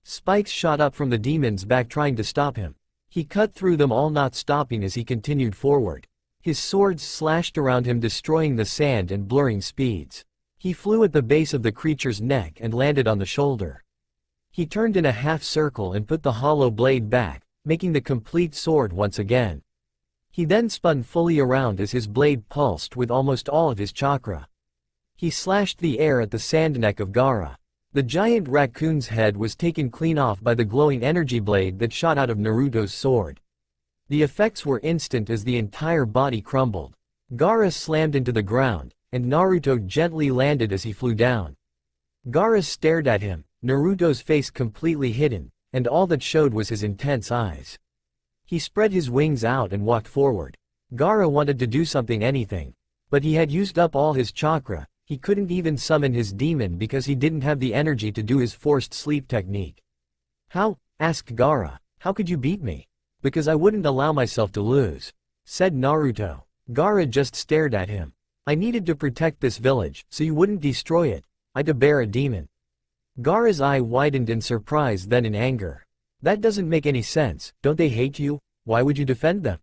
Spikes shot up from the demon's back trying to stop him. He cut through them all, not stopping as he continued forward. His swords slashed around him, destroying the sand and blurring speeds. He flew at the base of the creature's neck and landed on the shoulder. He turned in a half circle and put the hollow blade back, making the complete sword once again. He then spun fully around as his blade pulsed with almost all of his chakra. He slashed the air at the sand neck of Gaara. The giant raccoon's head was taken clean off by the glowing energy blade that shot out of Naruto's sword. The effects were instant as the entire body crumbled. Gaara slammed into the ground, and Naruto gently landed as he flew down. Gaara stared at him, Naruto's face completely hidden, and all that showed was his intense eyes. He spread his wings out and walked forward. Gaara wanted to do something, anything. But he had used up all his chakra. He couldn't even summon his demon because he didn't have the energy to do his forced sleep technique. How? Asked Gaara. How could you beat me? Because I wouldn't allow myself to lose, said Naruto. Gaara just stared at him. I needed to protect this village, so you wouldn't destroy it. I to bear a demon. Gaara's eye widened in surprise, then in anger. That doesn't make any sense. Don't they hate you? Why would you defend them?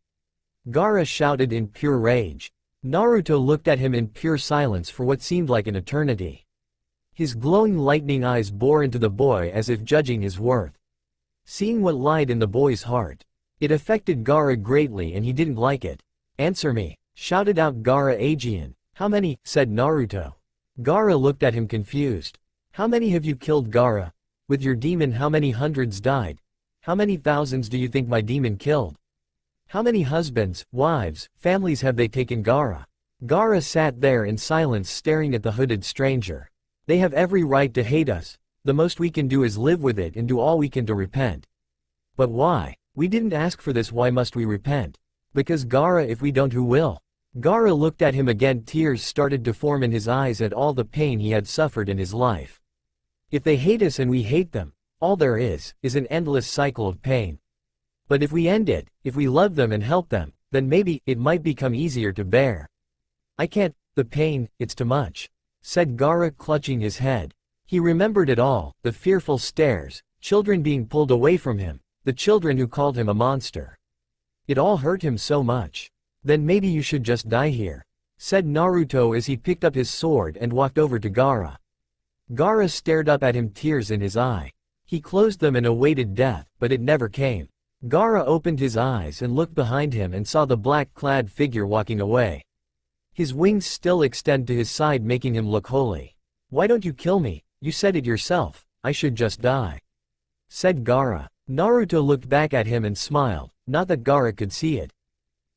Gaara shouted in pure rage. Naruto looked at him in pure silence for what seemed like an eternity. His glowing lightning eyes bore into the boy as if judging his worth. Seeing what lied in the boy's heart. It affected Gaara greatly and he didn't like it. Answer me, shouted out Gaara Aegean. How many? Said Naruto. Gaara looked at him confused. How many have you killed, Gaara? With your demon, how many hundreds died? How many thousands do you think my demon killed? How many husbands, wives, families have they taken, Gaara? Gaara sat there in silence staring at the hooded stranger. They have every right to hate us. The most we can do is live with it and do all we can to repent. But why? We didn't ask for this, why must we repent? Because Gaara, if we don't, who will? Gaara looked at him again, tears started to form in his eyes at all the pain he had suffered in his life. If they hate us and we hate them, all there is an endless cycle of pain. But if we end it, if we love them and help them, then maybe it might become easier to bear. I can't, the pain, it's too much, said Gaara, clutching his head. He remembered it all, the fearful stares, children being pulled away from him, the children who called him a monster. It all hurt him so much. Then maybe you should just die here, said Naruto as he picked up his sword and walked over to Gaara. Gaara stared up at him, tears in his eye. He closed them and awaited death, but it never came. Gaara opened his eyes and looked behind him and saw the black-clad figure walking away. His wings still extend to his side, making him look holy. Why don't you kill me? You said it yourself, I should just die, said Gaara. Naruto looked back at him and smiled, not that Gaara could see it.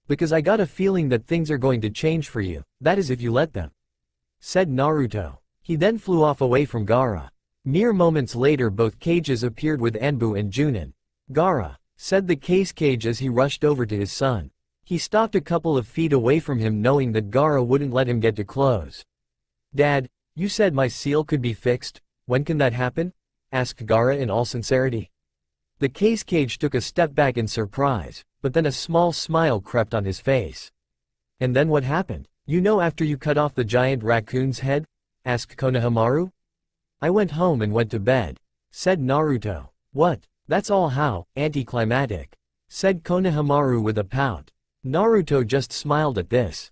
Because I got a feeling that things are going to change for you, that is if you let them, said Naruto. He then flew off away from Gaara. Mere moments later both cages appeared with Anbu and Junin. Gaara, said the cage as he rushed over to his son. He stopped a couple of feet away from him, knowing that Gaara wouldn't let him get too close. Dad, you said my seal could be fixed, when can that happen? Asked Gaara in all sincerity. The cage took a step back in surprise, but then a small smile crept on his face. And then what happened? You know, after you cut off the giant raccoon's head? Asked Konohamaru. I went home and went to bed, said Naruto. What? That's all? How anticlimactic, said Konohamaru with a pout. Naruto just smiled at this.